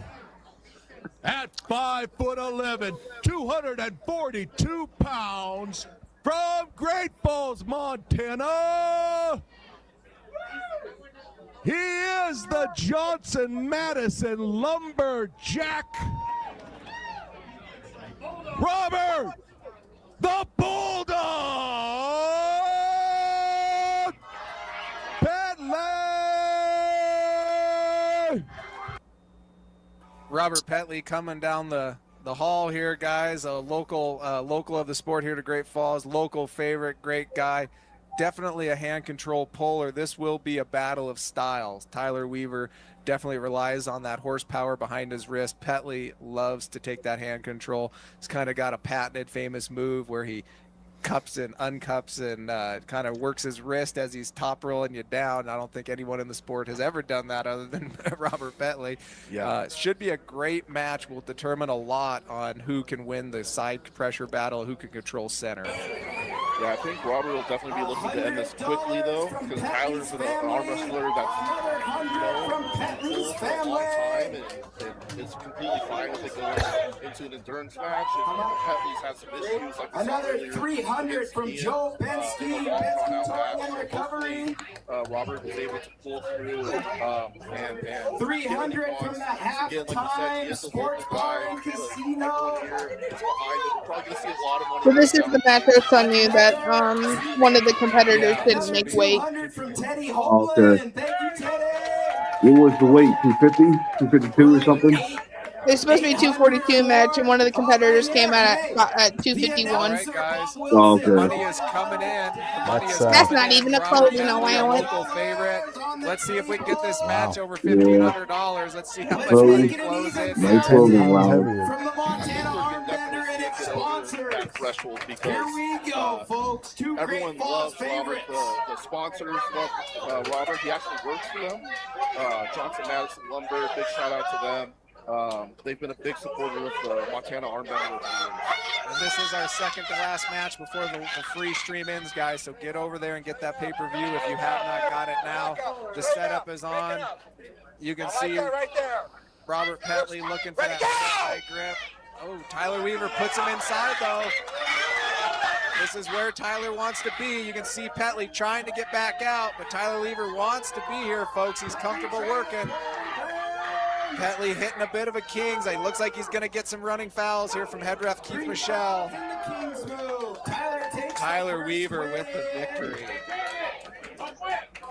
At 5'11", 242 pounds, from Great Falls, Montana. He is the Johnson Madison Lumberjack. Robert, the Bulldog Petley. Robert Petley coming down the hall here, guys. A local of the sport here to Great Falls. Local favorite, great guy. Definitely a hand control puller. This will be a battle of styles. Tyler Weaver definitely relies on that horsepower behind his wrist. Petley loves to take that hand control. He's kind of got a patented famous move where he cups and uncups and kind of works his wrist as he's top rolling you down. I don't think anyone in the sport has ever done that other than Robert Petley. Yeah. Should be a great match. Will determine a lot on who can win the side pressure battle, who can control center. Yeah, I think Robert will definitely be looking to end this quickly, though, because Tyler's an arm wrestler that's known for a long time, and it's completely fine if they go into an endurance match. And Petley's had some issues, like another 300 from Joe Bensky. Bensky recovery. Robert was able to pull through and 300 from the halftime sports bar and casino. So this is the match I was telling you that one of the competitors didn't make weight. Okay. What was the weight? 250? 252 or something? It's supposed to be 242 match, and one of the competitors came out at 251. All right, guys. Oh, okay. The money is coming in. That's not even a closing allowance. Local favorite. Let's see if we can get this match over $1,500. Let's see how much money closes. No closing allowance. the threshold because Here we go, folks. Two everyone great falls loves Robert. favorites. The sponsors love Robert. He actually works for them. Johnson Madison Lumber, big shout out to them. They've been a big supporter of the Montana Armbender over the years. And this is our second to last match before the free stream ends, guys. So get over there and get that pay-per-view if you have not got it now. The setup is on. You can see Robert Petley looking for that high grip. Oh, Tyler Weaver puts him inside, though. This is where Tyler wants to be. You can see Petley trying to get back out, but Tyler Weaver wants to be here, folks. He's comfortable working. Petley hitting a bit of a Kings. It looks like he's going to get some running fouls here from head ref Keith Michelle. Tyler Weaver with the victory.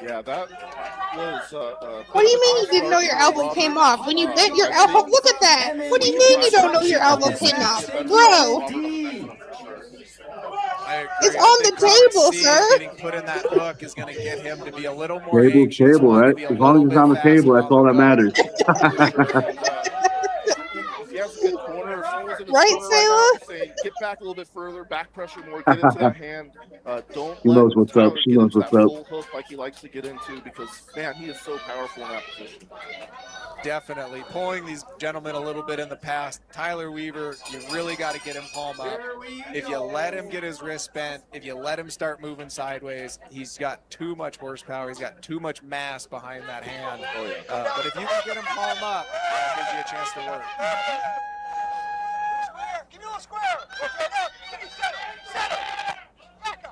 Yeah, that was. What do you mean you didn't know your elbow came off? When you bent your elbow, look at that. What do you mean you don't know your elbow came off? Bro. It's on the table, sir. Getting put in that hook is going to get him to be a little more Table, right? As long as it's on the table, that's all that matters. Right, Sailor? Get back a little bit further, back pressure more, get into that hand. Don't She knows what's up. She knows what's up. full hook like he likes to get into because, man, he is so powerful in that position. Definitely pulling these gentlemen a little bit in the past. Tyler Weaver, you really got to get him palm up. If you let him get his wrist bent, if you let him start moving sideways, he's got too much horsepower. He's got too much mass behind that hand. But if you can get him palm up, that gives you a chance to work.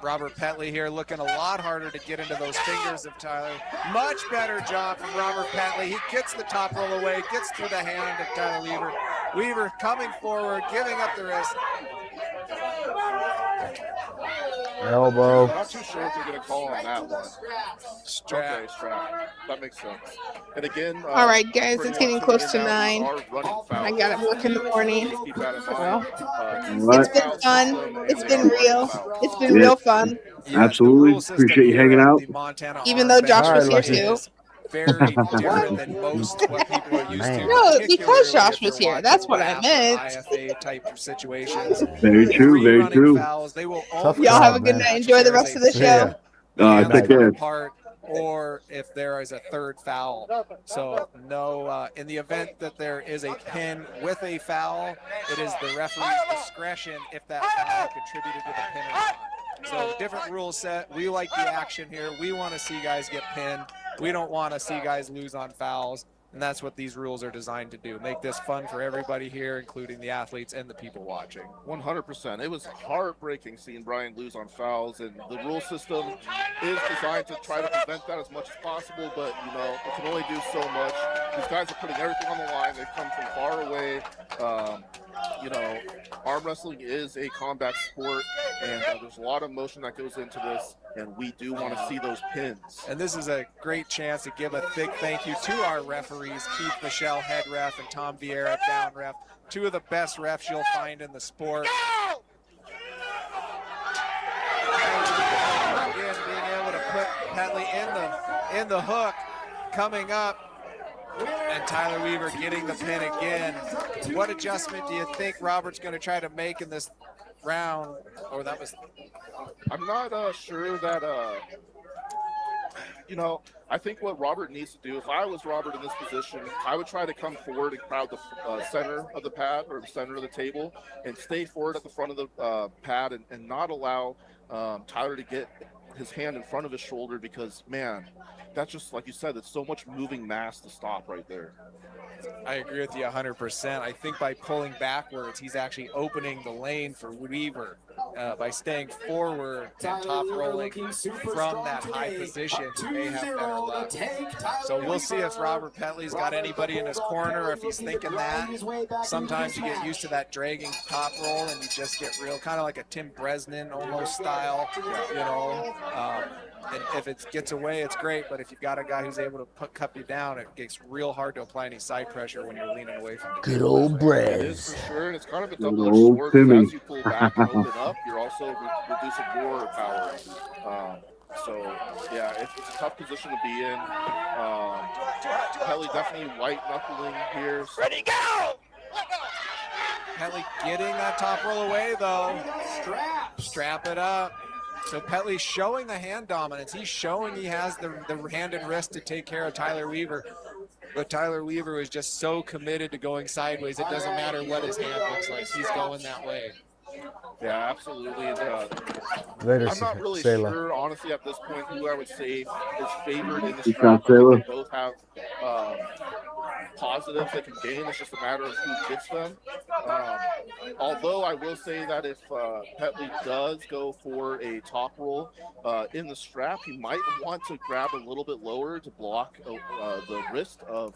Robert Petley here looking a lot harder to get into those fingers of Tyler. Much better job from Robert Petley. He gets the top roll away, gets through the hand of Tyler Weaver. Weaver coming forward, giving up the wrist. Elbow. I'm not too sure if they're going to call on that one. Strap. Okay, strap. That makes sense. And again, All right, guys, it's getting close to 9. I got to work in the morning. Well, it's been fun. It's been real. It's been real fun. Absolutely. Appreciate you hanging out. Even though Josh was here too. Very different than most what people are used to. No, because Josh was here. That's what I meant. IFA type situations. Very true. Very true. Y'all have a good night. Enjoy the rest of the show. Take care. Or if there is a third foul. So no, in the event that there is a pin with a foul, it is the referee's discretion if that foul contributed to the pin or not. So different rule set. We like the action here. We want to see guys get pinned. We don't want to see guys lose on fouls. And that's what these rules are designed to do. Make this fun for everybody here, including the athletes and the people watching. 100%. It was heartbreaking seeing Brian lose on fouls, and the rule system is designed to try to prevent that as much as possible, but, you know, it can only do so much. These guys are putting everything on the line. They've come from far away. You know, arm wrestling is a combat sport, and there's a lot of motion that goes into this, and we do want to see those pins. And this is a great chance to give a big thank you to our referees, Keith Michelle, head ref, and Tom Vieira, down ref. Two of the best refs you'll find in the sport. Again, being able to put Petley in the hook, coming up. And Tyler Weaver getting the pin again. What adjustment do you think Robert's going to try to make in this round? Or that was... I'm not sure that, you know, I think what Robert needs to do, if I was Robert in this position, I would try to come forward and crowd the center of the pad or the center of the table and stay forward at the front of the pad and not allow Tyler to get his hand in front of his shoulder because, man, that's just, like you said, it's so much moving mass to stop right there. I agree with you 100%. I think by pulling backwards, he's actually opening the lane for Weaver by staying forward and top rolling from that high position. He may have better luck. So we'll see if Robert Petley's got anybody in his corner, if he's thinking that. Sometimes you get used to that dragging top roll and you just get real, kind of like a Tim Bresnan almost style, you know. And if it gets away, it's great. But if you've got a guy who's able to cup you down, it gets real hard to apply any side pressure when you're leaning away from the good old Brez. It is for sure, and it's kind of a double-edged sword because as you pull back and open up, you're also reducing your power. So, yeah, it's a tough position to be in. Pelly definitely white-knuckling here. Ready, go! Petley getting that top roll away, though. Strap it up. So Petley's showing the hand dominance. He's showing he has the hand and wrist to take care of Tyler Weaver. But Tyler Weaver is just so committed to going sideways. It doesn't matter what his hand looks like. He's going that way. Yeah, absolutely. And, Later, I'm not really Sailor. sure, honestly, at this point, who I would say is favored in the strap. I think they both have positives they can gain. It's just a matter of who gets them. Although I will say that if Petley does go for a top roll in the strap, he might want to grab a little bit lower to block the wrist of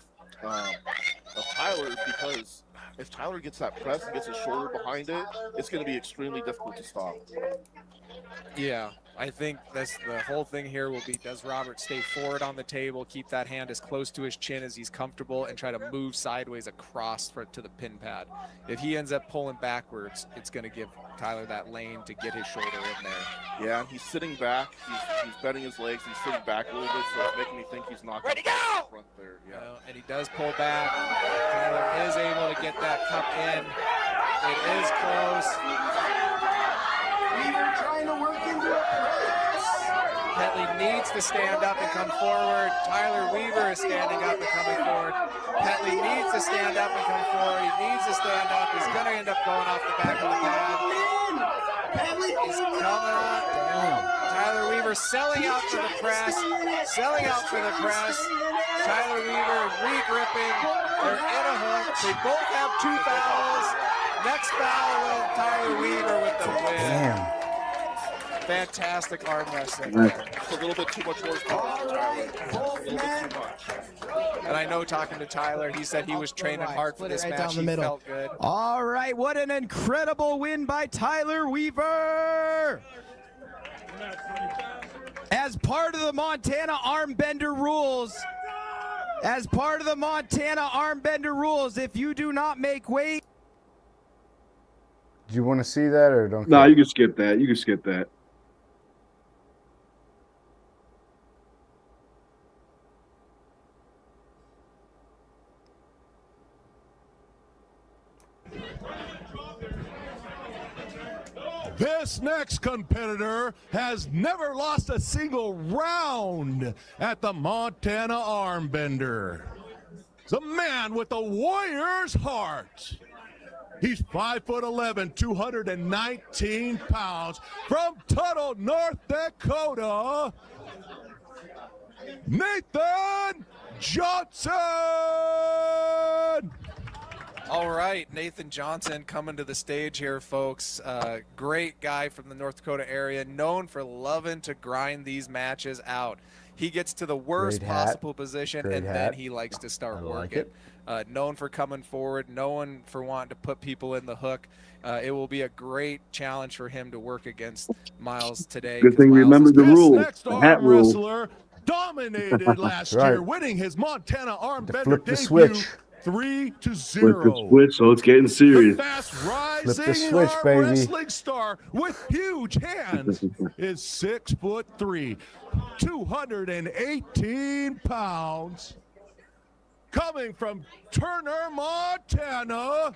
Tyler, because if Tyler gets that press and gets his shoulder behind it, it's going to be extremely difficult to stop. Yeah, I think that's the whole thing here will be, does Robert stay forward on the table, keep that hand as close to his chin as he's comfortable, and try to move sideways across to the pin pad. If he ends up pulling backwards, it's going to give Tyler that lane to get his shoulder in there. Yeah, and he's sitting back. He's bending his legs. He's sitting back a little bit, so it's making me think he's not going to go front there. Yeah. And he does pull back. Tyler is able to get that cup in. It is close. Weaver trying to work into a press. Petley needs to stand up and come forward. Tyler Weaver is standing up and coming forward. Petley needs to stand up and come forward. He needs to stand up. He's going to end up going off the back of the pad. He's coming on. Tyler Weaver selling out for the press. Selling out for the press. Tyler Weaver re-gripping. They're in a hook. They both have 2 fouls. Next foul of Tyler Weaver with the win. Damn. Fantastic arm wrestling. It's a little bit too much horsepower for Tyler. A little bit too much. And I know, talking to Tyler, he said he was training hard for this match. He felt good. All right, what an incredible win by Tyler Weaver. As part of the Montana Armbender rules, if you do not make weight. Do you want to see that or don't? No, you can skip that. You can skip that. This next competitor has never lost a single round at the Montana Armbender. It's a man with a warrior's heart. He's 5'11", 219 pounds, from Tuttle, North Dakota, Nathan Johnson. All right, Nathan Johnson coming to the stage here, folks. Great guy from the North Dakota area, known for loving to grind these matches out. He gets to the worst possible position, and then he likes to start working. Known for coming forward, known for wanting to put people in the hook. It will be a great challenge for him to work against Miles today. Good thing remember the rule, the hat rule. Wrestler dominated last year, winning his Montana Armbender Flip the debut. switch. 3-0. Flip the switch, so it's getting serious. The fast Flip the rising switch, arm baby. wrestling star with huge hands is 6'3", 218 pounds. Coming from Turner, Montana,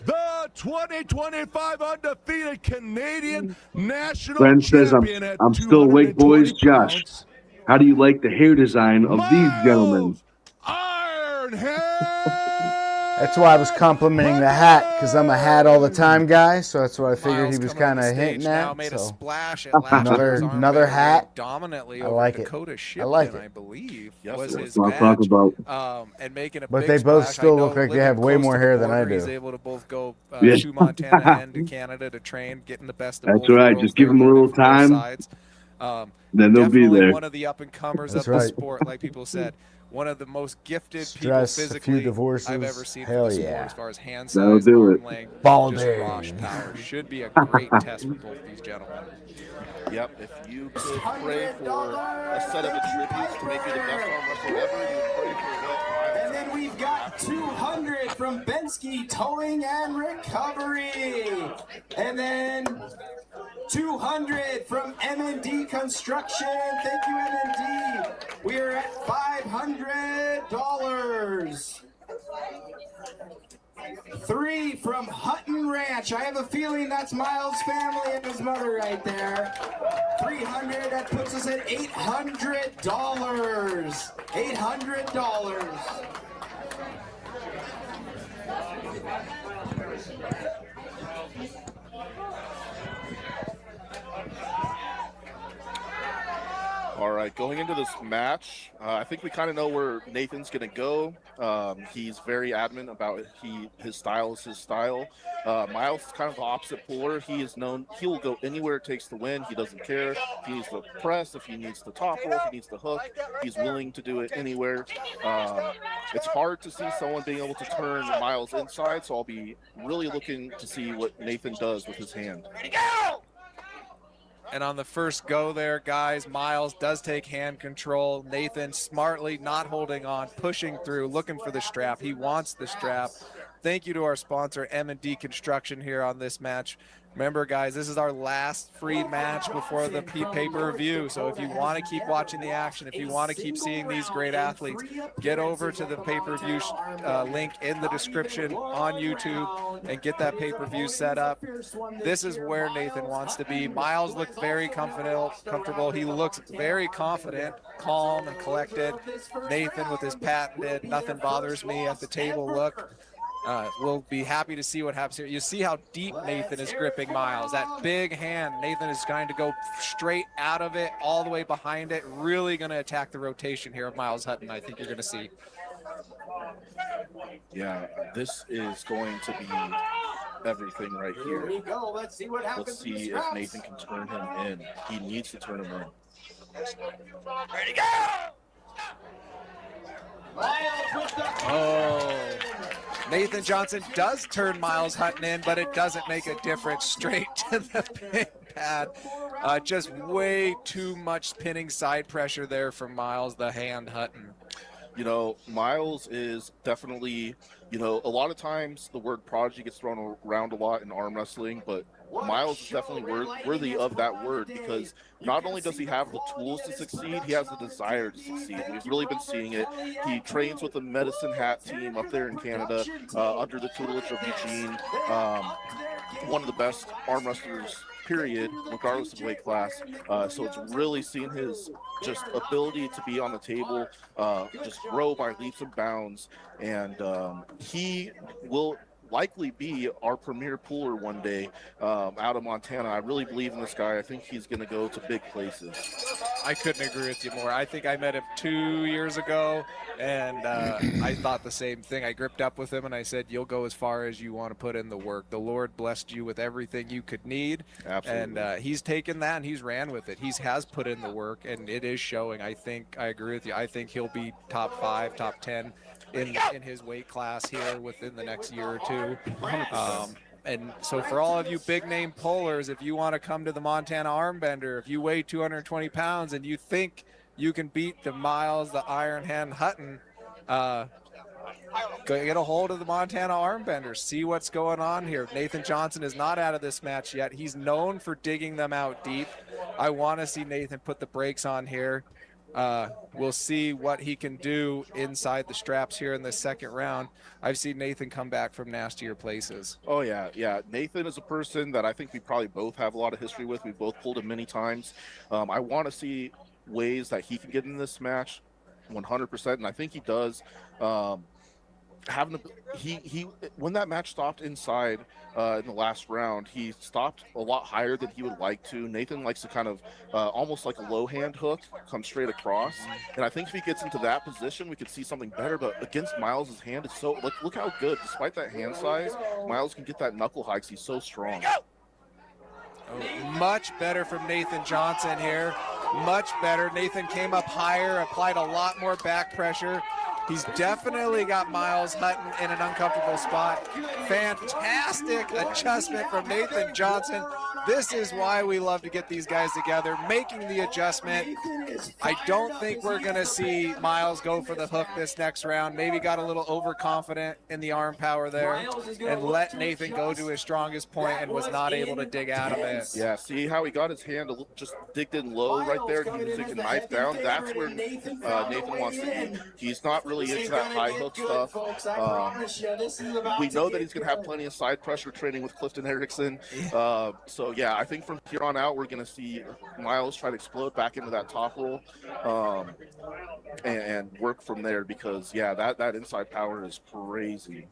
the 2025 undefeated Canadian national Friend says, champion at I'm still awake, boys. 220 Josh, pounds. how do you like the hair design of these gentlemen? That's why I was complimenting the hat, because I'm a hat all the time guy. So that's what I figured Miles he was coming on kind the of stage hinting now at. made a So splash at last year's another Armbender, hat. dominantly I over like it. Dakota I like Shipton, it. I believe, Yes, was sir. his That's what I'm talking badge. about. And making a But big they both splash. still I know look like they living have way close more to the hair than I border, He's do. able to both go Yeah. to Montana and to Canada to train, getting the best of That's both right. worlds Just give there, them a learning little from both time. sides. Then they'll be Definitely there. one of the up-and-comers That's of the right. sport, like people said. One of the most gifted Stress, a people few physically divorces. I've ever seen Hell in the sport, yeah. as far as hand That'll size, do arm it. length, Balding. just raw power. Should be a great test for both these gentlemen. Yep, if you could pray for a set of attributes to make you the best arm wrestler ever, you would pray for what? And then we've got 200 from Bensky Towing and Recovery. And then 200 from M&D Construction. Thank you, M&D. We are at $500. 3 from Hutton Ranch. I have a feeling that's Miles' family and his mother right there. 300, that puts us at $800. $800. All right, going into this match, I think we kind of know where Nathan's going to go. He's very adamant about his style is his style. Miles is kind of the opposite polar. He is known, he'll go anywhere it takes to win. He doesn't care if he needs to press, if he needs to topple, if he needs to hook. He's willing to do it anywhere. It's hard to see someone being able to turn Miles inside, so I'll be really looking to see what Nathan does with his hand. And on the first go there, guys, Miles does take hand control. Nathan smartly not holding on, pushing through, looking for the strap. He wants the strap. Thank you to our sponsor, M&D Construction, here on this match. Remember, guys, this is our last free match before the pay-per-view. So if you want to keep watching the action, if you want to keep seeing these great athletes, get over to the pay-per-view link in the description on YouTube and get that pay-per-view set up. This is where Nathan wants to be. Miles looked very comfortable. He looks very confident, calm, and collected. Nathan with his patented "nothing bothers me" at the table look. We'll be happy to see what happens here. You see how deep Nathan is gripping Miles. That big hand, Nathan is going to go straight out of it, all the way behind it. Really going to attack the rotation here of Miles Hutton, I think you're going to see. Yeah, this is going to be everything right here. Here we go. Let's see what happens. Let's see if Nathan can turn him in. He needs to turn him in. Ready, go! Oh, Nathan Johnson does turn Miles Hutton in, but it doesn't make a difference. Straight to the pin pad. Just way too much pinning side pressure there from Miles, the hand Hutton. You know, Miles is definitely, you know, a lot of times the word prodigy gets thrown around a lot in arm wrestling, but Miles is definitely worthy of that word, because not only does he have the tools to succeed, he has the desire to succeed. We've really been seeing it. He trains with the Medicine Hat team up there in Canada under the tutelage of Eugene, one of the best arm wrestlers, period, regardless of weight class. So it's really seen his just ability to be on the table just grow by leaps and bounds, and he will likely be our premier puller one day out of Montana. I really believe in this guy. I think he's going to go to big places. I couldn't agree with you more. I think I met him 2 years ago, and I thought the same thing. I gripped up with him, and I said, you'll go as far as you want to put in the work. The Lord blessed you with everything you could need. Absolutely. And he's taken that, and he's ran with it. He has put in the work, and it is showing. I think I agree with you. I think he'll be top 5, top 10 in his weight class here within the next year or two. And so for all of you big name pullers, if you want to come to the Montana Armbender, if you weigh 220 pounds and you think you can beat the Miles, the Iron Hand Hutton, go get a hold of the Montana Armbenders. See what's going on here. Nathan Johnson is not out of this match yet. He's known for digging them out deep. I want to see Nathan put the brakes on here. We'll see what he can do inside the straps here in the second round. I've seen Nathan come back from nastier places. Oh, yeah. Nathan is a person that I think we probably both have a lot of history with. We've both pulled him many times. I want to see ways that he can get in this match 100%, and I think he does. When that match stopped inside in the last round, he stopped a lot higher than he would like to. Nathan likes to kind of almost like a low hand hook come straight across, and I think if he gets into that position, we could see something better. But against Miles's hand, it's so look how good, despite that hand size, Miles can get that knuckle high because he's so strong. Oh, much better from Nathan Johnson here. Much better. Nathan came up higher, applied a lot more back pressure. He's definitely got Miles Hutton in an uncomfortable spot. Fantastic adjustment from Nathan Johnson. this is why we love to get these guys together, making the adjustment. I don't think we're going to see Miles go for the hook this next round. Maybe got a little overconfident in the arm power there and let Nathan go to his strongest point and was not able to dig out of it. Yeah, see how he got his hand just digged in low right there, and he was taking knife down. That's where Nathan wants to be. He's not really into that high hook stuff. We know that he's going to have plenty of side pressure training with Clifton Erickson. So, yeah, I think from here on out, we're going to see Miles try to explode back into that top roll and work from there because, yeah, that inside power is crazy.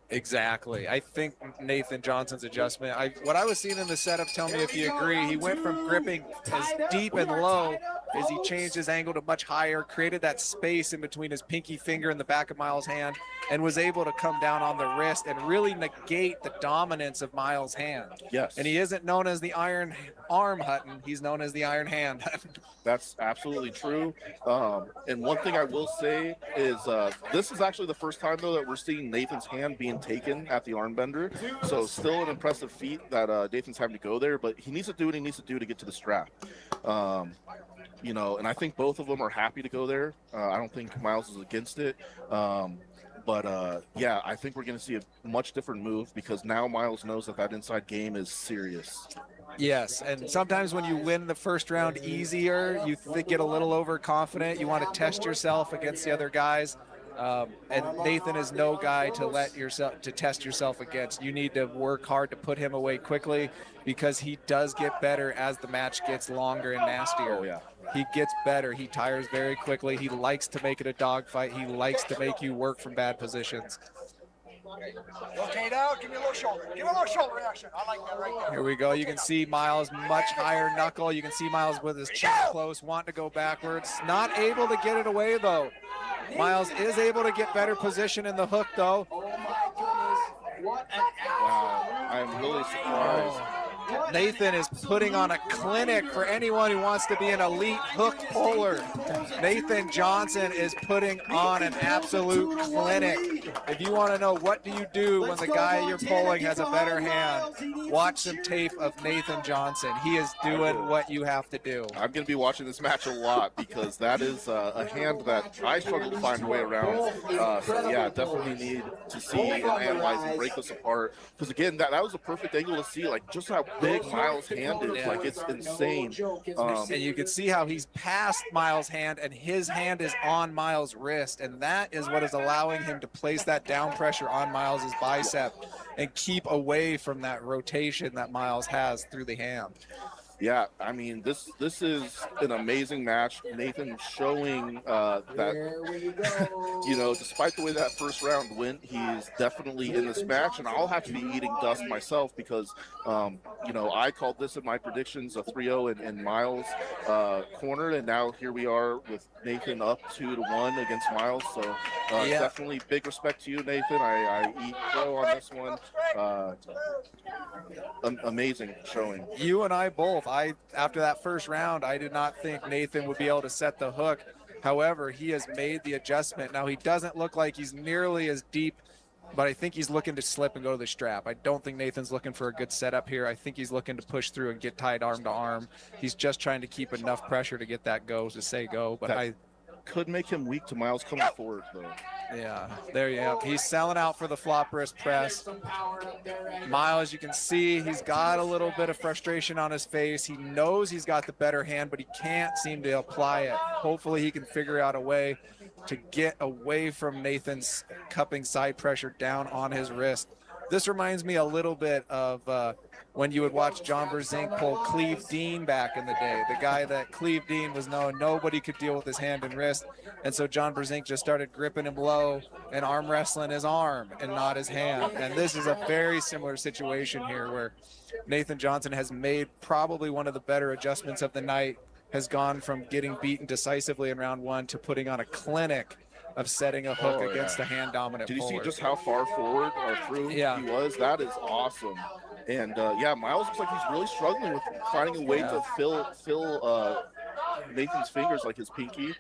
Exactly. I think Nathan Johnson's adjustment, what I was seeing in the setup, tell me if you agree, he went from gripping as deep and low as he changed his angle to much higher, created that space in between his pinky finger and the back of Miles' hand, and was able to come down on the wrist and really negate the dominance of Miles' hand. Yes. And he isn't known as the iron arm Hutton, he's known as the iron hand Hutton. That's absolutely true. And one thing I will say is this is actually the first time, though, that we're seeing Nathan's hand being taken at the Armbender. So still an impressive feat that Nathan's having to go there, but he needs to do what he needs to do to get to the strap. You know, and I think both of them are happy to go there. I don't think Miles is against it. But yeah, I think we're going to see a much different move because now Miles knows that inside game is serious. Yes, and sometimes when you win the first round easier, you get a little overconfident. You want to test yourself against the other guys. And Nathan is no guy to test yourself against. You need to work hard to put him away quickly because he does get better as the match gets longer and nastier. Oh, yeah. He gets better. He tires very quickly. He likes to make it a dogfight. He likes to make you work from bad positions. Okay, now give me a little shoulder. Give me a little shoulder reaction. I like that right there. Here we go. You can see Miles much higher knuckle. You can see Miles with his chin close, wanting to go backwards. Not able to get it away, though. Miles is able to get better position in the hook, though. Wow, I'm really surprised. Nathan is putting on a clinic for anyone who wants to be an elite hook puller. Nathan Johnson is putting on an absolute clinic. If you want to know what do you do when the guy you're pulling has a better hand, watch some tape of Nathan Johnson. He is doing what you have to do. I'm going to be watching this match a lot because that is a hand that I struggle to find a way around. So yeah, definitely need to see and analyze and break this apart. Because again, that was a perfect angle to see like just how big Miles' hand is. Like it's insane. And you can see how he's past Miles' hand and his hand is on Miles' wrist. And that is what is allowing him to place that down pressure on Miles' bicep and keep away from that rotation that Miles has through the hand. Yeah, I mean, this is an amazing match. Nathan showing that, you know, despite the way that first round went, he's definitely in this match. And I'll have to be eating dust myself because, you know, I called this in my predictions a 3-0 in Miles' corner. And now here we are with Nathan up 2-1 against Miles. So definitely big respect to you, Nathan. I eat pro on this one. Amazing showing. You and I both. After that first round, I did not think Nathan would be able to set the hook. However, he has made the adjustment. Now, he doesn't look like he's nearly as deep, but I think he's looking to slip and go to the strap. I don't think Nathan's looking for a good setup here. I think he's looking to push through and get tied arm to arm. He's just trying to keep enough pressure to get that go, to say go. But that could make him weak to Miles coming forward, though. Yeah, there you go. He's selling out for the flop wrist press. Miles, you can see he's got a little bit of frustration on his face. He knows he's got the better hand, but he can't seem to apply it. Hopefully he can figure out a way to get away from Nathan's cupping side pressure down on his wrist. This reminds me a little bit of when you would watch John Berzink pull Cleve Dean back in the day. The guy that Cleve Dean was known, nobody could deal with his hand and wrist. And so John Berzink just started gripping him low and arm wrestling his arm and not his hand. And this is a very similar situation here where Nathan Johnson has made probably one of the better adjustments of the night, has gone from getting beaten decisively in round one to putting on a clinic of setting a hook against a hand-dominant Did you puller. see just how far forward or through he was? That is awesome. And yeah, Miles looks like he's really struggling with finding a way to fill Nathan's fingers like his pinky.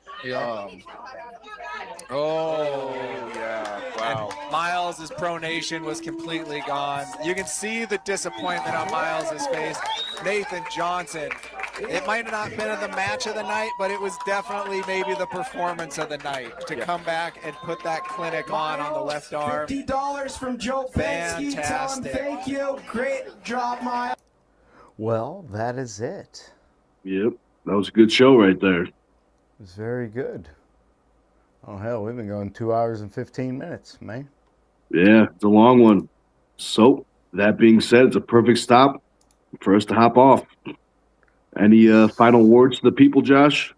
Oh, yeah. Wow. And Miles' pronation was completely gone. You can see the disappointment on Miles' face. Nathan Johnson. It might have not been the match of the night, but it was definitely maybe the performance of the night to come back and put that clinic on the left arm. $50 from Joe Pensky. Tell him thank you. Great job, Miles. Well, that is it. Yep, that was a good show right there. It was very good. Oh, hell, we've been going 2 hours and 15 minutes, man. Yeah, it's a long one. So, that being said, it's a perfect stop for us to hop off. Any final words to the people, Josh?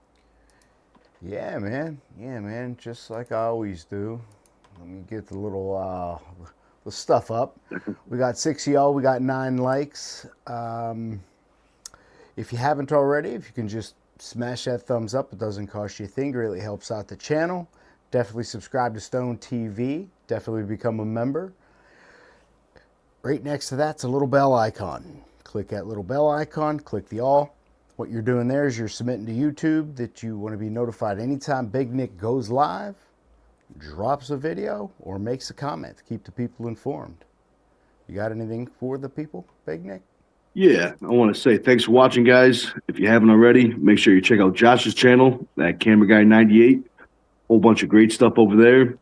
Yeah, man. Yeah, man. Just like I always do. Let me get the little the stuff up. We got 6 of y'all. We got 9 likes. If you haven't already, if you can just smash that thumbs up, it doesn't cost you a thing. It really helps out the channel. Definitely subscribe to STONEtv. Definitely become a member. Right next to that's a little bell icon. Click that little bell icon. Click the all. What you're doing there is you're submitting to YouTube that you want to be notified anytime Big Nick goes live, drops a video, or makes a comment to keep the people informed. You got anything for the people, Big Nick? Yeah, I want to say thanks for watching, guys. If you haven't already, make sure you check out Josh's channel, that Camera Guy 98. Whole bunch of great stuff over there.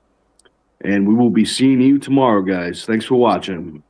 And we will be seeing you tomorrow, guys. Thanks for watching.